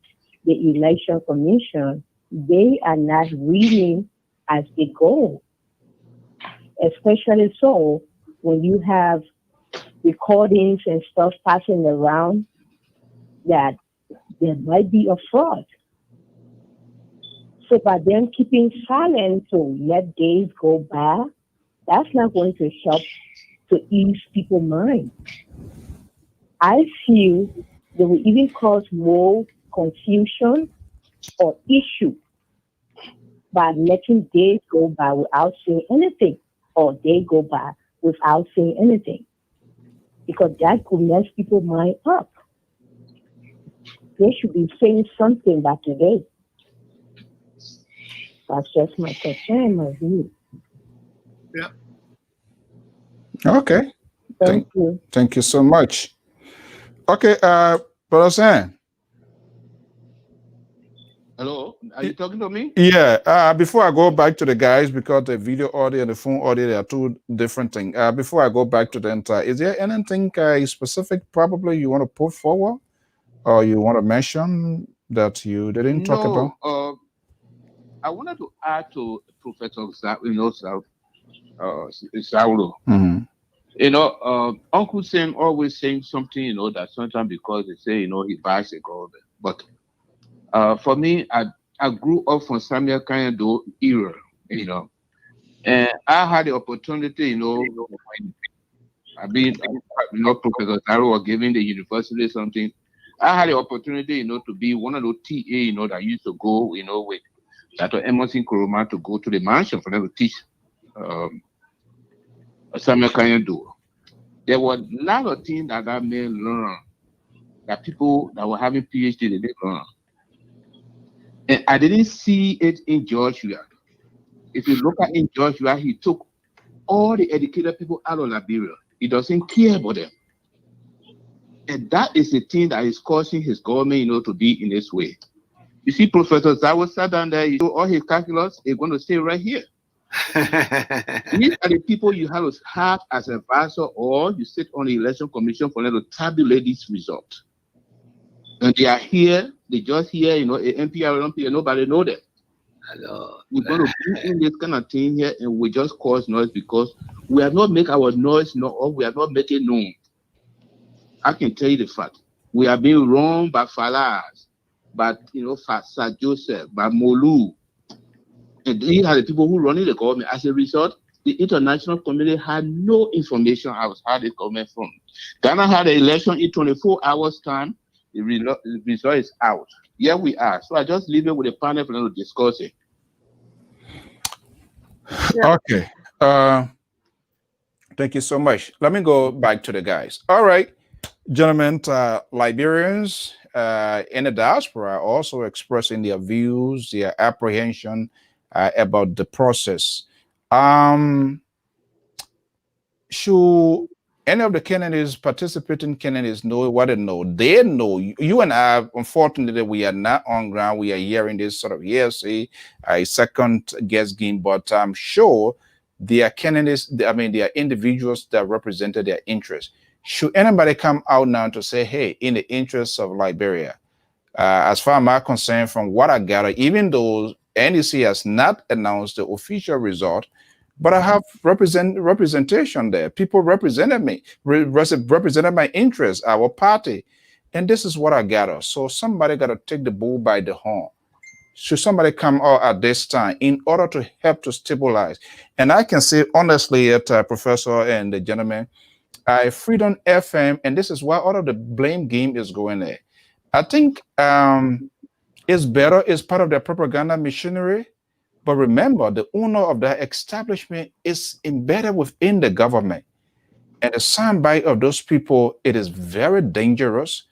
[SPEAKER 18] the election commission, they are not reading as they go. Especially so when you have recordings and stuff passing around that there might be a fraud. So by them keeping silent to let days go by, that's not going to help to ease people's mind. I feel they will even cause more confusion or issue by letting days go by without saying anything, or they go by without saying anything, because that could mess people's mind up. They should be saying something by today. That's just my concern, my view.
[SPEAKER 3] Yeah. Okay.
[SPEAKER 18] Thank you.
[SPEAKER 3] Thank you so much. Okay, Brother Sam.
[SPEAKER 6] Hello, are you talking to me?
[SPEAKER 3] Yeah. Before I go back to the guys, because the video audio and the phone audio, they are two different things. Before I go back to the entire, is there anything specific probably you want to put forward, or you want to mention that you didn't talk about?
[SPEAKER 6] I wanted to add to Professor Saulo. Uncle Sam always saying something, that sometimes because they say, he buys a government. But for me, I grew up from Samuel Kanyado era, and I had the opportunity, Professor Taro was giving the university something. I had the opportunity, to be one of those TA, that used to go, with Dr. Emerson Kuruma to go to the mansion for them to teach Samuel Kanyado. There were a lot of things that I may learn that people that were having PhD didn't learn. And I didn't see it in Joshua. If you look at in Joshua, he took all the educated people out of Liberia. He doesn't care about them. And that is the thing that is causing his government, to be in this way. You see, Professor Zawo sat down there, all his calculus is going to stay right here. These are the people you have to have as an advisor, or you sit on the election commission for them to tabulate these results. And they are here, they just here, NPR, nobody know them.
[SPEAKER 14] We're going to bring in this kind of thing here, and we just cause noise because we have not make our noise known, or we have not make it known. I can tell you the fact. We are being run by Falas, by Sir Joseph, by Molu. And these are the people who running the government. As a result, the international community had no information how it coming from. Ghana had an election in 24 hours time. The result is out. Here we are. So I just leave it with the panel for them to discuss it.
[SPEAKER 3] Yeah. Okay. Thank you so much. Let me go back to the guys. All right, gentlemen, Liberians in the diaspora are also expressing their views, their apprehension about the process. Should any of the candidates, participating candidates, know what they know? They know. You and I, unfortunately, we are not on ground. We are hearing this sort of hearsay, a second guess game, but I'm sure they are candidates, they are individuals that represented their interests. Should anybody come out now to say, hey, in the interests of Liberia, as far as I'm concerned, from what I gather, even though NEC has not announced the official result, but I have representation there. People represented me, represented my interests, our party. And this is what I gather. So somebody got to take the bull by the horn. Should somebody come out at this time in order to help to stabilize? And I can say honestly, Professor and the gentleman, Freedom FM, and this is why all of the blame game is going there. I think it's better, it's part of their propaganda machinery. But remember, the owner of that establishment is embedded within the government. And the soundbite of those people, it is very dangerous.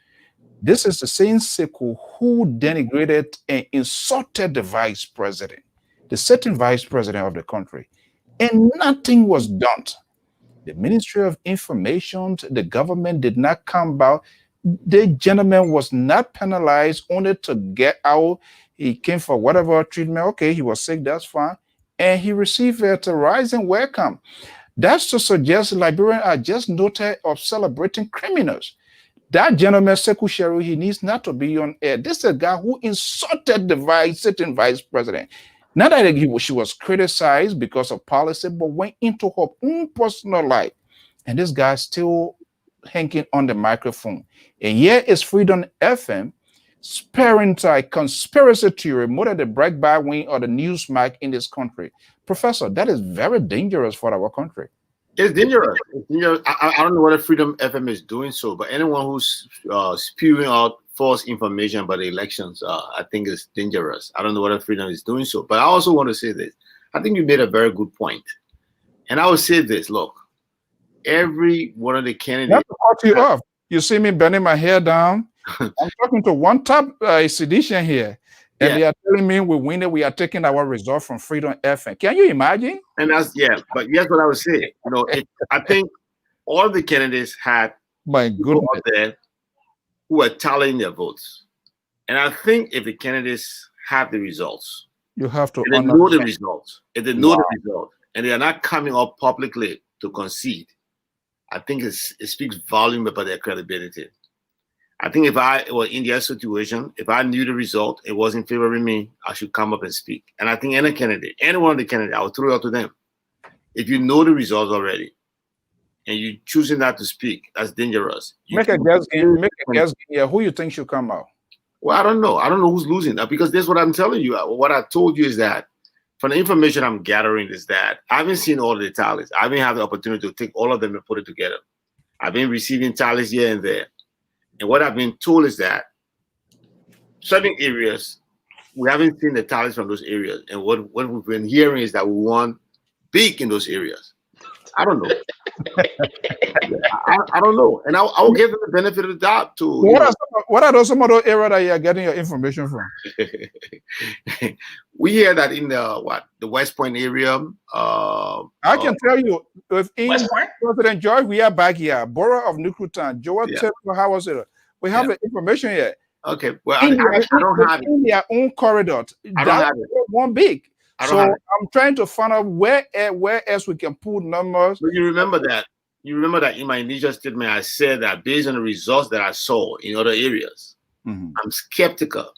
[SPEAKER 3] This is the same circle who denigrated and insulted the vice president, the certain vice president of the country. And nothing was done. The Ministry of Information, the government did not come about. The gentleman was not penalized, only to get out. He came for whatever treatment. Okay, he was sick, that's fine. And he received a rising welcome. That's to suggest Liberians are just noted of celebrating criminals. That gentleman, Sekou Sheru, he needs not to be on air. This is a guy who insulted the sitting vice president. Not that she was criticized because of policy, but went into her own personal life. And this guy still hanging on the microphone. And here is Freedom FM, sparing conspiracy theory more than the break by wing or the news mic in this country. Professor, that is very dangerous for our country.
[SPEAKER 8] It's dangerous. I don't know whether Freedom FM is doing so, but anyone who's spewing out false information about the elections, I think is dangerous. I don't know whether Freedom is doing so, but I also want to say this. I think you made a very good point. And I would say this, look, every one of the candidates—
[SPEAKER 3] Not to cut you off. You see me bending my hair down. I'm talking to one top sedition here, and they are telling me we win it. We are taking our result from Freedom FM. Can you imagine?
[SPEAKER 8] And that's but here's what I would say. You know, I think all the candidates had people out there who are tallying their votes, and I think if the candidates have the results,
[SPEAKER 3] you have to
[SPEAKER 8] know the results. If they know the result, and they are not coming up publicly to concede, I think it speaks volume about their credibility. I think if I were in their situation, if I knew the result, it wasn't favoring me, I should come up and speak. And I think any candidate, any one of the candidates, I would throw it out to them. If you know the results already, and you're choosing not to speak, that's dangerous.
[SPEAKER 3] Make a guess game. Yeah, who you think should come out?
[SPEAKER 8] Well, I don't know. I don't know who's losing that, because that's what I'm telling you. What I told you is that from the information I'm gathering is that I haven't seen all the tallies. I haven't had the opportunity to take all of them and put it together. I've been receiving tallies here and there. And what I've been told is that certain areas, we haven't seen the tallies from those areas. And what we've been hearing is that we won big in those areas. I don't know. I don't know. And I'll give them the benefit of the doubt too.
[SPEAKER 3] What are some of those areas that you're getting your information from?
[SPEAKER 8] We hear that in the West Point area.
[SPEAKER 3] I can tell you, if in President George, we are back here, Borough of Nukutan, Joel, how was it? We have the information here.
[SPEAKER 8] Okay, well,
[SPEAKER 3] I don't
[SPEAKER 8] have it.
[SPEAKER 3] In their own corridor.
[SPEAKER 8] I don't have it.
[SPEAKER 3] One big. So
[SPEAKER 8] I'm
[SPEAKER 3] trying to find out where else we can pull numbers.
[SPEAKER 8] But you remember that in my initial statement, I said that based on the results that I saw in other areas, I'm skeptical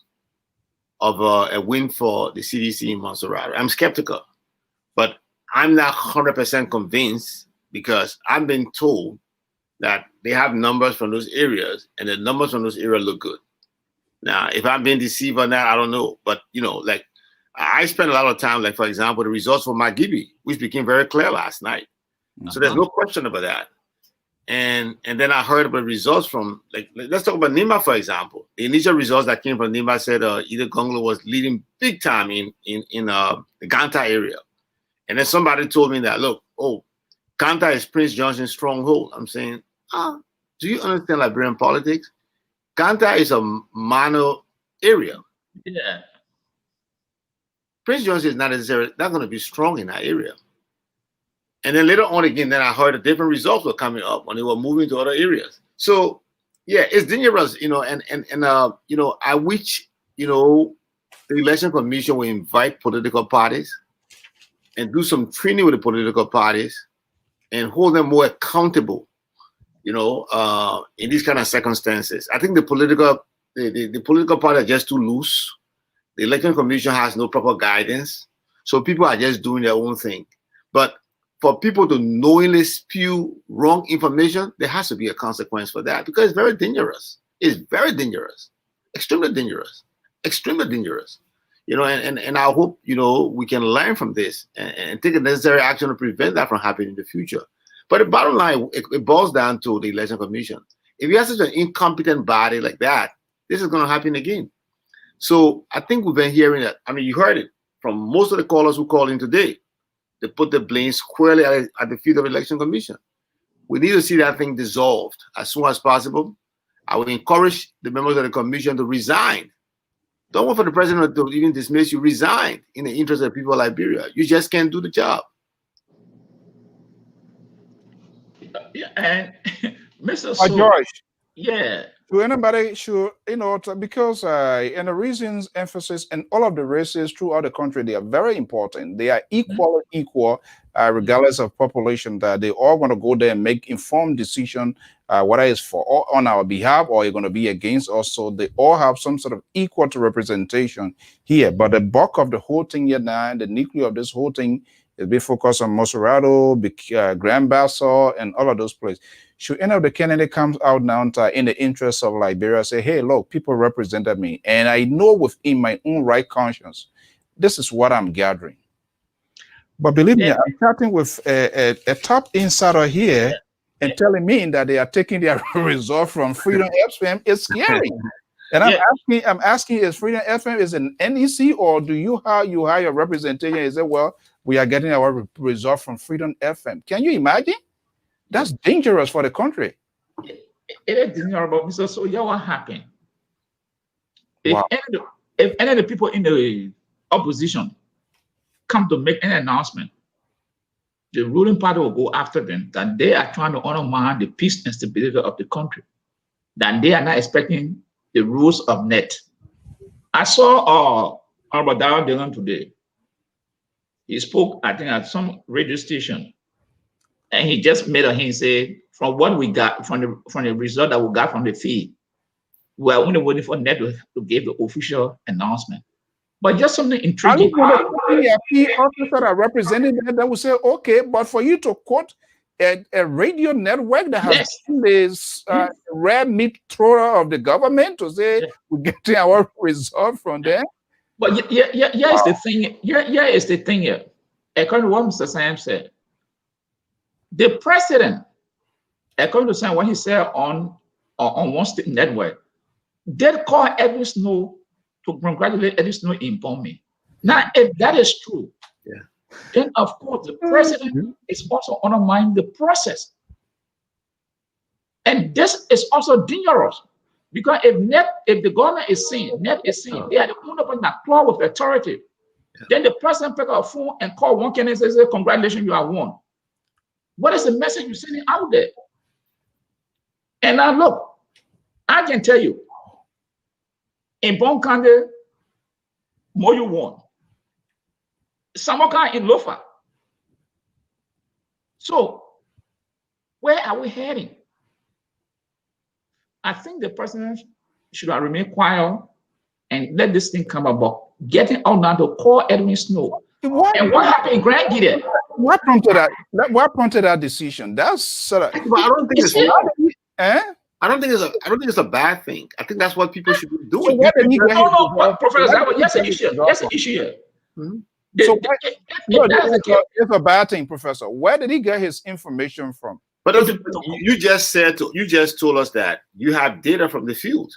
[SPEAKER 8] of a win for the CDC in Montserrat. I'm skeptical, but I'm not 100% convinced because I've been told that they have numbers from those areas and the numbers from those areas look good. Now, if I'm being deceived on that, I don't know. But, you know, like I spent a lot of time, like, for example, the results for McGibby, which became very clear last night. So there's no question about that. And then I heard about results from, like, let's talk about Nima, for example. The initial results that came from Nima said Ida Gonglo was leading big time in the Ganta area. And then somebody told me that, look, Ganta is Prince Johnson's stronghold. I'm saying, do you understand Liberian politics? Ganta is a minor area.
[SPEAKER 7] Yeah.
[SPEAKER 8] Prince Johnson is not necessarily not going to be strong in that area. And then later on again, then I heard that different results were coming up when they were moving to other areas. So yeah, it's dangerous, you know, and you know, I wish, you know, the election commission will invite political parties and do some training with the political parties and hold them more accountable, you know, in these kind of circumstances. I think the political party are just too loose. The election commission has no proper guidance. So people are just doing their own thing. But for people to knowingly spew wrong information, there has to be a consequence for that because it's very dangerous. It's very dangerous, extremely dangerous, extremely dangerous. You know, and I hope, you know, we can learn from this and take the necessary action to prevent that from happening in the future. But the bottom line, it boils down to the election commission. If you have such an incompetent body like that, this is going to happen again. So I think we've been hearing that. I mean, you heard it from most of the callers who called in today. They put the blame squarely at the feet of the election commission. We need to see that thing dissolved as soon as possible. I would encourage the members of the commission to resign. Don't wait for the president to even dismiss you. Resign in the interest of the people of Liberia. You just can't do the job.
[SPEAKER 7] Yeah, and Mr.
[SPEAKER 3] George.
[SPEAKER 7] Yeah.
[SPEAKER 3] To anybody should, you know, because and the reasons, emphasis, and all of the races throughout the country, they are very important. They are equal, regardless of population. That they all want to go there and make informed decision, whether it's for on our behalf or you're going to be against us. So they all have some sort of equal representation here. But the bulk of the whole thing here now, the nucleus of this whole thing, is be focused on Moserado, Grand Bassel, and all of those places. Should any of the candidate comes out now in the interest of Liberia, say, hey, look, people represented me. And I know within my own right conscience, this is what I'm gathering. But believe me, I'm chatting with a top insider here and telling me that they are taking their result from Freedom FM. It's scary. And I'm asking, is Freedom FM is an NEC or do you hire your representation and say, well, we are getting our result from Freedom FM? Can you imagine? That's dangerous for the country.
[SPEAKER 7] It is dangerous, but Mr. So yeah, what happened?
[SPEAKER 3] Wow.
[SPEAKER 7] If any of the people in the opposition come to make an announcement, the ruling party will go after them, that they are trying to undermine the peace and stability of the country, that they are not expecting the rules of net. I saw Albert Dylan today. He spoke, I think, at some radio station. And he just made a hint, say, from what we got, from the result that we got from the feed, we're only waiting for NET to give the official announcement. But just something intriguing.
[SPEAKER 3] The officer are representing that will say, okay, but for you to quote a radio network that has this red meat thrower of the government to say we're getting our result from there.
[SPEAKER 7] But is the thing. Is the thing here. According to what Mr. Sam said, the president, according to Sam, what he said on one state network, did call Edwin Snow to congratulate Edwin Snow in Bombay. Now, if that is true, then of course the president is also undermining the process. And this is also dangerous because if the government is saying, NET is saying, they are the only person that claw with authority, then the president pick up a phone and call one candidate and say, congratulations, you have won. What is the message you're sending out there? And now look, I can tell you, in Bonkande, Moyo won. Samoka in Lofa. So, where are we heading? I think the president should have remained quiet and let this thing come about. Getting out now to call Edwin Snow. And what happened in Grand Gideon?
[SPEAKER 3] What prompted that? What prompted that decision? That's sort of.
[SPEAKER 8] But I don't think it's
[SPEAKER 3] eh?
[SPEAKER 8] I don't think it's a bad thing. I think that's what people should be doing.
[SPEAKER 3] So where did he get his
[SPEAKER 7] No, Professor Zabo, that's an issue. That's an issue here.
[SPEAKER 3] So it's a bad thing, Professor. Where did he get his information from?
[SPEAKER 8] But you just told us that you have data from the field.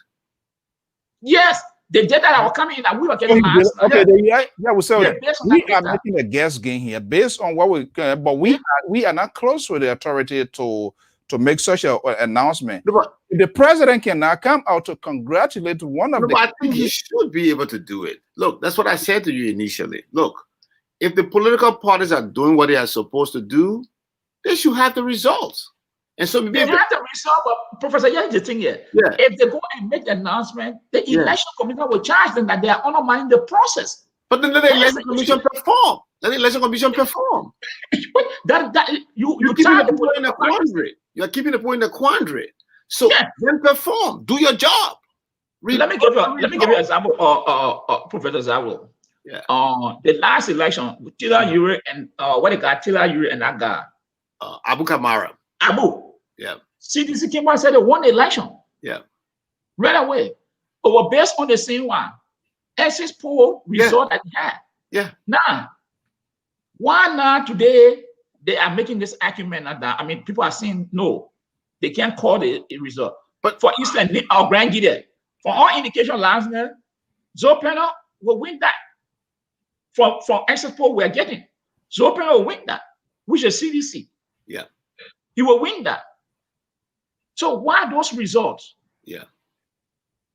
[SPEAKER 7] Yes, the data that were coming in that we were getting last night.
[SPEAKER 3] Okay, we are making a guess game here based on what we but we are not close with the authority to make such an announcement. The president cannot come out to congratulate one of the.
[SPEAKER 8] I think he should be able to do it. Look, that's what I said to you initially. Look, if the political parties are doing what they are supposed to do, they should have the results. And so
[SPEAKER 7] they have the result, but Professor, here's the thing here.
[SPEAKER 8] Yeah.
[SPEAKER 7] If they go and make the announcement, the election commission will charge them that they are undermining the process.
[SPEAKER 8] But then let the election commission perform. Let the election commission perform.
[SPEAKER 7] You keeping
[SPEAKER 8] the point in a quandary. You're keeping the point in a quandary. So then perform. Do your job.
[SPEAKER 7] Let me give you an example, Professor Zabo.
[SPEAKER 8] Yeah.
[SPEAKER 7] The last election with Tila Ure and what they got Tila Ure and that guy.
[SPEAKER 8] Abu Kamara.
[SPEAKER 7] Abu.
[SPEAKER 8] Yeah.
[SPEAKER 7] CDC came out and said they won the election.
[SPEAKER 8] Yeah.
[SPEAKER 7] Right away. It was based on the same one. Exit poll result that they had.
[SPEAKER 8] Yeah.
[SPEAKER 7] Now, why now today they are making this argument that I mean people are saying no, they can't call the result. But for instance, our Grand Gideon, for all indication last night, Joe Penner will win that. From exit poll we're getting, Joe Penner will win that, which is CDC.
[SPEAKER 8] Yeah.
[SPEAKER 7] He will win that. So why those results?
[SPEAKER 8] Yeah.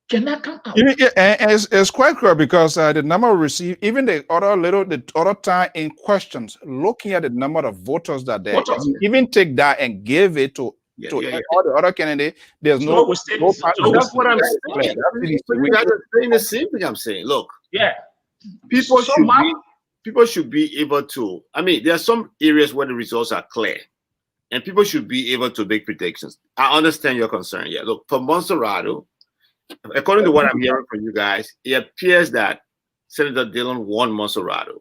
[SPEAKER 7] Cannot come out.
[SPEAKER 3] It's quite clear because the number received, even the other time in questions, looking at the number of voters that they even take that and give it to all the other candidates. There's no
[SPEAKER 8] that's what I'm saying. You guys are saying the same thing I'm saying. Look, people should be able to. I mean, there are some areas where the results are clear. And people should be able to make predictions. I understand your concern. Yeah, look, for Monserrato, according to what I'm hearing from you guys, it appears that Senator Dillon won Monserrato.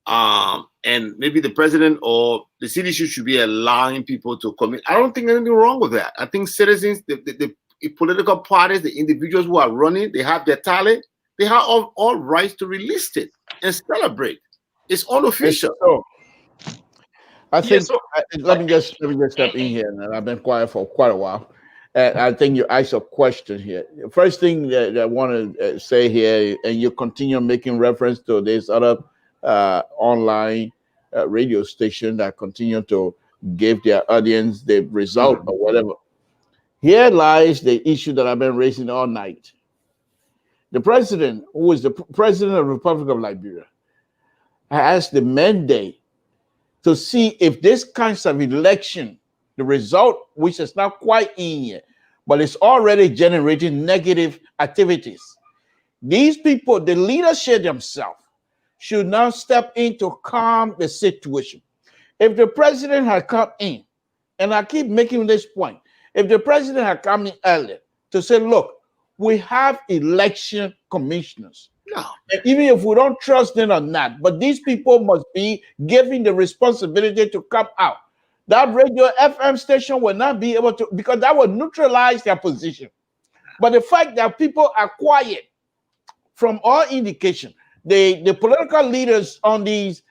[SPEAKER 8] And maybe the president or the CDC should be allowing people to commit. I don't think anything wrong with that. I think citizens, the political parties, the individuals who are running, they have their talent. They have all rights to release it and celebrate. It's unofficial.
[SPEAKER 6] I think let me just step in here, and I've been quiet for quite a while. And I think you asked a question here. The first thing that I want to say here, and you continue making reference to this other online radio station that continue to give their audience the result or whatever. Here lies the issue that I've been raising all night. The president, who is the president of the Republic of Liberia, has the mandate to see if this kind of election, the result, which is not quite in yet, but it's already generating negative activities. These people, the leadership themselves, should now step in to calm the situation. If the president had come in, and I keep making this point, if the president had come in earlier to say, look, we have election commissioners. No. And even if we don't trust them or not, but these people must be given the responsibility to come out. That radio FM station will not be able to, because that will neutralize their position. But the fact that people are quiet, from all indication, the political leaders on these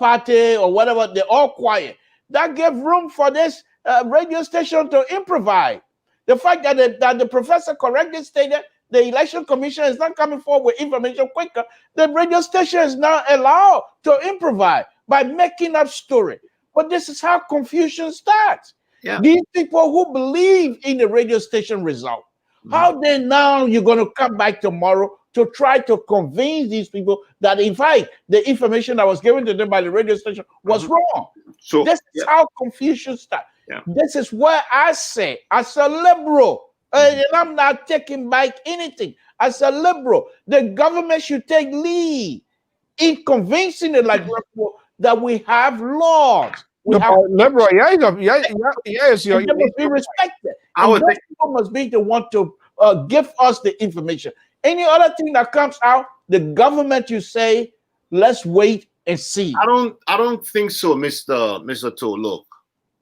[SPEAKER 6] party or whatever, they're all quiet. That gave room for this radio station to improvise. The fact that the professor correctly stated the election commission is not coming forward with information quicker, the radio station is now allowed to improvise by making up story. But this is how confusion starts. Yeah. These people who believe in the radio station result, how then now you're going to come back tomorrow to try to convince these people that in fact the information that was given to them by the radio station was wrong. So this is how confusion starts. Yeah. This is where I say, as a liberal, and I'm not taking back anything. As a liberal, the government should take lead in convincing the Liberian people that we have laws. We have
[SPEAKER 3] liberal, yes,
[SPEAKER 6] they must be respected. People must be the one to give us the information. Any other thing that comes out, the government, you say, let's wait and see.
[SPEAKER 8] I don't think so, Mr. To. Look,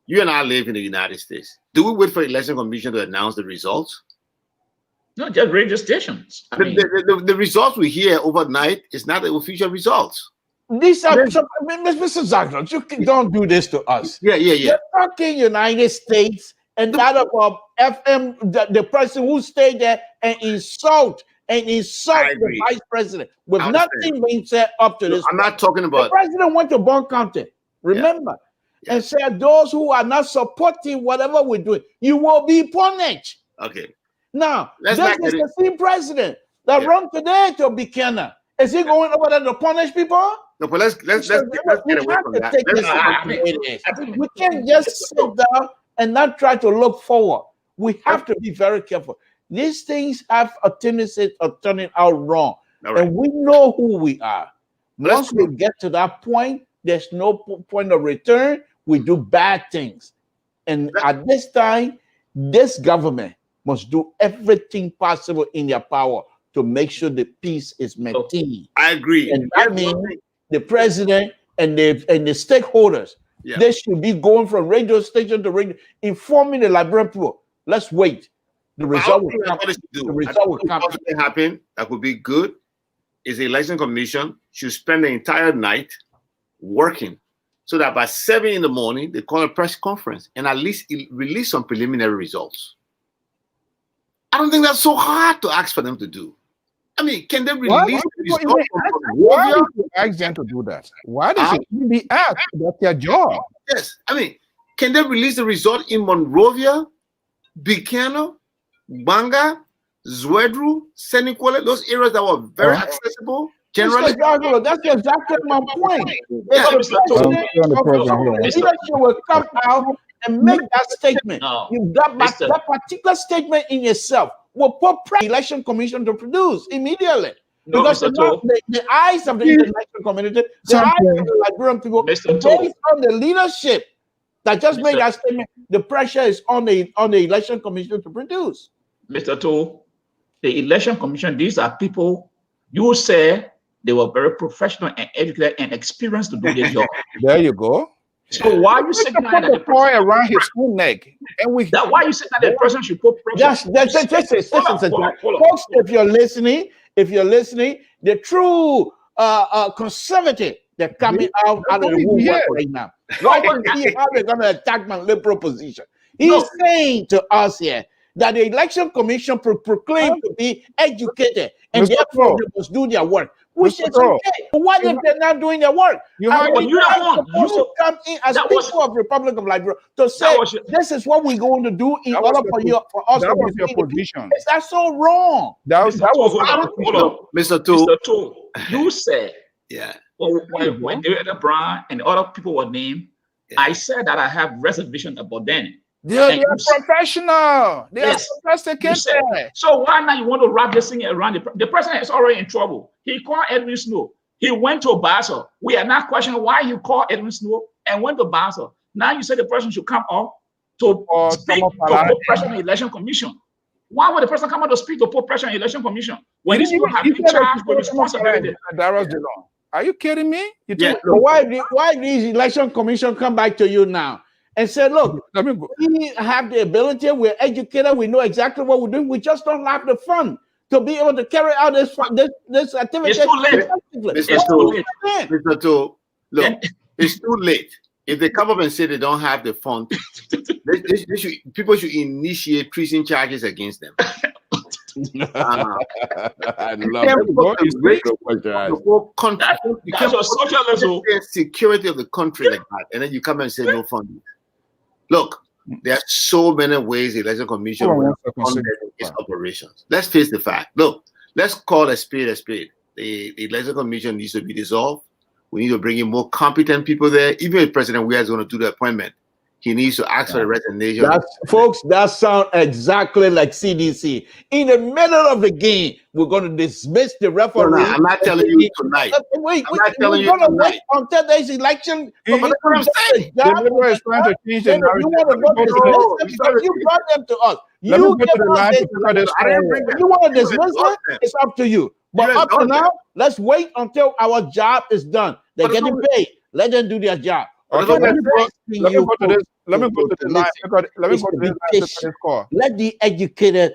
[SPEAKER 8] you and I live in the United States. Do we wait for the election commission to announce the results?
[SPEAKER 7] No, just radio stations.
[SPEAKER 8] The results we hear overnight is not the official results.
[SPEAKER 6] These are, Mr. Zagros, you don't do this to us.
[SPEAKER 8] Yeah.
[SPEAKER 6] You're talking United States, and that of FM, the person who stayed there and insult the vice president with nothing being said up to this.
[SPEAKER 8] I'm not talking about.
[SPEAKER 6] The president went to Bond County, remember, and said those who are not supporting whatever we're doing, you will be punished.
[SPEAKER 8] Okay.
[SPEAKER 6] Now, this is the same president that run today to Buchanan. Is he going over there to punish people?
[SPEAKER 8] No, but let's get away from that.
[SPEAKER 6] We can't just sit down and not try to look forward. We have to be very careful. These things have a tendency of turning out wrong. And we know who we are. Once we get to that point, there's no point of return. We do bad things. And at this time, this government must do everything possible in their power to make sure the peace is maintained.
[SPEAKER 8] I agree.
[SPEAKER 6] And that means the president and the stakeholders, they should be going from radio station to radio, informing the Liberian people. Let's wait. The result will come.
[SPEAKER 8] The result will come. What happen that would be good is the election commission should spend the entire night working so that by 7 in the morning, they call a press conference and at least release some preliminary results. I don't think that's so hard to ask for them to do. I mean, can they release the results?
[SPEAKER 3] Why would you ask them to do that? Why does it be asked? That's their job.
[SPEAKER 8] Yes. I mean, can they release the result in Monrovia, Buchanan, Banga, Zwedru, Senequale, those areas that were very accessible? Generally,
[SPEAKER 6] that's exactly my point.
[SPEAKER 8] The
[SPEAKER 6] leadership will come out and make that statement. That particular statement in itself will put the election commission to produce immediately. Because the eyes of the international community, the eyes of the Liberian people, based on the leadership that just made that statement, the pressure is on the election commission to produce.
[SPEAKER 7] Mr. To, the election commission, these are people you say they were very professional and educated and experienced to do their job.
[SPEAKER 3] There you go.
[SPEAKER 7] So why are you saying that the
[SPEAKER 3] boy around his own neck? And
[SPEAKER 7] why you saying that the person should put pressure?
[SPEAKER 6] Folks, if you're listening, the true conservative, they're coming out of the woodwork right now. Why don't you see how they're going to attack my liberal position? He's saying to us here that the election commission proclaimed to be educated and therefore they must do their work, which is okay. But what if they're not doing their work?
[SPEAKER 7] You're supposed
[SPEAKER 6] to come in as people of Republic of Liberia to say this is what we're going to do in order for us to be your position. That's so wrong.
[SPEAKER 7] That was
[SPEAKER 8] Mr.
[SPEAKER 7] Tu. You said when David Brown and other people were named, I said that I have reservation about them.
[SPEAKER 3] They are professional. They are sophisticated.
[SPEAKER 7] So why now you want to wrap this thing around the president is already in trouble. He called Edwin Snow. He went to Basel. We are not questioning why you called Edwin Snow and went to Basel. Now you say the president should come up to speak to put pressure on the election commission. Why would the president come out to speak to put pressure on the election commission when these people have been charged with responsibility?
[SPEAKER 3] Are you kidding me?
[SPEAKER 6] Why these election commission come back to you now and say, look, we have the ability, we're educated, we know exactly what we're doing, we just don't have the fund to be able to carry out this activity.
[SPEAKER 7] It's too late.
[SPEAKER 8] Mr. Tu, look, it's too late. If they come up and say they don't have the fund, people should initiate prison charges against them.
[SPEAKER 3] I love it.
[SPEAKER 8] Because of socialism, security of the country like that, and then you come and say no funding. Look, there are so many ways the election commission will fund its operations. Let's face the fact. Look, let's call a spade a spade. The election commission needs to be dissolved. We need to bring in more competent people there. Even if President Weah is going to do the appointment, he needs to ask for the resignation.
[SPEAKER 6] Folks, that sounds exactly like CDC. In the middle of the game, we're going to dismiss the referee.
[SPEAKER 8] No, I'm not telling you tonight.
[SPEAKER 6] Wait,
[SPEAKER 8] I'm not telling you
[SPEAKER 6] we're going to
[SPEAKER 8] tonight.
[SPEAKER 6] wait until there's election.
[SPEAKER 8] But that's what I'm saying.
[SPEAKER 3] The Libera is trying to change the
[SPEAKER 6] You
[SPEAKER 3] narrative.
[SPEAKER 6] want to go dismiss them because you brought them to us.
[SPEAKER 3] Let me
[SPEAKER 6] You
[SPEAKER 3] go to the line to cover this
[SPEAKER 6] If you want to dismiss them, it's up to you. But up to now, let's wait until our job is done. They're getting paid. Let them do their job.
[SPEAKER 3] Okay, let me go to this. Let me go to the line. Let me go to this call.
[SPEAKER 6] Let the educated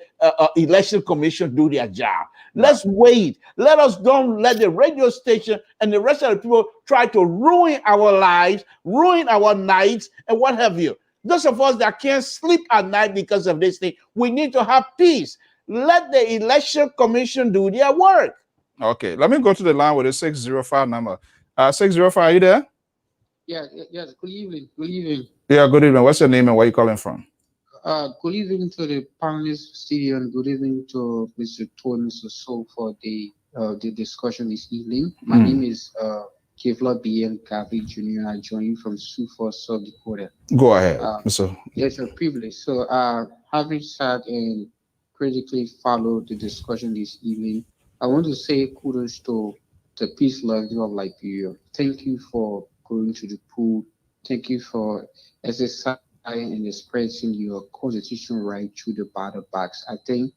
[SPEAKER 6] election commission do their job. Let's wait. Don't let the radio station and the rest of the people try to ruin our lives, ruin our nights, and what have you. Those of us that can't sleep at night because of this thing, we need to have peace. Let the election commission do their work.
[SPEAKER 3] Okay, let me go to the line with the 605 number. 605, are you there?
[SPEAKER 19] Yes, good evening. Good evening.
[SPEAKER 3] Yeah, good evening. What's your name and where you calling from?
[SPEAKER 19] Good evening to the panelists studio and good evening to Mr. Tony, Mr. So for the discussion this evening. My name is Kevlar B.N. Gavi Jr. I join you from Sioux Falls, South Dakota.
[SPEAKER 3] Go ahead, Mr.
[SPEAKER 19] It's a privilege. So, having sat and critically followed the discussion this evening, I want to say kudos to the peace loving of Liberia. Thank you for going to the pool. Thank you for exercising and expressing your constitutional right through the ballot box. I think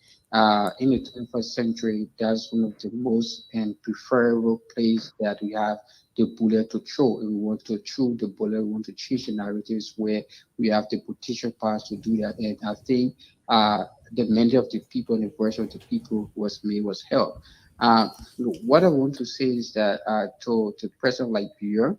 [SPEAKER 19] in the 21st century, that's one of the most and preferable place that we have the bullet to throw. If we want to throw the bullet, we want to change the narratives where we have the potential powers to do that. And I think the mandate of the people and the voice of the people was held. What I want to say is that to President Liberia,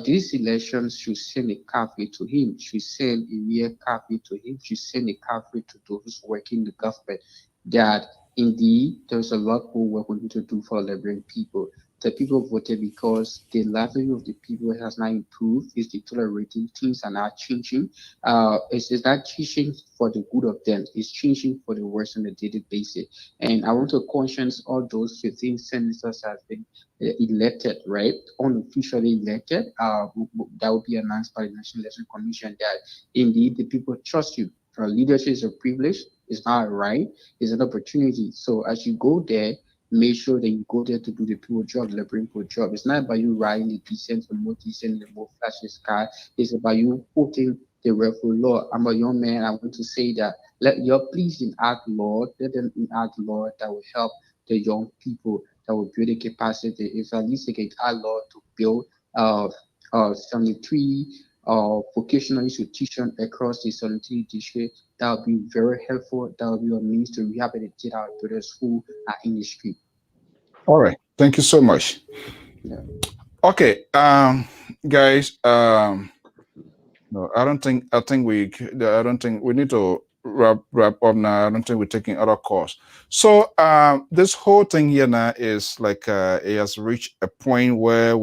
[SPEAKER 19] these elections should send a caveat to him, should send a real caveat to him, should send a caveat to those working in the government that indeed there's a lot more work we need to do for Liberian people. The people voted because the livelihood of the people has not improved. It's deteriorating. Things are not changing. It's not changing for the good of them. It's changing for the worse on a daily basis. And I want to caution all those 15 senators have been elected, right? Unofficially elected. That will be announced by the National Election Commission that indeed the people trust you. Leadership is a privilege. It's not a right. It's an opportunity. So as you go there, make sure that you go there to do the people job, the Liberian people job. It's not about you riding the decent, the more decent, the more flashy car. It's about you putting the rightful law. I'm a young man. I want to say that let your please enact law. Let them enact law that will help the young people, that will build the capacity. If at least they can add law to build 73 vocational institution across the 73 district, that would be very helpful. That would be a means to rehabilitate our brothers who are in the street.
[SPEAKER 3] All right, thank you so much.
[SPEAKER 19] Yeah.
[SPEAKER 3] Okay, guys. No, I think we need to wrap up now. I don't think we're taking other calls. So this whole thing here now is like it has reached a point where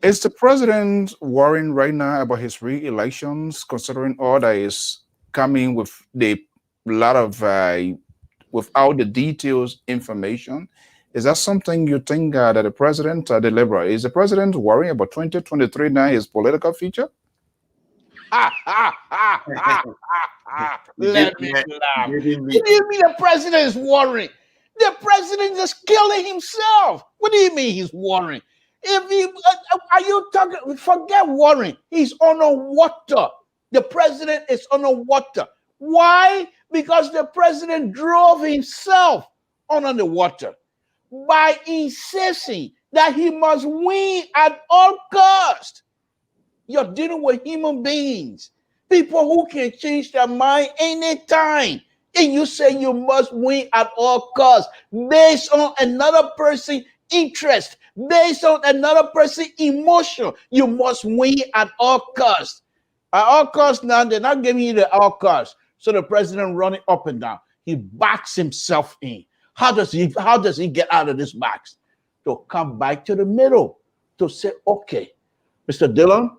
[SPEAKER 3] is the president worrying right now about his re-elections, considering all that is coming with the lot of without the details information? Is that something you think that the president deliver? Is the president worrying about 2023 now, his political future?
[SPEAKER 6] Let me laugh. What do you mean the president is worrying? The president is killing himself. What do you mean he's worrying? If he are you talking? Forget worrying. He's underwater. The president is underwater. Why? Because the president drove himself under the water by insisting that he must win at all costs. You're dealing with human beings, people who can change their mind anytime. And you say you must win at all costs based on another person's interest, based on another person's emotion. You must win at all costs. At all costs now, they're not giving you the all costs. So the president running up and down. He backs himself in. How does he get out of this box? To come back to the middle, to say, okay, Mr. Dillon,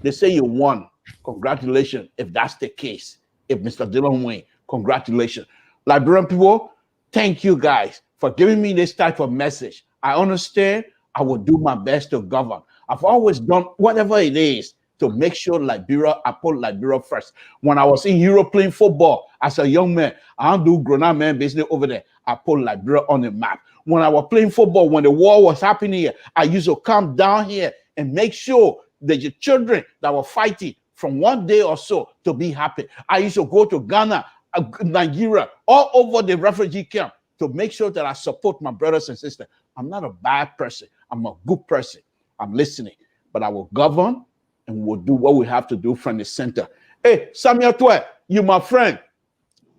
[SPEAKER 6] they say you won. Congratulations, if that's the case. If Mr. Dillon win, congratulations. Liberian people, thank you guys for giving me this type of message. I understand. I will do my best to govern. I've always done whatever it is to make sure Liberia, I put Liberia first. When I was in Europe playing football as a young man, I don't do grown-up man business over there. I put Liberia on the map. When I was playing football, when the war was happening here, I used to come down here and make sure that the children that were fighting from one day or so to be happy. I used to go to Ghana, Nigeria, all over the refugee camp to make sure that I support my brothers and sisters. I'm not a bad person. I'm a good person. I'm listening. But I will govern and we'll do what we have to do from the center. Hey, Samuel Twe, you my friend.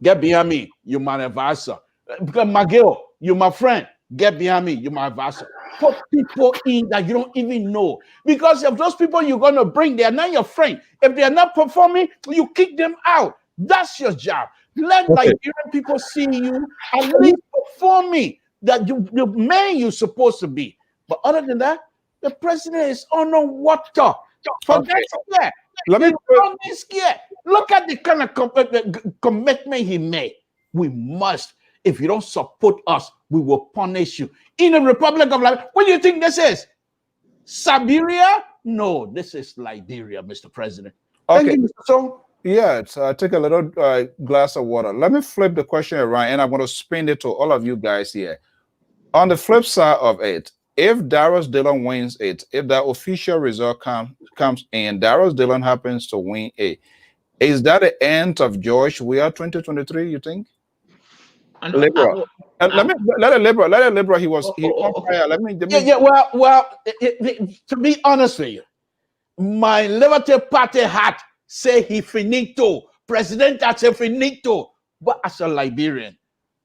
[SPEAKER 6] Get behind me. You my advisor. Because McGill, you my friend. Get behind me. You my advisor. Put people in that you don't even know. Because if those people you're going to bring, they are not your friend. If they are not performing, you kick them out. That's your job. Let Liberian people see you at least performing that the man you're supposed to be. But other than that, the president is on water. Forget that.
[SPEAKER 3] Let me
[SPEAKER 6] Look at the kind of commitment he made. We must. If you don't support us, we will punish you. In the Republic of Liberia, what do you think this is? Siberia? No, this is Liberia, Mr. President.
[SPEAKER 3] Okay.
[SPEAKER 6] Thank you, Mr. So.
[SPEAKER 3] Yeah, take a little glass of water. Let me flip the question around, and I'm going to spin it to all of you guys here. On the flip side of it, if Darius Dillon wins it, if that official result comes in, Darius Dillon happens to win it, is that the end of George Weah 2023, you think? Liberal. Let a liberal. He was on fire. Let me
[SPEAKER 6] to be honest with you, my Liberty Party hat say he finito. President say finito. But as a Liberian,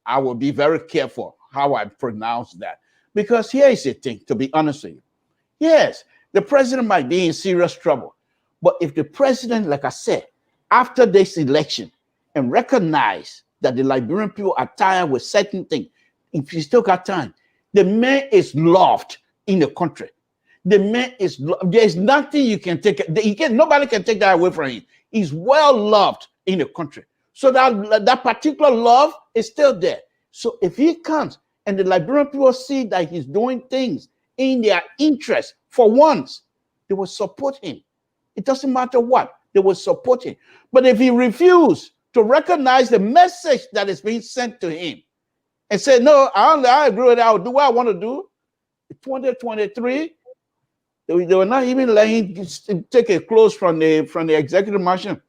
[SPEAKER 6] I will be very careful how I pronounce that. Because here is the thing, to be honest with you. Yes, the president might be in serious trouble. But if the president, like I said, after this election and recognize that the Liberian people are tired with certain things, if he still got time, the man is loved in the country. The man is, there's nothing you can take, nobody can take that away from him. He's well loved in the country. So that particular love is still there. So if he comes and the Liberian people see that he's doing things in their interest, for once, they will support him. It doesn't matter what, they will support him. But if he refuses to recognize the message that is being sent to him and say, no, I agree with that, I'll do what I want to do, 2023, they will not even let him take a clothes from the executive mansion.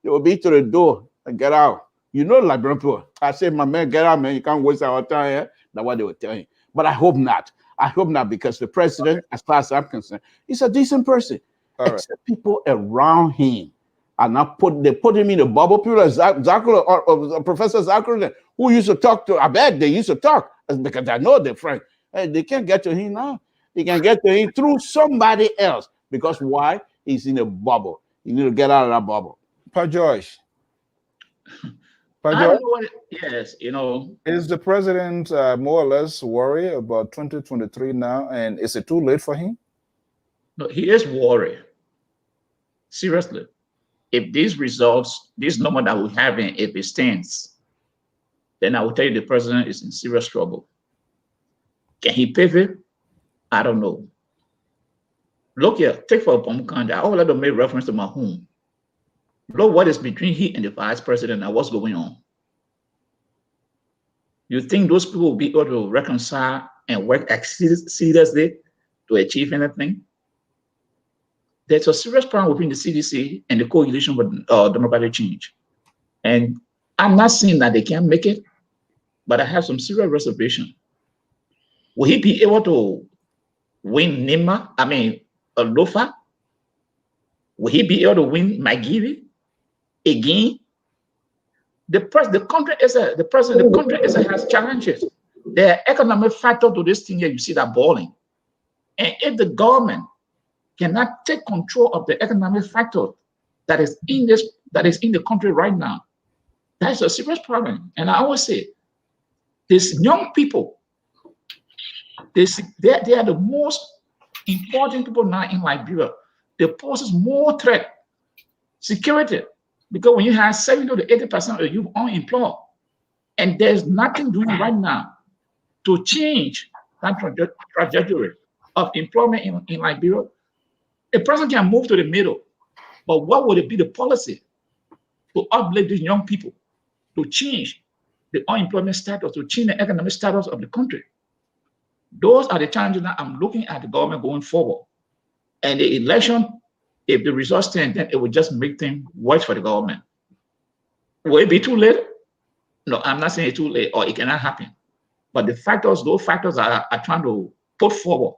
[SPEAKER 6] They will be to the door and get out. You know, Liberian people. I say, my man, get out, man. You can't waste our time here. That's what they will tell him. But I hope not. I hope not, because the president, as far as I'm concerned, he's a decent person. Except people around him are not they put him in a bubble. People like Zachary or Professor Zachary, who used to talk to, I bet they used to talk because I know they're friends. Hey, they can't get to him now. They can get to him through somebody else. Because why? He's in a bubble. You need to get out of that bubble.
[SPEAKER 3] Pa Joyce.
[SPEAKER 7] Yes, you know.
[SPEAKER 3] Is the president more or less worried about 2023 now? And is it too late for him?
[SPEAKER 7] No, he is worried. Seriously. If these results, this number that we're having, if it stands, then I will tell you the president is in serious trouble. Can he pivot? I don't know. Look here, take for Pomukanda. I would like to make reference to my home. Look what is between he and the vice president and what's going on. You think those people will be able to reconcile and work seriously to achieve anything? There's a serious problem between the CDC and the Coalition for Democratic Change. And I'm not saying that they can't make it, but I have some serious reservation. Will he be able to win Lofa? Will he be able to win Magiri again? The country has challenges. There are economic factor to this thing here. You see that balling. And if the government cannot take control of the economic factor that is in the country right now, that's a serious problem. And I always say, these young people, they are the most important people now in Liberia. They pose more threat, security, because when you have 70 to 80% of you unemployed, and there's nothing doing right now to change that trajectory of employment in Liberia, a person can move to the middle But what would it be the policy to uplift these young people, to change the unemployment status, to change the economic status of the country? Those are the challenges that I'm looking at the government going forward. And the election, if the results stand, then it will just make things worse for the government. Will it be too late? No, I'm not saying it's too late or it cannot happen. But the factors, those factors are trying to put forward.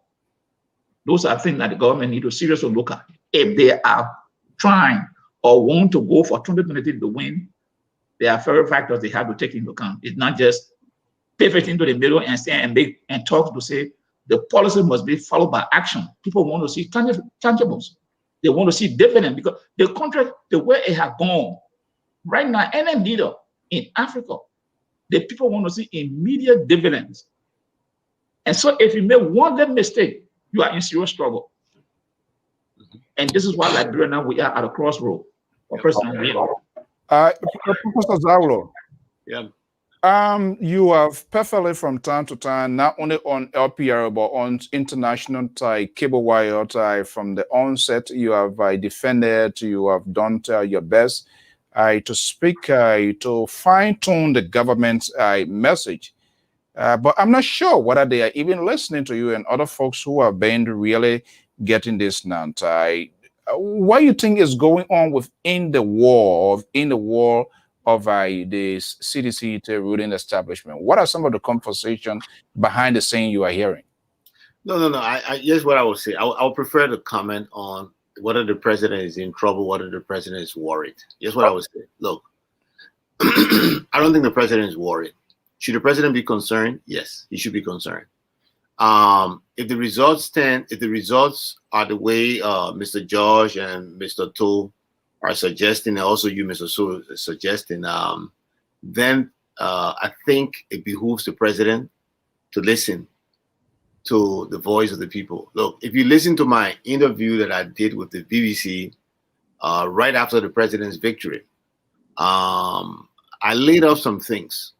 [SPEAKER 7] Those are things that the government need to seriously look at. If they are trying or want to go for 2023 to win, there are several factors they have to take into account. It's not just pivot into the middle and stand and make and talk to say the policy must be followed by action. People want to see tangibles. They want to see dividend because the country, the way it has gone, right now, any leader in Africa, the people want to see immediate dividends. And so if you make one little mistake, you are in serious trouble. And this is why Liberia now we are at a crossroad.
[SPEAKER 3] Professor Zawulo.
[SPEAKER 8] Yeah.
[SPEAKER 3] You have perfectly from time to time, not only on LPR, but on international cable wire from the onset, you have defended, you have done your best to speak, to fine-tune the government's message. But I'm not sure whether they are even listening to you and other folks who have been really getting this now. What do you think is going on within the wall of the CDC ruling establishment? What are some of the conversations behind the scene you are hearing?
[SPEAKER 8] No. Here's what I would say. I would prefer to comment on whether the president is in trouble, whether the president is worried. Here's what I would say. Look, I don't think the president is worried. Should the president be concerned? Yes, he should be concerned. If the results are the way Mr. George and Mr. To are suggesting, and also you, Mr. So, is suggesting, then I think it behooves the president to listen to the voice of the people. Look, if you listen to my interview that I did with the BBC right after the president's victory, I laid out some things.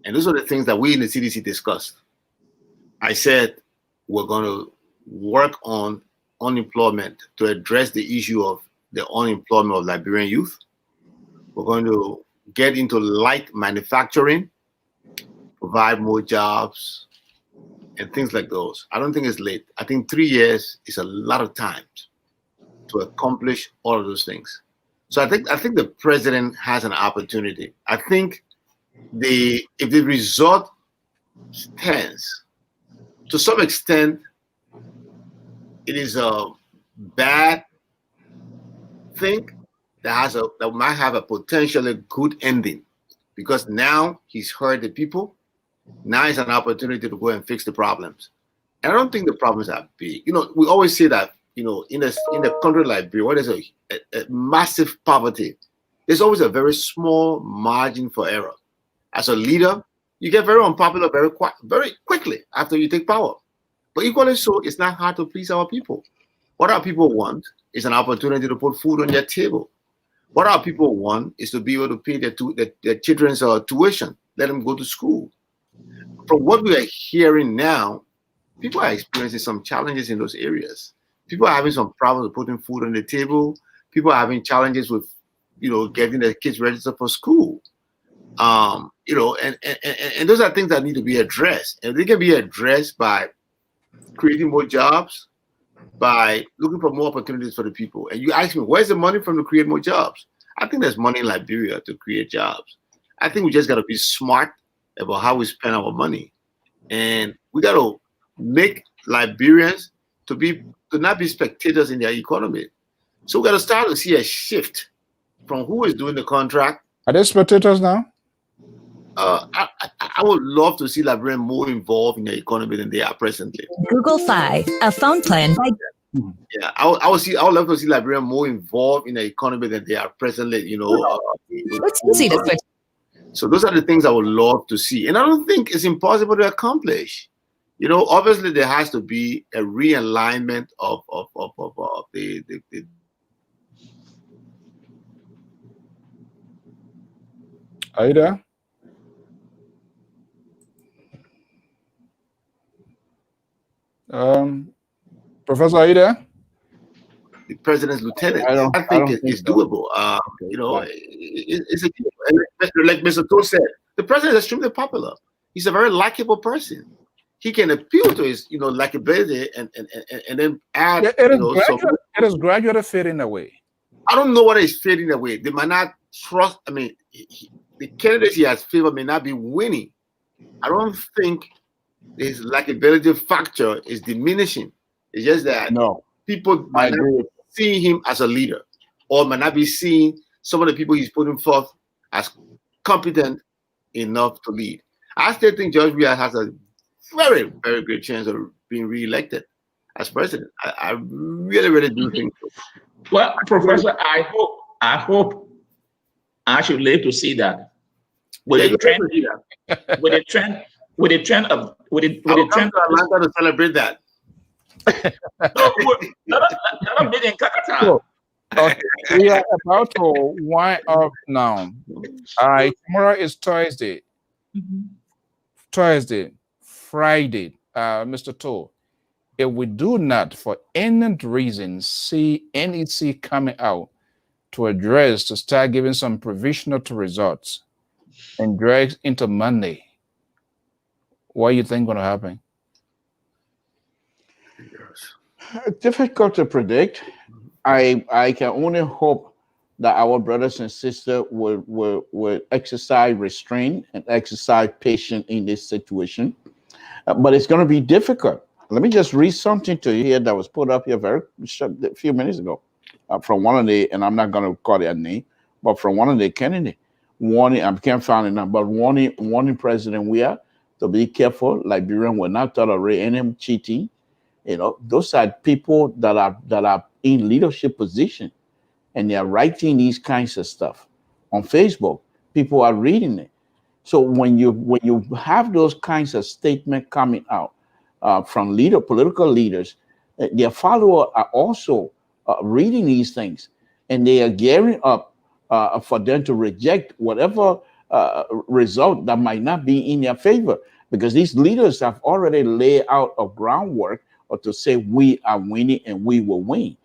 [SPEAKER 8] And those are the things that we in the CDC discussed. I said, we're going to work on unemployment to address the issue of the unemployment of Liberian youth. We're going to get into light manufacturing, provide more jobs, and things like those. I don't think it's late. I think 3 years is a lot of time to accomplish all of those things. So I think the president has an opportunity. I think if the result stands, to some extent, it is a bad thing that might have a potentially good ending, because now he's heard the people. Now it's an opportunity to go and fix the problems. And I don't think the problems are big. You know, we always say that, you know, in a country like Liberia, where there's a massive poverty, there's always a very small margin for error. As a leader, you get very unpopular very quickly after you take power. But equally so, it's not hard to please our people. What our people want is an opportunity to put food on their table. What our people want is to be able to pay their children's tuition, let them go to school. From what we are hearing now, people are experiencing some challenges in those areas. People are having some problems with putting food on the table. People are having challenges with, you know, getting their kids registered for school. You know, and those are things that need to be addressed. And they can be addressed by creating more jobs, by looking for more opportunities for the people. And you ask me, where's the money from to create more jobs? I think there's money in Liberia to create jobs. I think we just got to be smart about how we spend our money. And we got to make Liberians to not be spectators in their economy. So we got to start to see a shift from who is doing the contract.
[SPEAKER 3] Are they spectators now?
[SPEAKER 8] I would love to see Liberians more involved in the economy than they are presently.
[SPEAKER 20] Google Fi, a phone plan by...
[SPEAKER 8] Yeah, I would love to see Liberians more involved in the economy than they are presently, you know.
[SPEAKER 20] It's easy to switch.
[SPEAKER 8] So those are the things I would love to see. And I don't think it's impossible to accomplish. You know, obviously there has to be a realignment of the
[SPEAKER 3] Are you there? Professor, are you there?
[SPEAKER 8] the president's lieutenant. I think it's doable. It's a, like Mr. Toh said, the president is extremely popular. He's a very likable person. He can appeal to his, likability and then add,
[SPEAKER 3] it is gradually fading away.
[SPEAKER 8] I don't know what is fading away. They might not trust. I mean, the candidates he has favored may not be winning. I don't think his likability factor is diminishing. It's just that people might not see him as a leader, or might not be seeing some of the people he's putting forth as competent enough to lead. I still think George Weah has a very, very great chance of being re-elected as president. I really, really do think so.
[SPEAKER 7] Well, Professor, I hope I should live to see that. With the trend of
[SPEAKER 8] Atlanta to celebrate that.
[SPEAKER 3] So, okay, we are about to wind up now. All right, tomorrow is Thursday. Friday, Mr. Toh, if we do not, for any reason, see NEC coming out to start giving some provisional results and drag into Monday, what do you think going to happen?
[SPEAKER 6] Difficult to predict. I can only hope that our brothers and sisters will exercise restraint and exercise patience in this situation. But it's going to be difficult. Let me just read something to you here that was put up here a few minutes ago from one of the, and I'm not going to call their name, but from one of the candidates warning, I can't find it now, but warning President Weah to be careful. Liberian will not tolerate any cheating. Those are people that are in leadership position, and they are writing these kinds of stuff on Facebook. People are reading it. So when you have those kinds of statements coming out from political leaders, their followers are also reading these things, and they are gearing up for them to reject whatever result that might not be in their favor, because these leaders have already laid out a groundwork or to say we are winning and we will win.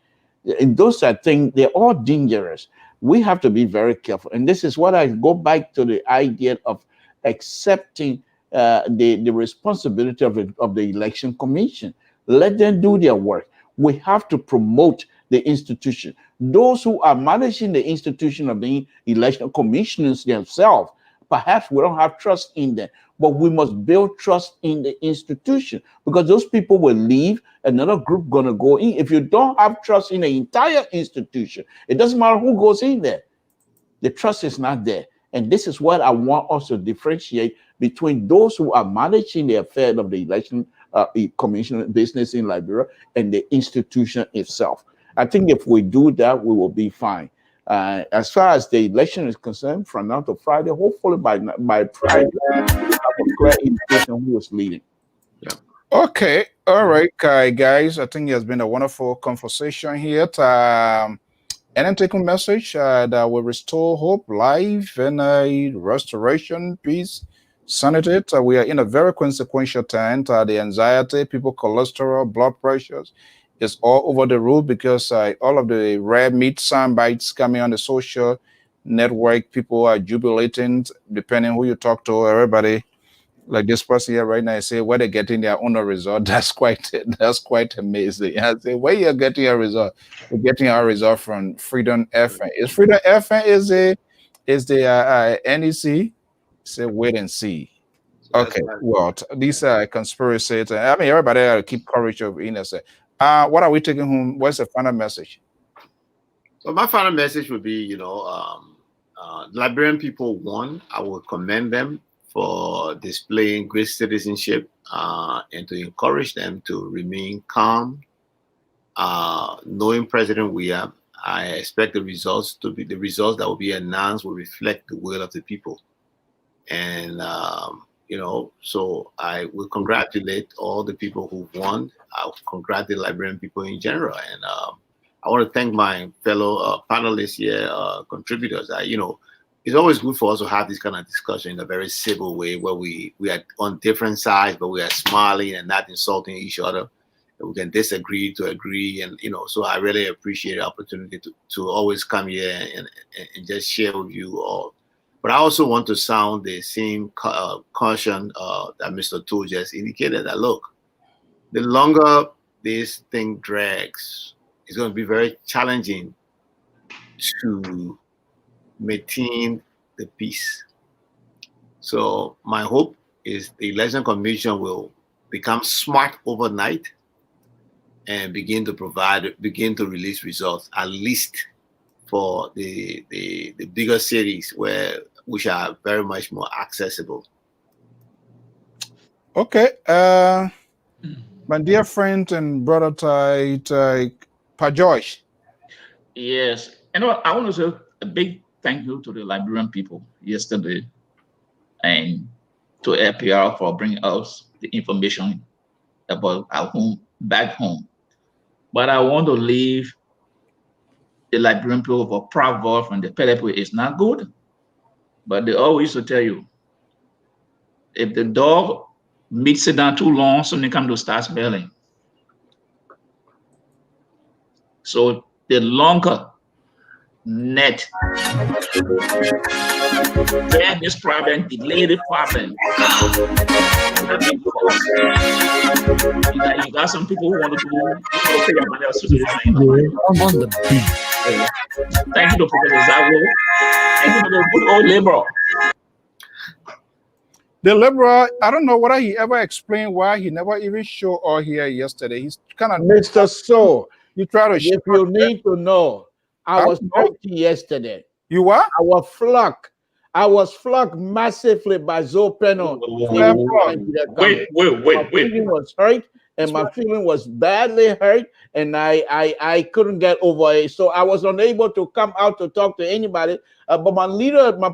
[SPEAKER 6] And those are things, they're all dangerous. We have to be very careful. And this is what I go back to the idea of accepting the responsibility of the election commission. Let them do their work. We have to promote the institution. Those who are managing the institution of the election commissioners themselves, perhaps we don't have trust in them, but we must build trust in the institution, because those people will leave, another group going to go in. If you don't have trust in the entire institution, it doesn't matter who goes in there. The trust is not there. And this is what I want us to differentiate between those who are managing the affairs of the election commission business in Liberia and the institution itself. I think if we do that, we will be fine. As far as the election is concerned, from now to Friday, hopefully by Friday, we have a clear indication who is leading.
[SPEAKER 3] Yeah. Okay. All right, guys. I think it has been a wonderful conversation here. Any taking message that will restore hope, life, and restoration, peace, sanity. We are in a very consequential time. The anxiety, people, cholesterol, blood pressures is all over the roof because all of the red meat sound bites coming on the social network. People are jubilating, depending who you talk to. Everybody, like this person here right now, I say where they're getting their own result. That's quite amazing. I say where you're getting a result. We're getting our result from Freedom FM. Is Freedom FM is the NEC? Say wait and see. Okay, well, these are conspiracies. I mean, everybody got to keep courage of innocence. What are we taking home? What's the final message?
[SPEAKER 8] So my final message would be, Liberian people, one, I will commend them for displaying great citizenship and to encourage them to remain calm. Knowing President Weah, I expect the results to be the results that will be announced will reflect the will of the people. And, so I will congratulate all the people who won. I'll congratulate Liberian people in general. And I want to thank my fellow panelists here, contributors. It's always good for us to have this kind of discussion in a very civil way where we are on different sides, but we are smiling and not insulting each other. we can disagree to agree, and so I really appreciate the opportunity to always come here and just share with you all. But I also want to sound the same caution that Mr. Toole just indicated, that look, the longer this thing drags, it's going to be very challenging to maintain the peace. So my hope is the Election Commission will become smart overnight and begin to release results, at least for the bigger cities which are very much more accessible.
[SPEAKER 3] Okay. My dear friend and brother Pa Joyce.
[SPEAKER 7] Yes. I want to say a big thank you to the Liberian people yesterday and to APR for bringing us the information about our home, back home. But I want to leave the Liberian people for proverb from the Pelepo is not good. But they always used to tell you, if the dog meets it down too long, so they come to start smelling. So the longer net then this problem, delay the problem. You got some people who want to pay your money on the beat. Thank you to Professor Zawo. Thank you to the good old Liberal.
[SPEAKER 3] The Liberal, I don't know whether he ever explained why he never even showed all here yesterday. He's kind of
[SPEAKER 6] Mr. So.
[SPEAKER 3] You try to.
[SPEAKER 6] If you need to know, I was hurt yesterday.
[SPEAKER 3] You what?
[SPEAKER 6] I was flogged. I was flogged massively by Zopeno.
[SPEAKER 7] Wait.
[SPEAKER 6] My feeling was hurt, and my feeling was badly hurt, and I couldn't get over it. So I was unable to come out to talk to anybody. But my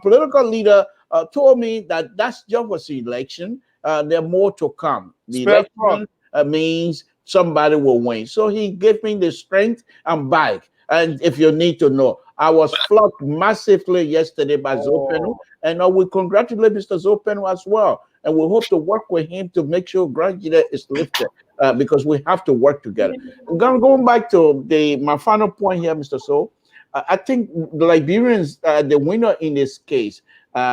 [SPEAKER 6] political leader, told me that that's just was the election. There are more to come. The election means somebody will win. So he gave me the strength and back. And if you need to know, I was flogged massively yesterday by Zopeno, and we congratulate Mr. Zopeno as well. And we hope to work with him to make sure Grand Gida is lifted, because we have to work together. Going back to my final point here, Mr. So, I think the Liberians, the winner in this case,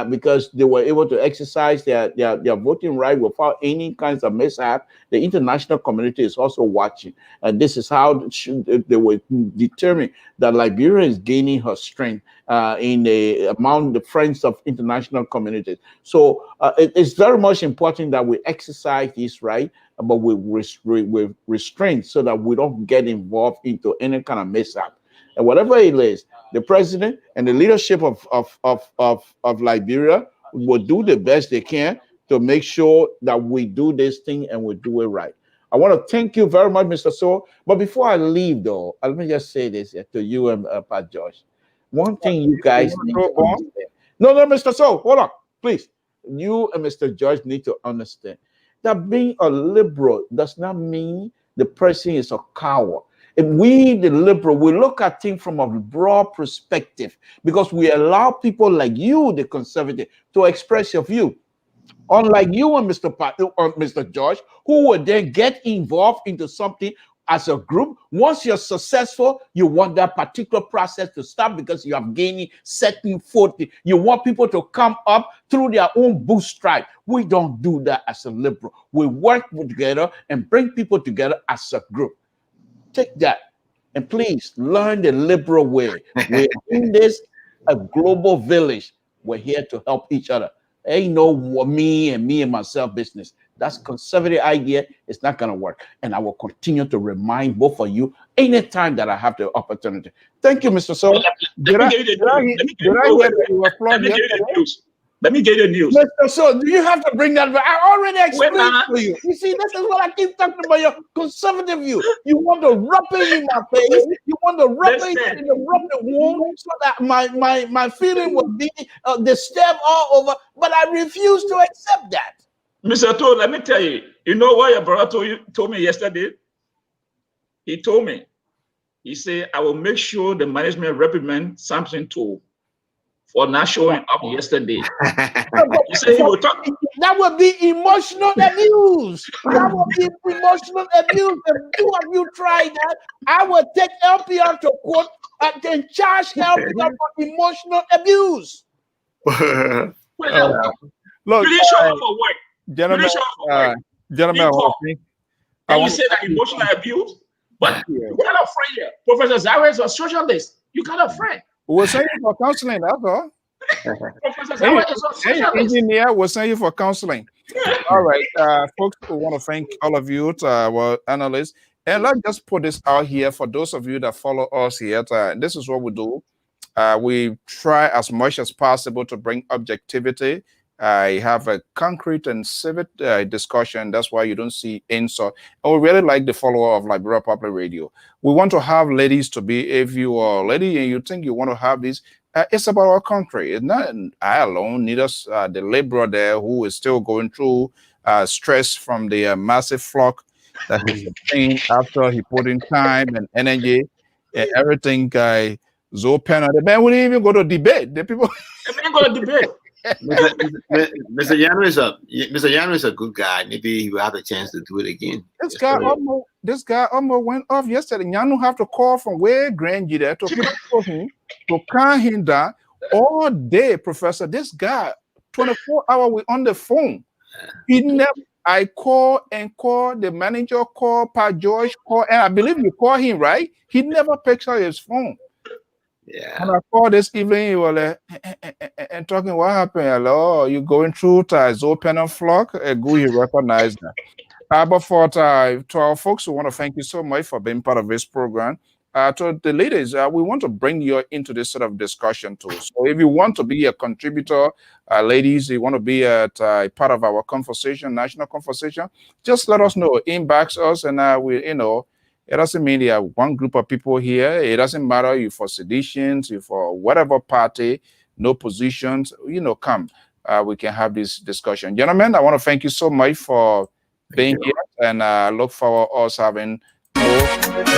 [SPEAKER 6] because they were able to exercise their voting right without any kinds of mishap. The international community is also watching. And this is how they were determined that Liberia is gaining her strength among the friends of international communities. So it's very much important that we exercise this right, but with restraint so that we don't get involved into any kind of mishap. And whatever it is, the president and the leadership of Liberia will do the best they can to make sure that we do this thing and we do it right. I want to thank you very much, Mr. So. But before I leave, though, let me just say this to you and Pat George. One thing you guys need to understand. No, Mr. So, hold on, please. You and Mr. George need to understand that being a liberal does not mean the person is a coward. If we, the liberal, we look at things from a broad perspective because we allow people like you, the conservative, to express your view. Unlike you and Mr. George, who would then get involved into something as a group. Once you're successful, you want that particular process to stop because you have gained certain footing. You want people to come up through their own bootstrap. We don't do that as a liberal. We work together and bring people together as a group. Take that and please learn the liberal way. We're in this a global village. We're here to help each other. Ain't no me and myself business. That's conservative idea. It's not going to work. And I will continue to remind both of you anytime that I have the opportunity. Thank you, Mr. So.
[SPEAKER 7] Let me get you the news.
[SPEAKER 6] Mr. So, do you have to bring that? I already explained to you. You see, this is what I keep talking about, your conservative view. You want to rub it in my face. You want to rub it in the wound so that my feeling will be disturbed all over. But I refuse to accept that.
[SPEAKER 7] Mr. Toole, let me tell you. You know what your brother told me yesterday? He told me. He said, I will make sure the management reprimand Samson Toole. for not showing up yesterday. You say you will talk.
[SPEAKER 6] That would be emotional abuse. That would be emotional abuse. If two of you try that, I would take LPR to court and then charge LPR for emotional abuse.
[SPEAKER 3] Look,
[SPEAKER 7] you didn't show up for work.
[SPEAKER 3] Gentlemen,
[SPEAKER 7] You didn't show up for work.
[SPEAKER 3] Gentlemen,
[SPEAKER 7] and you say that emotional abuse, but you got a friend here. Professor Zaire is a socialist. You got a friend.
[SPEAKER 3] We'll send you for counseling, that's all.
[SPEAKER 7] Professor Zaire is a socialist.
[SPEAKER 3] Engineer, we'll send you for counseling. All right, folks, we want to thank all of you, our analysts. And let's just put this out here for those of you that follow us here. This is what we do. We try as much as possible to bring objectivity. I have a concrete and civic discussion. That's why you don't see insult. And we really like the follower of Liberia Public Radio. We want to have ladies to be, if you are a lady and you think you want to have this, it's about our country. It's not I alone, neither the laborer there who is still going through stress from the massive flock that he's obtained after he put in time and energy and everything. Zoe Penner, the man wouldn't even go to debate. The people
[SPEAKER 7] didn't go to debate.
[SPEAKER 8] Mr. Yano is a good guy. Maybe he will have a chance to do it again.
[SPEAKER 3] This guy almost went off yesterday. Yano have to call from where Grangy there to calm him down all day, Professor. This guy, 24 hours, we on the phone. He never. I call and call, the manager call, Pa George call, and I believe you call him, right? He never picks up his phone.
[SPEAKER 8] Yeah.
[SPEAKER 3] And I called this evening, he was like, and talking, what happened? Hello, you going through to open and flock? Good, he recognized that. But for to our folks, we want to thank you so much for being part of this program. To the ladies, we want to bring you into this sort of discussion too. So if you want to be a contributor, ladies, you want to be a part of our conversation, national conversation, just let us know, inbox us, and we, it doesn't mean there are one group of people here. It doesn't matter you for seditions, you for whatever party, no positions, come. We can have this discussion. Gentlemen, I want to thank you so much for being here, and look forward to us having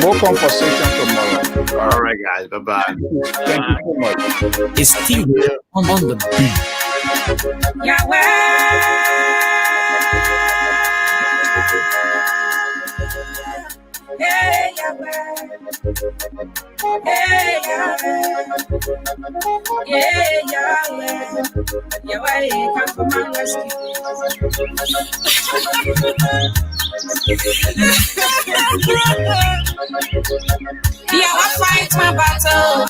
[SPEAKER 3] more conversation tomorrow.
[SPEAKER 8] All right, guys. Bye-bye.
[SPEAKER 3] Thank you so much.
[SPEAKER 20] It's still here on the beat.
[SPEAKER 5] Hey, Yahweh. Hey, Yahweh. Yeah, Yahweh. Yahweh, come for my rescue.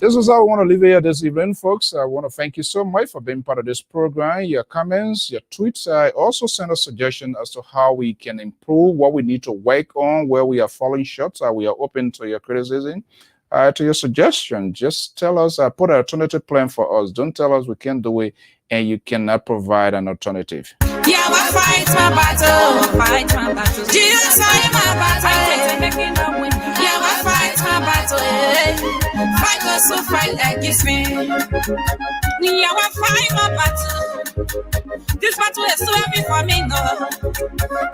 [SPEAKER 3] This is how I want to leave here this evening, folks. I want to thank you so much for being part of this program. Your comments, your tweets. I also send a suggestion as to how we can improve, what we need to work on, where we are falling short. We are open to your criticism, to your suggestion. Just tell us, put an alternative plan for us. Don't tell us we can't do it and you cannot provide an alternative.
[SPEAKER 5] Yeah, I fight my battle. Fight my battle. Jesus, fight my battle. Yeah, I fight my battle. Fight us so fight against me. Yeah, I fight my battle. This battle is so heavy for me, no.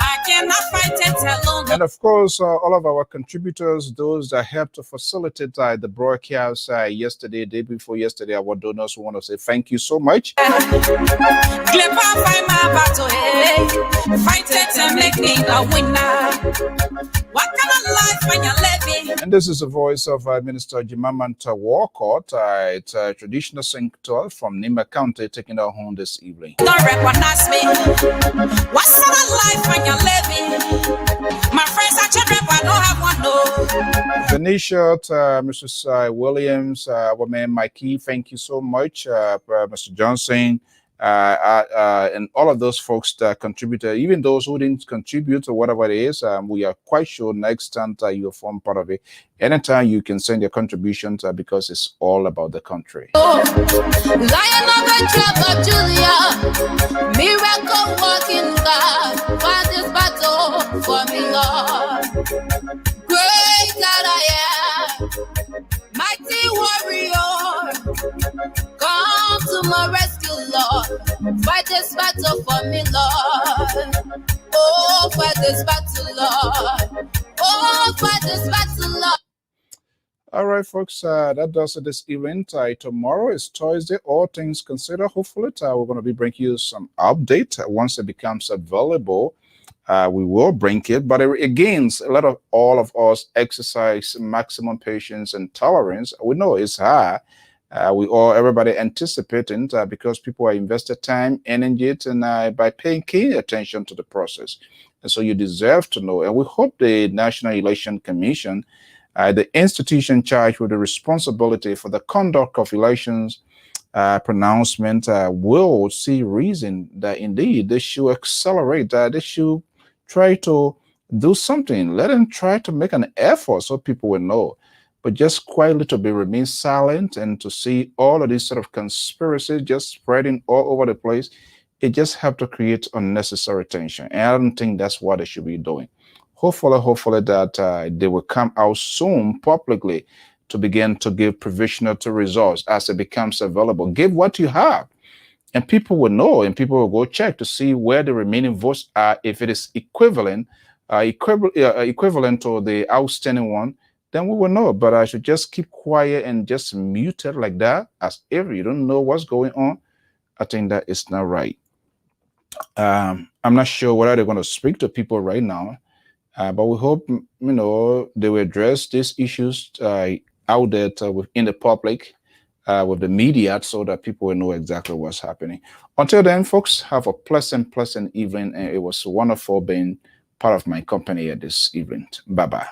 [SPEAKER 5] I cannot fight it alone.
[SPEAKER 3] And of course, all of our contributors, those that helped to facilitate the broadcast yesterday, day before yesterday, our donors, we want to say thank you so much.
[SPEAKER 5] Fight my battle, fight it and make me a winner. What kind of life when you're living?
[SPEAKER 3] And this is the voice of Minister Jimamanta Walcott. It's a traditional singer from Nima County, taking our home this evening.
[SPEAKER 5] Don't recognize me. What sort of life when you're living? My friends are children, but I don't have one, no.
[SPEAKER 3] Venetia, Mrs. Williams, our man Mikey, thank you so much. Mr. Johnson, and all of those folks that contributed, even those who didn't contribute or whatever it is, we are quite sure next time you form part of it. Anytime you can send your contributions because it's all about the country.
[SPEAKER 5] Lion of the tribe of Julia, miracle working God, fight this battle for me, Lord. Great God I am, mighty warrior, come to my rescue, Lord. Fight this battle for me, Lord. Oh, fight this battle, Lord. Oh, fight this battle, Lord.
[SPEAKER 3] All right, folks, that does it this evening. Tomorrow is Thursday, all things considered. Hopefully, we're going to be bringing you some update once it becomes available. We will bring it, but again, all of us exercise maximum patience and tolerance. We know it's high. Everybody anticipating because people are invested time, energy, and by paying keen attention to the process. And so you deserve to know. And we hope the National Election Commission, the institution charged with the responsibility for the conduct of elections, pronouncement, will see reason that indeed they should accelerate, that they should try to do something. Let them try to make an effort so people will know. But just quietly to remain silent and to see all of these sort of conspiracies just spreading all over the place, it just have to create unnecessary tension. And I don't think that's what they should be doing. Hopefully that they will come out soon publicly to begin to give provisional results as it becomes available. Give what you have, and people will know, and people will go check to see where the remaining votes are. If it is equivalent to the outstanding one, then we will know. But I should just keep quiet and just mute it like that, as if you don't know what's going on. I think that is not right. I'm not sure whether they're going to speak to people right now, but we hope they will address these issues out there in the public, with the media, so that people will know exactly what's happening. Until then, folks, have a pleasant evening, and it was wonderful being part of my company at this evening. Bye-bye.